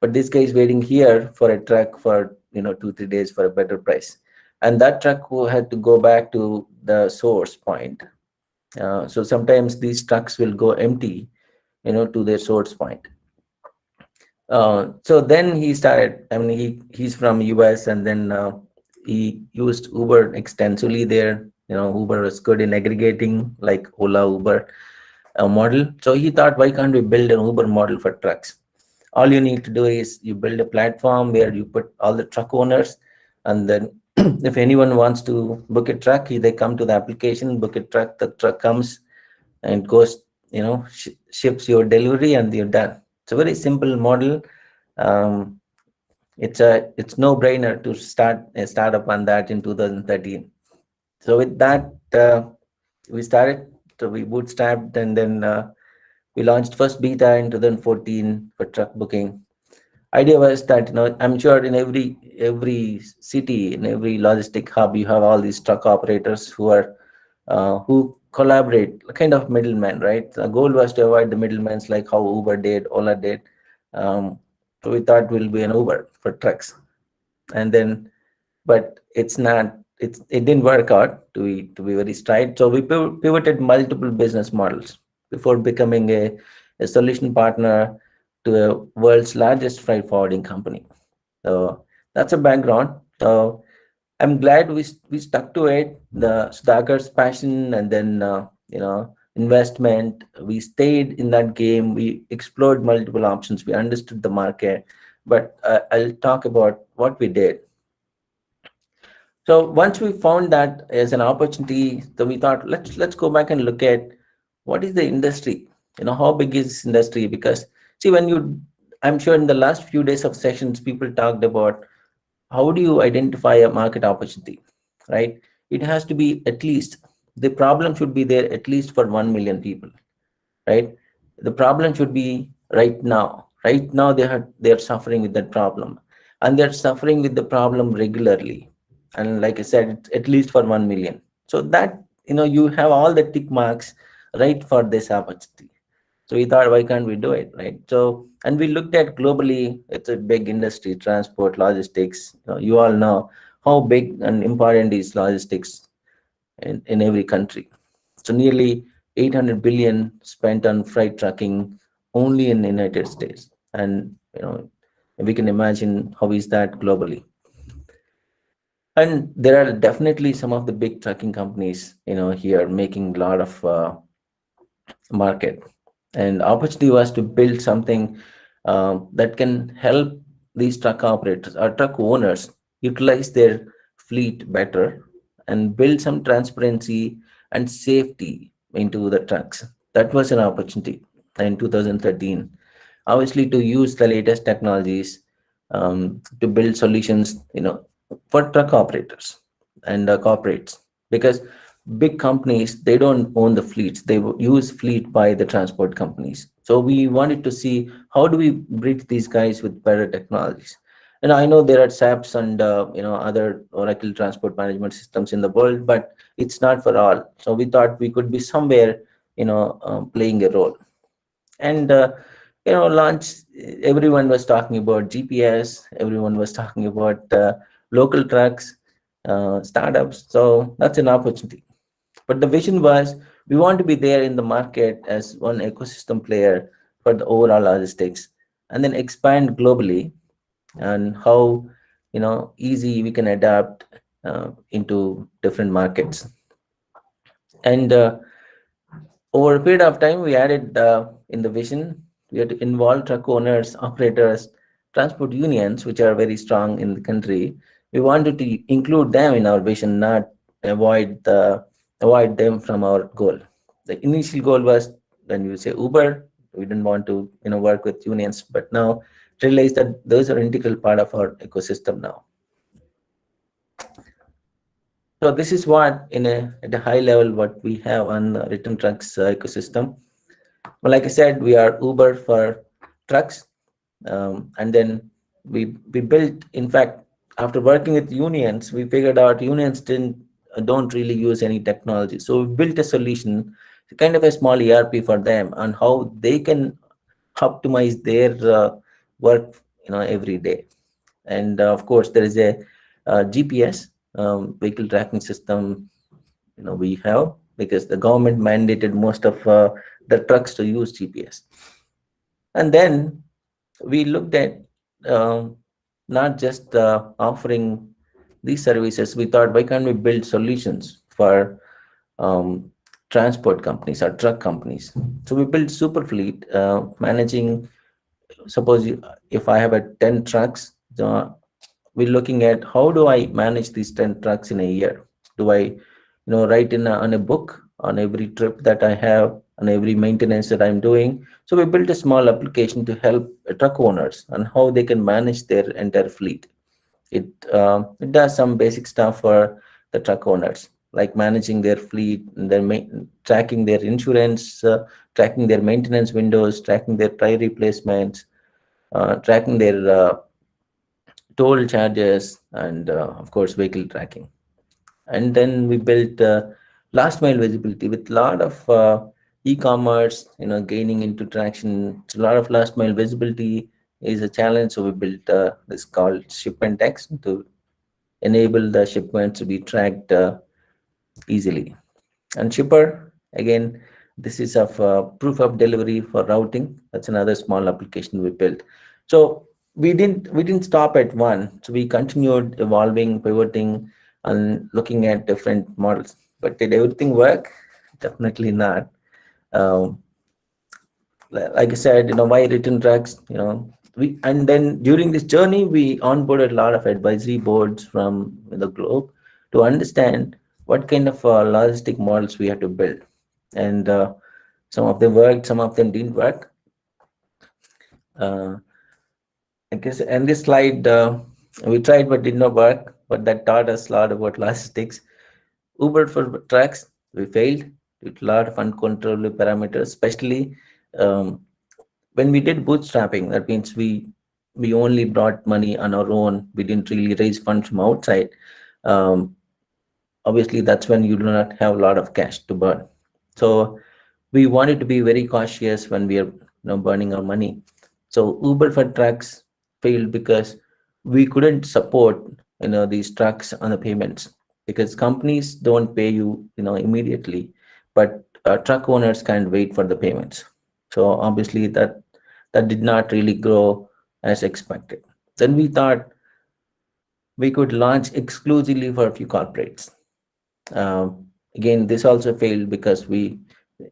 Speaker 7: But this guy is waiting here for a truck for 2-3 days for a better price. And that truck who had to go back to the source point. So sometimes these trucks will go empty, to their source point. So then he started. I mean, he's from US, and then he used Uber extensively there. Uber was good in aggregating, like Ola, Uber model. So he thought, why can't we build an Uber model for trucks? All you need to do is you build a platform where you put all the truck owners, and then if anyone wants to book a truck, they come to the application, book a truck, the truck comes and goes, ships your delivery, and you're done. It's a very simple model. Um, it's no brainer to start a startup on that in 2013. So with that, we started. So we bootstrapped, and then we launched first beta in 2014 for truck booking. Idea was that I'm sure in every city, in every logistic hub, you have all these truck operators who collaborate, kind of middleman, right? The goal was to avoid the middlemen, like how Uber did, Ola did. So we thought we'll be an Uber for trucks, and then, but it's not. It didn't work out, to be very straight. So we pivoted multiple business models before becoming a solution partner to the world's largest freight forwarding company. So that's a background. So I'm glad we stuck to it. The Sudhakar's passion, and then investment. We stayed in that game. We explored multiple options. We understood the market. But I'll talk about what we did. So once we found that as an opportunity, so we thought let's go back and look at what is the industry. How big is this industry? Because see, I'm sure in the last few days of sessions, people talked about how do you identify a market opportunity, right? It has to be at least, the problem should be there at least for 1 million people, right? The problem should be right now. Right now they're suffering with that problem, and they're suffering with the problem regularly. And like I said, it's at least for 1 million. So that you have all the tick marks right for this opportunity. So we thought, why can't we do it, right? So, and we looked at globally, it's a big industry, transport, logistics. You all know how big and important is logistics in every country. So nearly 800 billion spent on freight trucking only in the United States. And, we can imagine how is that globally. And there are definitely some of the big trucking companies, here making a lot of market. And opportunity was to build something that can help these truck operators or truck owners utilize their fleet better and build some transparency and safety into the trucks. That was an opportunity in 2013. Obviously, to use the latest technologies to build solutions, for truck operators and corporates, because big companies, they don't own the fleets, they use fleet by the transport companies. So we wanted to see how do we bridge these guys with better technologies. And I know there are SAPs and other Oracle transport management systems in the world, but it's not for all. So we thought we could be somewhere playing a role. And launch, everyone was talking about GPS, everyone was talking about local trucks, startups. So that's an opportunity. But the vision was we want to be there in the market as one ecosystem player for the overall logistics, and then expand globally, and how easy we can adapt into different markets. And over a period of time, we added in the vision, we had to involve truck owners, operators, transport unions, which are very strong in the country. We wanted to include them in our vision, not avoid them from our goal. The initial goal was, when you say Uber, we didn't want to work with unions, but now realize that those are integral part of our ecosystem now. So this is what, at a high level, what we have on the return trucks ecosystem. Well, like I said, we are Uber for trucks, and then we built. In fact, after working with unions, we figured out unions don't really use any technology. So we built a solution, kind of a small ERP for them, on how they can optimize their work, every day. And of course, there is a GPS vehicle tracking system. We have, because the government mandated most of the trucks to use GPS. And then we looked at not just offering these services. We thought, why can't we build solutions for transport companies or truck companies? So we built Superfleet, managing. Suppose if I have 10 trucks, we're looking at how do I manage these 10 trucks in a year? Do I write on a book on every trip that I have, on every maintenance that I'm doing? So we built a small application to help truck owners on how they can manage their entire fleet. It does some basic stuff for the truck owners, like managing their fleet, and then tracking their insurance, tracking their maintenance windows, tracking their tire replacements, tracking their toll charges, and of course vehicle tracking. And then we built last mile visibility with a lot of e-commerce, gaining into traction. So a lot of last mile visibility is a challenge. So we built this called shipment X to enable the shipments to be tracked easily. And shipper, again, this is of proof of delivery for routing. That's another small application we built. So we didn't stop at one. So we continued evolving, pivoting, and looking at different models. But did everything work? Definitely not. Um, like I said, why written tracks? And then during this journey, we onboarded a lot of advisory boards from the globe to understand what kind of logistic models we had to build. And some of them worked, some of them didn't work. I guess, and this slide, we tried but did not work, but that taught us a lot about logistics. Uber for trucks, we failed with a lot of uncontrollable parameters, especially when we did bootstrapping. That means we only brought money on our own. We didn't really raise funds from outside. Um, Obviously, that's when you do not have a lot of cash to burn. So we wanted to be very cautious when we are burning our money. So Uber for trucks failed because we couldn't support these trucks on the payments, because companies don't pay you immediately, but truck owners can't wait for the payments. So obviously that did not really grow as expected. Then we thought we could launch exclusively for a few corporates. Again, this also failed because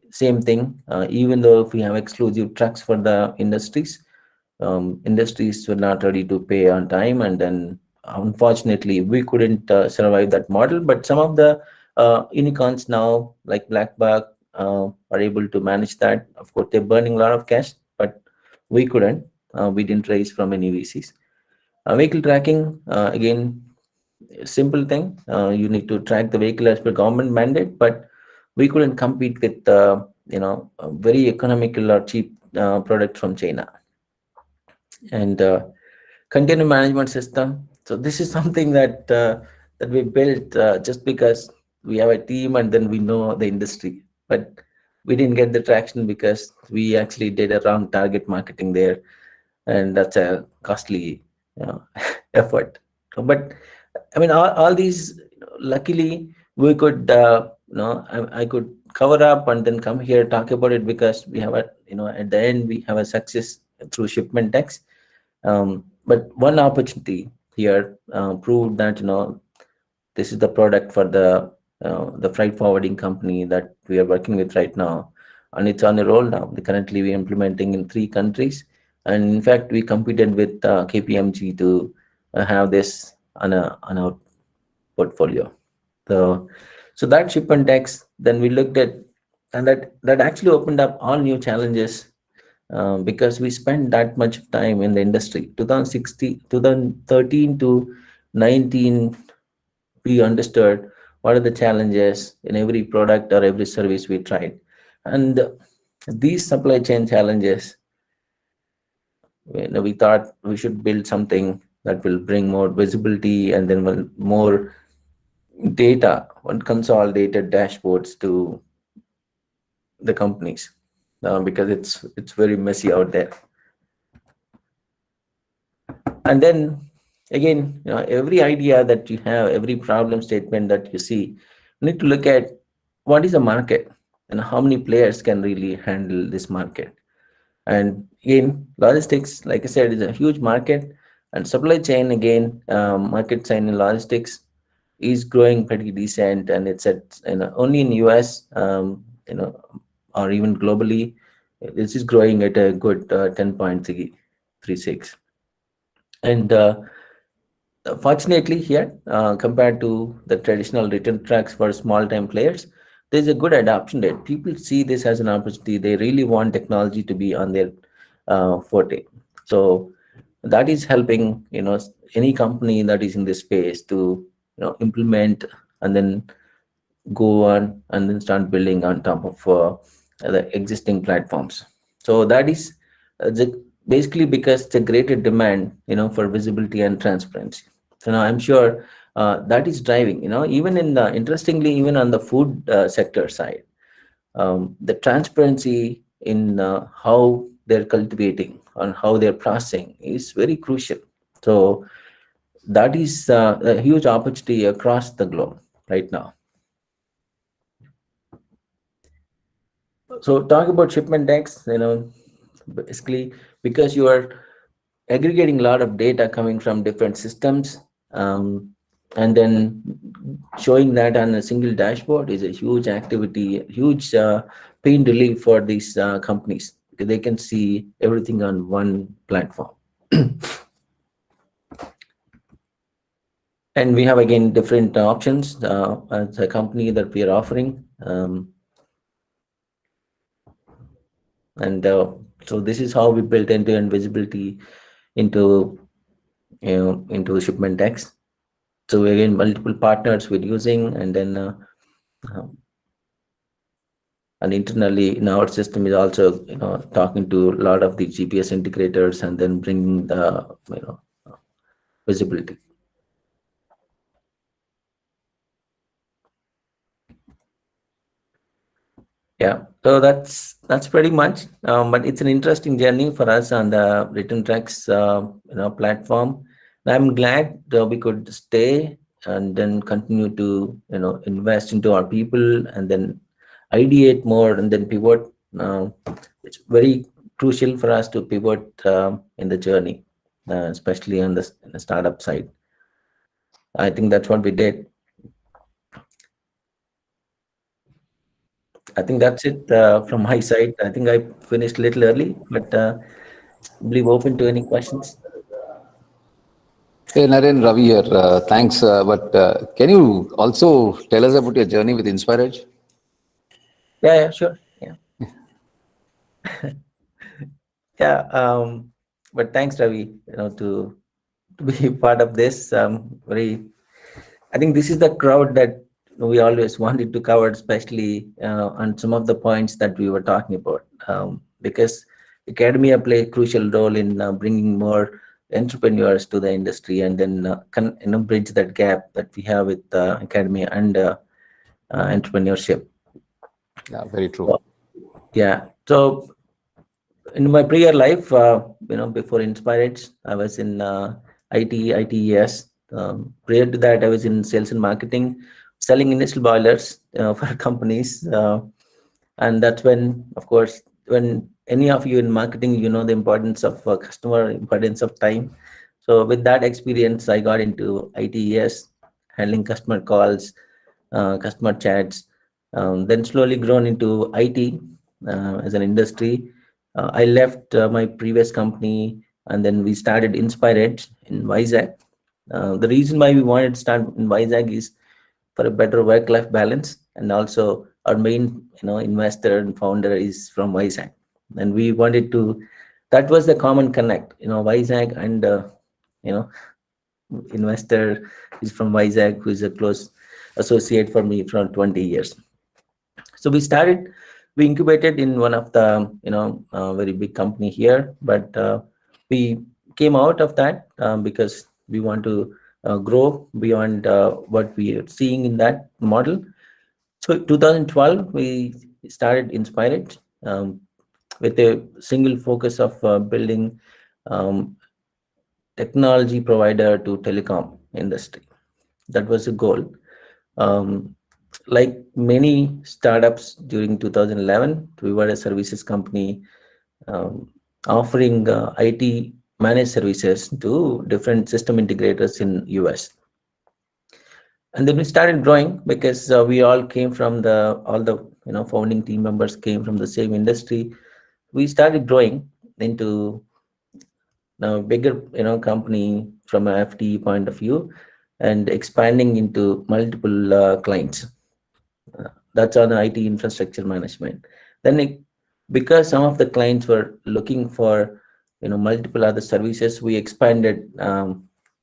Speaker 7: same thing, even though if we have exclusive trucks for the industries, industries were not ready to pay on time, and then unfortunately we couldn't survive that model. But some of the unicorns now, like Blackbuck, are able to manage that. Of course, they're burning a lot of cash, but we couldn't. We didn't raise from any VCs. Vehicle tracking, again, simple thing. You need to track the vehicle as per government mandate, but we couldn't compete with a very economical or cheap product from China. And container management system. So this is something that we built just because we have a team and then we know the industry, but we didn't get the traction because we actually did a wrong target marketing there, and that's a costly effort. But I mean, all these, luckily we could I could cover up and then come here talk about it, because we have at the end we have a success through shipment X. But one opportunity here proved that this is the product for the freight forwarding company that we are working with right now, and it's on a roll now. Currently, we're implementing in 3 countries, and in fact, we competed with KPMG to have this on our portfolio. So that shipment X, then we looked at, and that actually opened up all new challenges. Because we spent that much of time in the industry. 2013 to 19, we understood what are the challenges in every product or every service we tried. And these supply chain challenges, we thought we should build something that will bring more visibility and then more data and consolidated dashboards to the companies, because it's very messy out there. And then again, every idea that you have, every problem statement that you see, you need to look at what is the market and how many players can really handle this market. And again, logistics, like I said, is a huge market, and supply chain, again, market chain in logistics is growing pretty decent, and it's at only in US, or even globally, this is growing at a good 10.36. And fortunately here, compared to the traditional written tracks for small time players, there's a good adoption rate. People see this as an opportunity. They really want technology to be on their forte. So that is helping any company that is in this space to implement and then go on and then start building on top of the existing platforms. So that is basically because it's a greater demand for visibility and transparency. So now I'm sure that is driving, even in the, interestingly, even on the food sector side, the transparency in how they're cultivating and how they're processing is very crucial. So that is a huge opportunity across the globe right now. So talk about shipment decks, basically, because you are aggregating a lot of data coming from different systems, and then showing that on a single dashboard is a huge activity, huge pain relief for these companies, because they can see everything on one platform. And we have, again, different options as a company that we are offering. And so this is how we built end-to-end visibility into into the shipment decks. So again, multiple partners we're using, and then and internally in our system is also talking to a lot of the GPS integrators, and then bringing the visibility. Yeah, so that's pretty much. But it's an interesting journey for us on the Return Tracks platform. And I'm glad we could stay and then continue to invest into our people, and then ideate more, and then pivot. It's very crucial for us to pivot in the journey, especially on the startup side. I think that's what we did. I think that's it from my side. I think I finished a little early, but I believe open to any questions.
Speaker 3: Hey, Naren, Ravi here. Thanks. But can you also tell us about your journey with InspireEdge?
Speaker 7: Yeah, sure. Yeah. Yeah. But thanks, Ravi, to be part of this. I think this is the crowd that we always wanted to cover, especially on some of the points that we were talking about, because academia play a crucial role in bringing more entrepreneurs to the industry, and then bridge that gap that we have with academia and entrepreneurship.
Speaker 3: Yeah, very true.
Speaker 7: Yeah. So in my prior life, before InspireEdge, I was in ITES. Prior to that, I was in sales and marketing, selling industrial boilers for companies. And that's when, of course, when any of you in marketing, the importance of customer, importance of time. So with that experience, I got into ITES, handling customer calls, customer chats, then slowly grown into IT as an industry. I left my previous company, and then we started InspireEdge in Vizag. The reason why we wanted to start in Vizag is for a better work-life balance, and also our main investor and founder is from Vizag, and we wanted to. That was the common connect, Vizag, and investor is from Vizag, who is a close associate for me for 20 years. So we incubated in one of the very big company here, but we came out of that because we want to grow beyond what we are seeing in that model. So 2012 we started InspireEdge with a single focus of building technology provider to telecom industry. That was the goal. Like many startups during 2011, we were a services company offering IT managed services to different system integrators in US. And then we started growing because we all came from all the founding team members came from the same industry. We started growing into a bigger company from a FTE point of view, and expanding into multiple clients. That's on IT infrastructure management. Then because some of the clients were looking for multiple other services, we expanded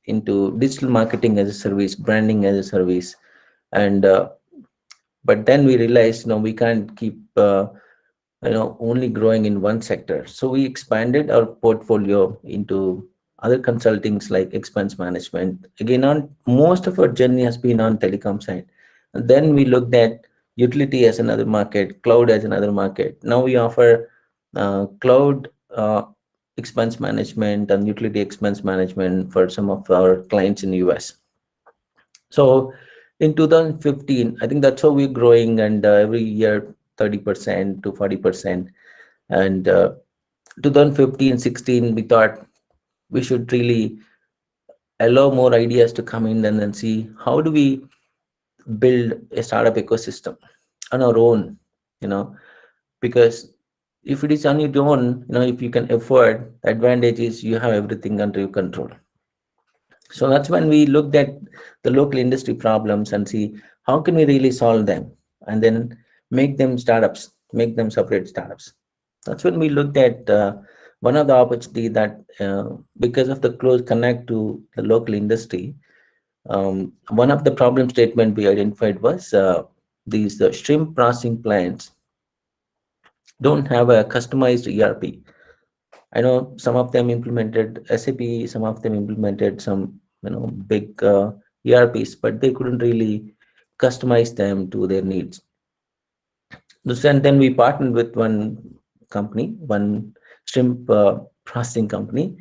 Speaker 7: into digital marketing as a service, branding as a service, and but then we realized we can't keep only growing in one sector. So we expanded our portfolio into other consultings like expense management. Again, on most of our journey has been on telecom side. And then we looked at utility as another market, cloud as another market. Now we offer cloud expense management and utility expense management for some of our clients in the US. So in 2015, I think that's how we're growing, and every year 30% to 40%. And 2015, 16, we thought we should really allow more ideas to come in and then see how do we build a startup ecosystem on our own, because if it is on your own, if you can afford, the advantage is you have everything under your control. So that's when we looked at the local industry problems and see how can we really solve them, and then make them startups, make them separate startups. That's when we looked at one of the opportunity that because of the close connect to the local industry, one of the problem statement we identified was these shrimp processing plants don't have a customized ERP. I know some of them implemented SAP, some of them implemented some big ERPs, but they couldn't really customize them to their needs. And then we partnered with one company, one shrimp processing company,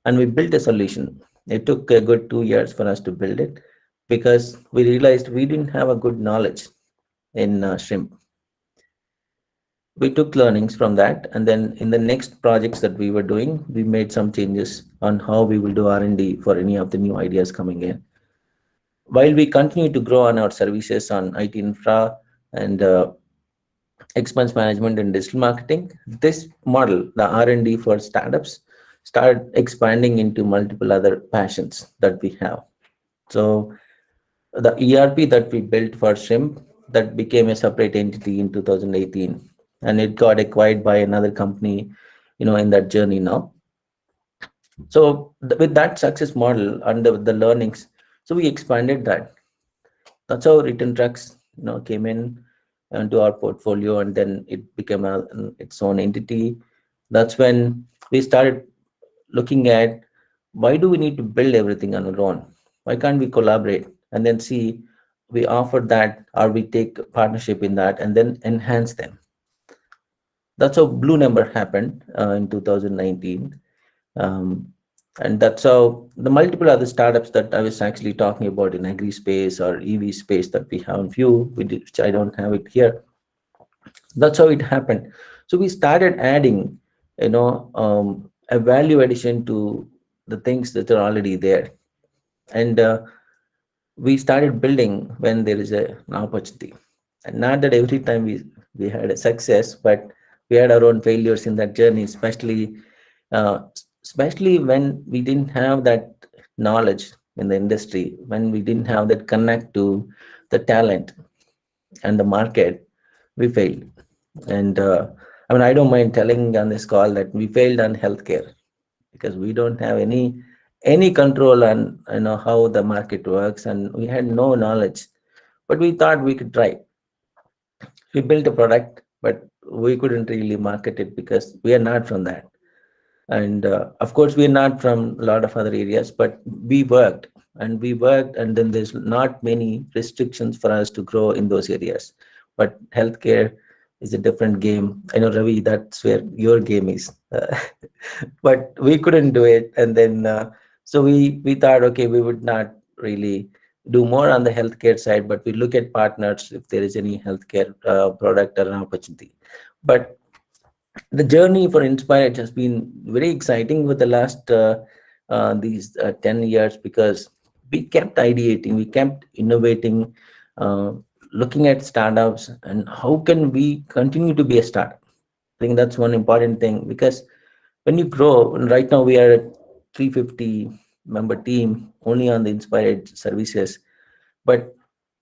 Speaker 7: and we built a solution. It took a good 2 years for us to build it because we realized we didn't have a good knowledge in shrimp. We took learnings from that, and then in the next projects that we were doing, we made some changes on how we will do R&D for any of the new ideas coming in. While we continue to grow on our services on IT infra and expense management and digital marketing, this model, the R&D for startups, started expanding into multiple other passions that we have. So the ERP that we built for shrimp, that became a separate entity in 2018, and it got acquired by another company, in that journey now. So with that success model and the learnings, so we expanded that. That's how Return Trucks, came in into our portfolio, and then it became its own entity. That's when we started looking at why do we need to build everything on our own? Why can't we collaborate and then see we offer that, or we take partnership in that and then enhance them? That's how Blue Number happened in 2019. And that's how the multiple other startups that I was actually talking about in agri space or EV space that we have in few, which I don't have it here. That's how it happened. So we started adding, a value addition to the things that are already there. And we started building when there is an opportunity. And not that every time we had a success, but we had our own failures in that journey, especially when we didn't have that knowledge in the industry, when we didn't have that connect to the talent and the market, we failed. And I don't mind telling on this call that we failed on healthcare because we don't have any control on how the market works, and we had no knowledge, but we thought we could try. We built a product, but we couldn't really market it because we are not from that. And of course, we're not from a lot of other areas, but we worked, and then there's not many restrictions for us to grow in those areas. But healthcare is a different game. I know, Ravi, that's where your game is. But we couldn't do it. And then, so we thought, okay, we would not really do more on the healthcare side, but we look at partners if there is any healthcare product or an opportunity. But the journey for Inspired has been very exciting with the last these 10 years, because we kept ideating, we kept innovating, looking at startups and how can we continue to be a startup. I think that's one important thing, because when you grow, right now we are a 350 member team only on the Inspired services. But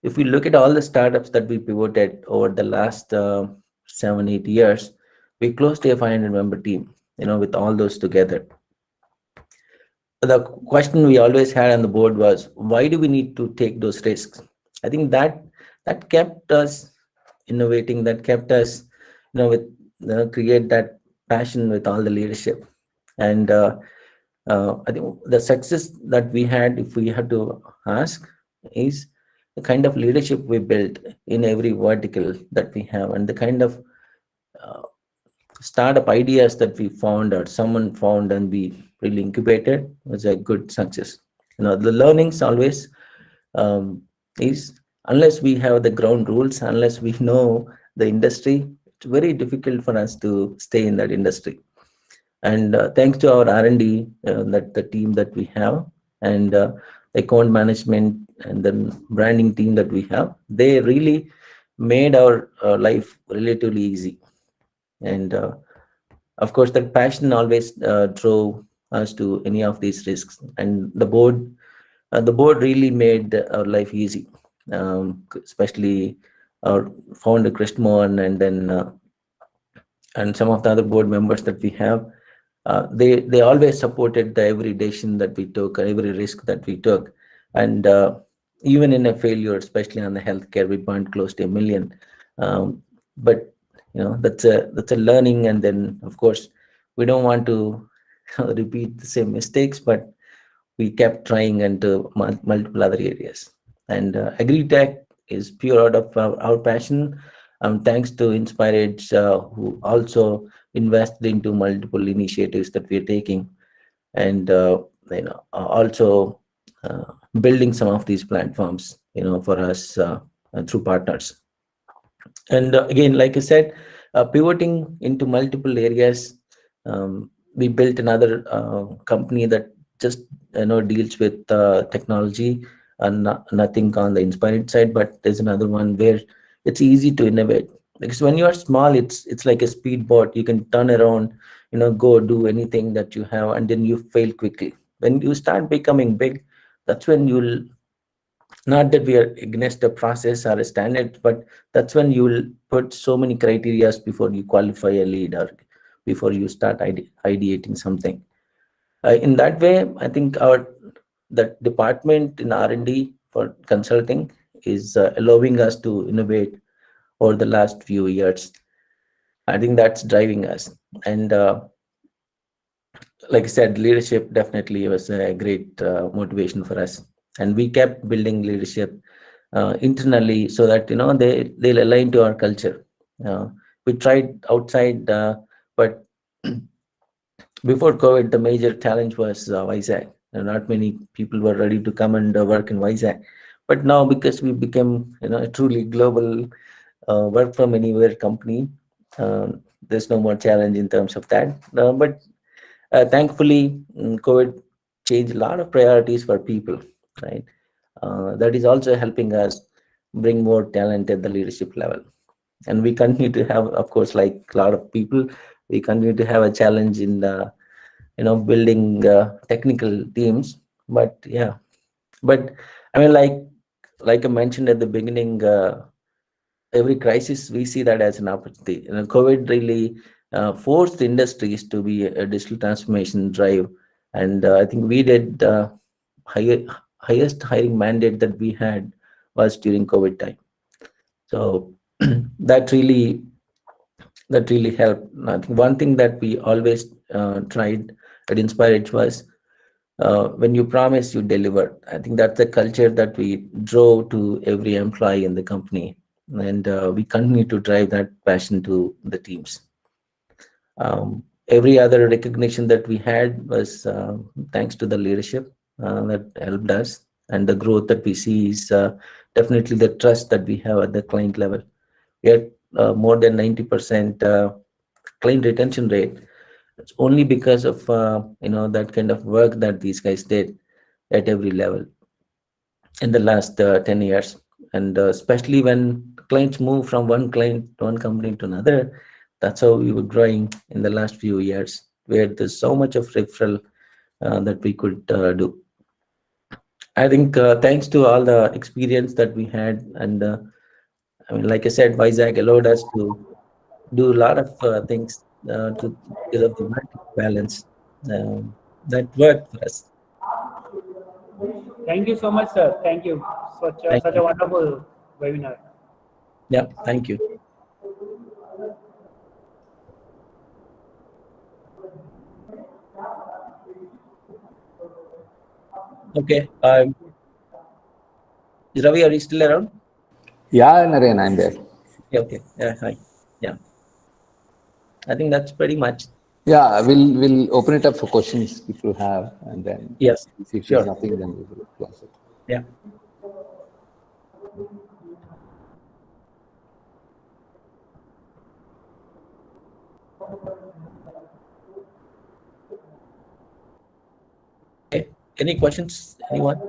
Speaker 7: if we look at all the startups that we pivoted over the last 7-8 years, we closed to a 500 member team, with all those together. The question we always had on the board was, why do we need to take those risks? I think that kept us innovating, that kept us, with create that passion with all the leadership. And I think the success that we had, if we had to ask, is the kind of leadership we built in every vertical that we have, and the kind of startup ideas that we found or someone found and we really incubated was a good success. The learnings always is, unless we have the ground rules, unless we know the industry, it's very difficult for us to stay in that industry. And thanks to our R&D, that the team that we have, and account management and then branding team that we have, they really made our life relatively easy. And of course, that passion always drove us to any of these risks. And the board really made our life easy, especially our founder Chris Mohan, and then and some of the other board members that we have. They always supported every decision that we took, every risk that we took, and even in a failure, especially on the healthcare, we burned close to $1 million. But that's a learning, and then of course we don't want to repeat the same mistakes, but we kept trying into multiple other areas. And agri-tech is pure out of our passion. Thanks to InspireEdge, who also invested into multiple initiatives that we are taking, and also building some of these platforms, for us through partners. And again, like I said, pivoting into multiple areas, we built another company that just deals with technology, and nothing on the inspired side. But there's another one where it's easy to innovate, because when you are small, it's like a speedboat. You can turn around, go do anything that you have, and then you fail quickly. When you start becoming big, that's when you'll, not that we are against a process or a standard, but that's when you will put so many criterias before you qualify a lead, or before you start ideating something. In that way, I think that department in R&D for consulting is allowing us to innovate over the last few years. I think that's driving us. And like I said, leadership definitely was a great motivation for us. And we kept building leadership internally, so that they'll align to our culture. We tried outside, but before COVID, the major challenge was Vizag. Not many people were ready to come and work in Vizag. But now, because we became a truly global work from anywhere company, there's no more challenge in terms of that. But thankfully, COVID changed a lot of priorities for people, right? That is also helping us bring more talent at the leadership level. And we continue to have, of course, like a lot of people, we continue to have a challenge in building technical teams. But yeah, but I mean, like I mentioned at the beginning, every crisis we see that as an opportunity. COVID really forced industries to be a digital transformation drive, and I think we did highest hiring mandate that we had was during COVID time. So that really helped. I think one thing that we always tried at InspireEdge was, when you promise, you deliver. I think that's the culture that we drove to every employee in the company, and we continue to drive that passion to the teams. Every other recognition that we had was thanks to the leadership that helped us, and the growth that we see is definitely the trust that we have at the client level. We had more than 90% client retention rate. It's only because of that kind of work that these guys did at every level in the last 10 years. And especially when clients move from one company to another, that's how we were growing in the last few years, where there's so much of referral that we could do. I think thanks to all the experience that we had, and I mean, like I said, Vizag allowed us to do a lot of things because of the market balance that worked for us.
Speaker 8: Thank you so much, sir. Thank you.
Speaker 7: Thank
Speaker 8: Such
Speaker 7: you.
Speaker 8: a wonderful webinar.
Speaker 7: Yeah, thank you. Okay. Ravi, are you still around?
Speaker 3: Yeah, Naren, I'm there.
Speaker 7: Yeah, okay. Yeah, hi. Yeah. I think that's pretty much.
Speaker 3: Yeah, we'll open it up for questions people have, and then
Speaker 7: Yes.
Speaker 3: see if there's
Speaker 7: Sure.
Speaker 3: nothing, then we will close it.
Speaker 7: Yeah. Okay. Any questions? Anyone?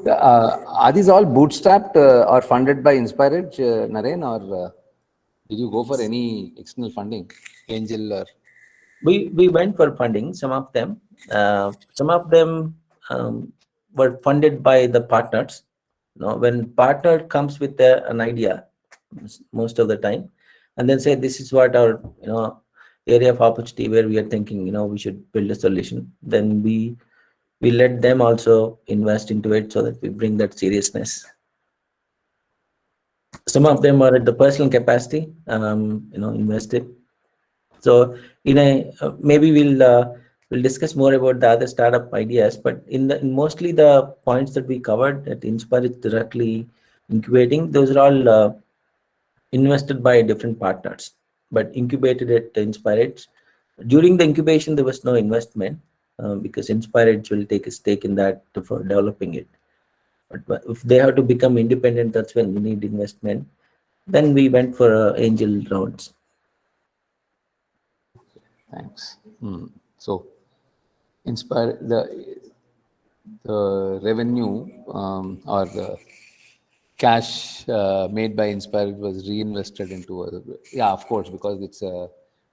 Speaker 3: Are these all bootstrapped or funded by Inspired, Naren, or did you go for any external funding, angel or?
Speaker 7: We went for funding. Some of them were funded by the partners. When partner comes with an idea, most of the time, and then say this is what our area of opportunity where we are thinking we should build a solution. Then we let them also invest into it so that we bring that seriousness. Some of them are at the personal capacity, invested. So maybe we'll discuss more about the other startup ideas, but in mostly the points that we covered at Inspire directly incubating, those are all invested by different partners, but incubated at Inspire. During the incubation, there was no investment because Inspire will take a stake in that for developing it. But if they have to become independent, that's when we need investment. Then we went for angel rounds.
Speaker 3: Thanks. So, Inspire the revenue or the cash made by Inspired was reinvested into yeah, of course, because it's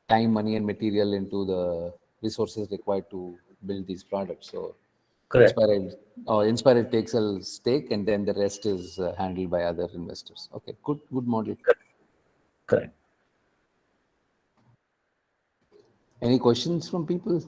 Speaker 3: time, money, and material into the resources required to build these products. So,
Speaker 7: Correct.
Speaker 3: Inspired takes a stake, and then the rest is handled by other investors. Okay, good model.
Speaker 7: Correct.
Speaker 3: Any questions from people?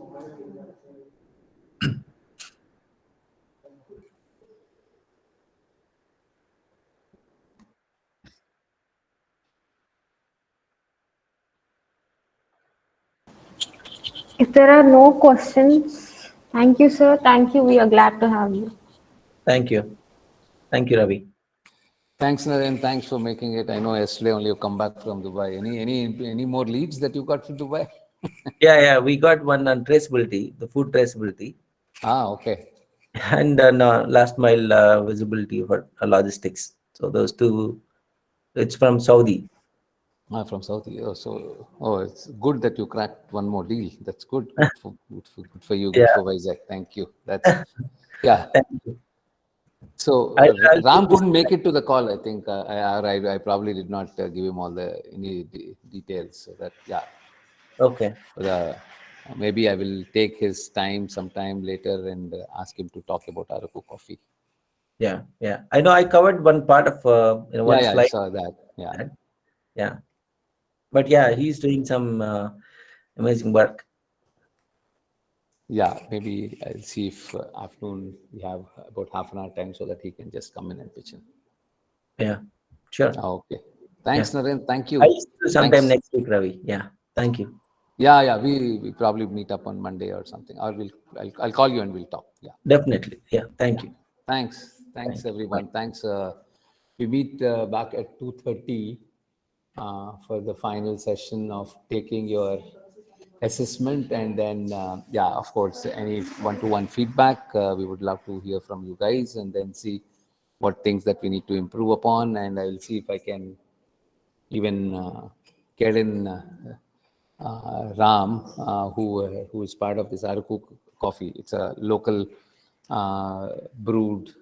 Speaker 1: If there are no questions, thank you, sir. Thank you. We are glad to have you.
Speaker 7: Thank you. Thank you, Ravi.
Speaker 3: Thanks, Naren. Thanks for making it. I know yesterday only you come back from Dubai. Any more leads that you got from Dubai?
Speaker 7: Yeah. We got one on traceability, the food traceability,
Speaker 3: Okay.
Speaker 7: and last mile visibility for logistics. So those two, it's from Saudi.
Speaker 3: From Saudi. It's good that you cracked one more deal. That's good. Good for you. Good
Speaker 7: Yeah.
Speaker 3: for Vizag. Thank you. Yeah.
Speaker 7: Thank you.
Speaker 3: So
Speaker 7: I'll
Speaker 3: Ram
Speaker 7: keep this.
Speaker 3: couldn't make it to the call. I think I probably did not give him all any details. So that
Speaker 7: Okay.
Speaker 3: maybe I will take his time sometime later and ask him to talk about Araku coffee.
Speaker 7: Yeah. I know I covered one part of one
Speaker 3: I
Speaker 7: slide.
Speaker 3: saw that. Yeah.
Speaker 7: Yeah. But yeah, he's doing some amazing work.
Speaker 3: Yeah, maybe I'll see if afternoon we have about half an hour time so that he can just come in and pitch in.
Speaker 7: Yeah. Sure.
Speaker 3: Okay. Thanks, Naren. Thank you.
Speaker 7: I'll see you sometime
Speaker 3: Thanks.
Speaker 7: next week, Ravi. Yeah. Thank you.
Speaker 3: Yeah. We probably meet up on Monday or something, or I'll call you and we'll talk. Yeah.
Speaker 7: Definitely. Yeah. Thank you.
Speaker 3: Thanks.
Speaker 7: Thank you.
Speaker 3: Everyone.
Speaker 7: Bye.
Speaker 3: Thanks. We meet back at 2:30 for the final session of taking your assessment, and then of course, any one-to-one feedback. We would love to hear from you guys, and then see what things that we need to improve upon, and I will see if I can even get in Ram, who is part of this Araku coffee. It's a local brewed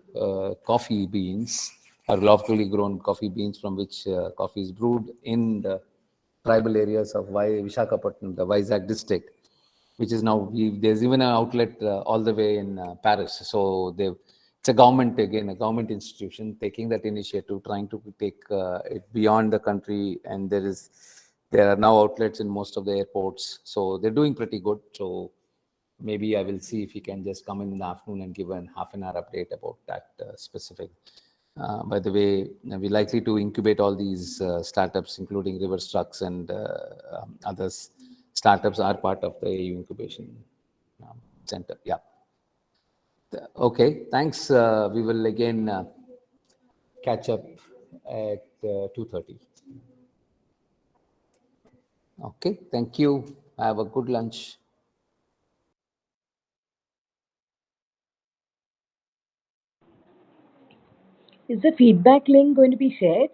Speaker 3: coffee beans, or locally grown coffee beans from which coffee is brewed in the tribal areas of Vishakhapatnam, the Vizag district, which is now, there's even an outlet all the way in Paris. So it's a government institution taking that initiative, trying to take it beyond the country, and there are now outlets in most of the airports. So they're doing pretty good. So maybe I will see if he can just come in the afternoon and give an half an hour update about that specific. By the way, we're likely to incubate all these startups, including River Trucks and others. startups are part of the AU Incubation Center. Yeah. Okay, thanks. We will again catch up at 2:30. Okay, thank you. Have a good lunch.
Speaker 9: Is the feedback link going to be shared?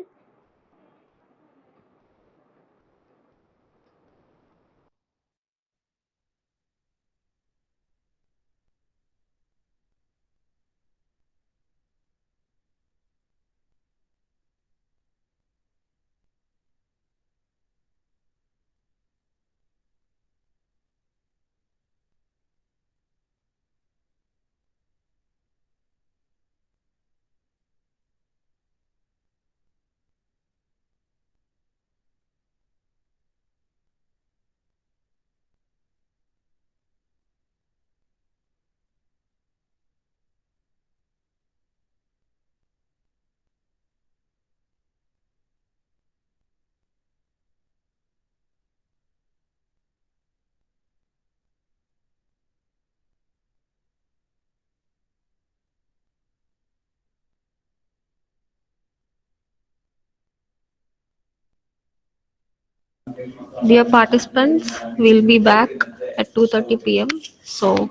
Speaker 1: Dear participants, we'll be back at 2:30 p.m. So,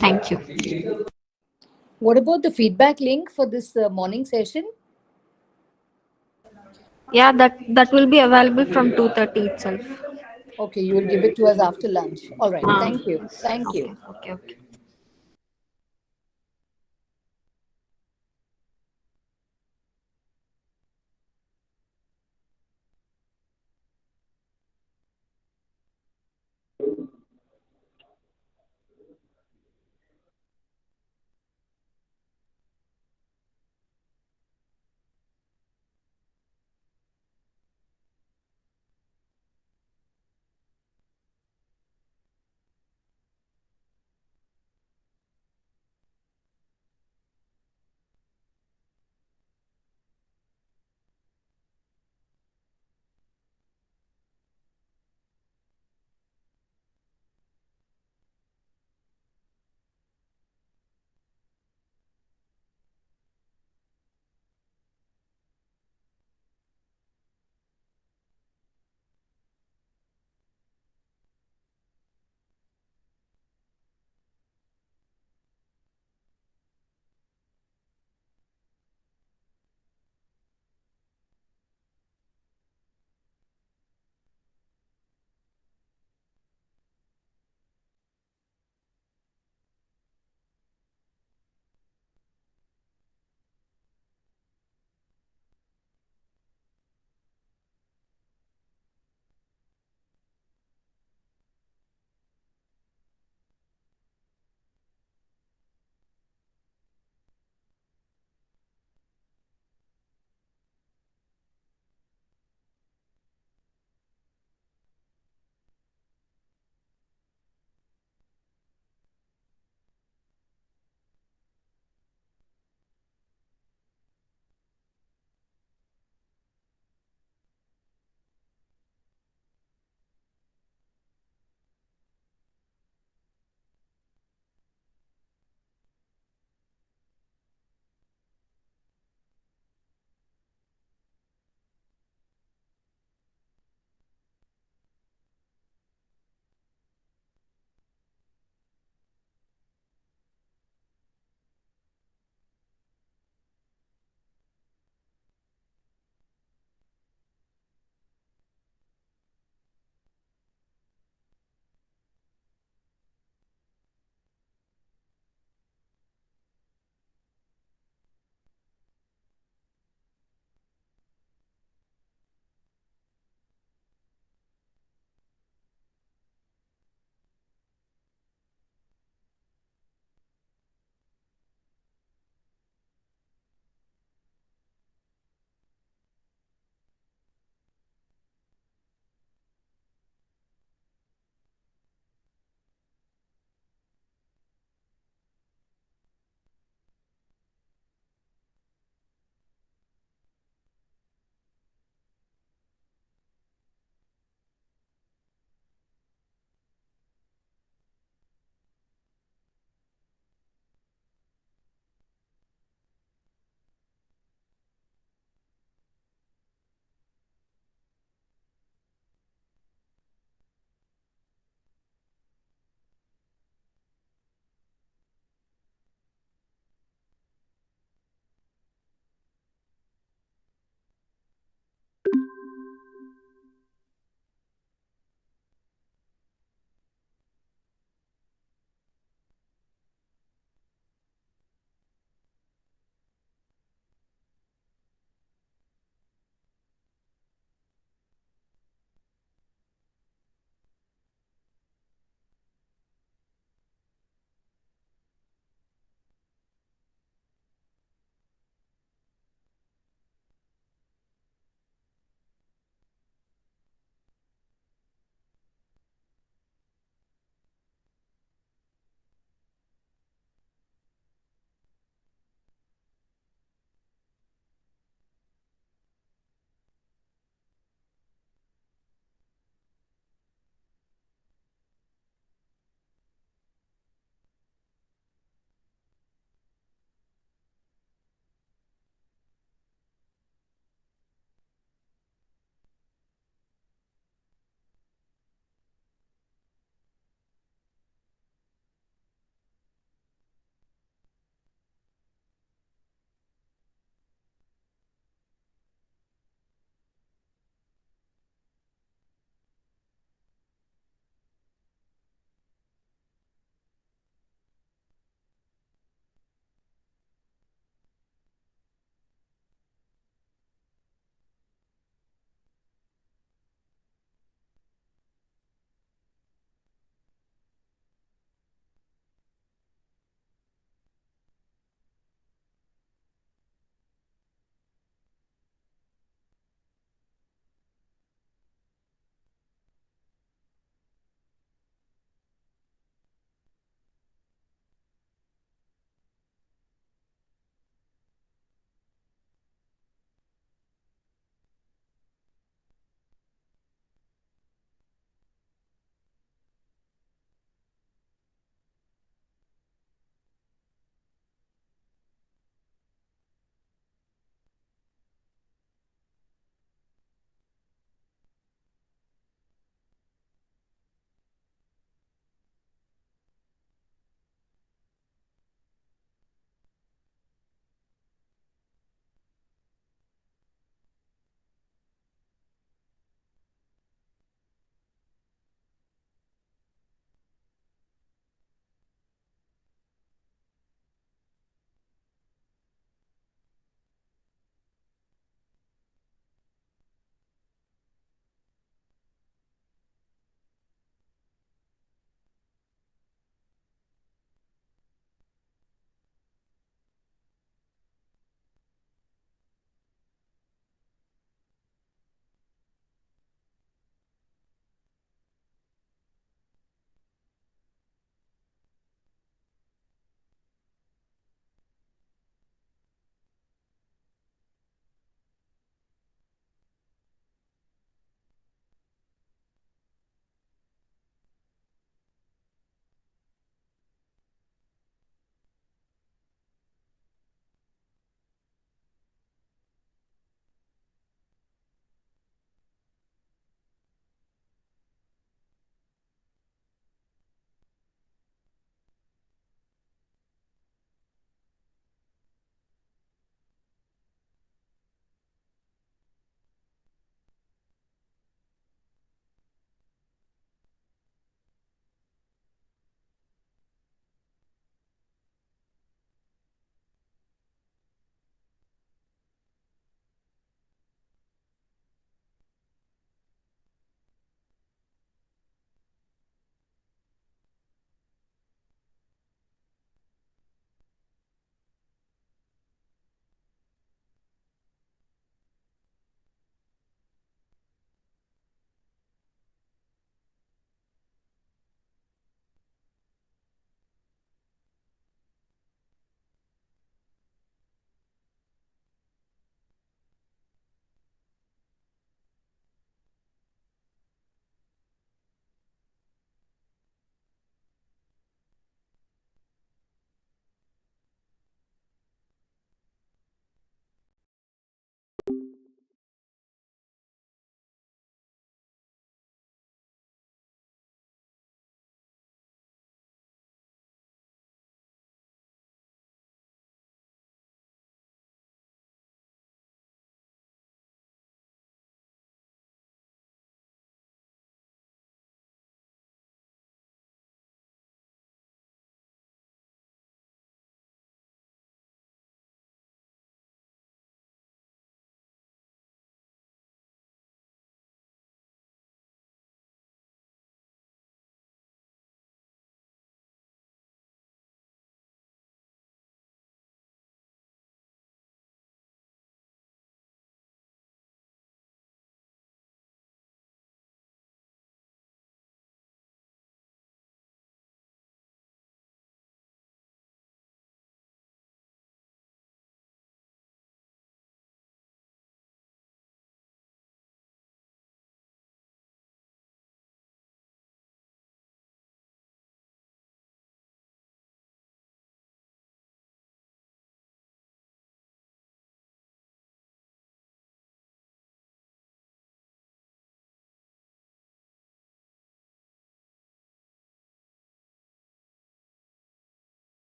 Speaker 1: thank you.
Speaker 9: What about the feedback link for this morning session?
Speaker 1: Yeah, that will be available from 2:30 itself.
Speaker 9: Okay, you will give it to us after lunch. All right. Thank you. Thank you.
Speaker 1: Okay.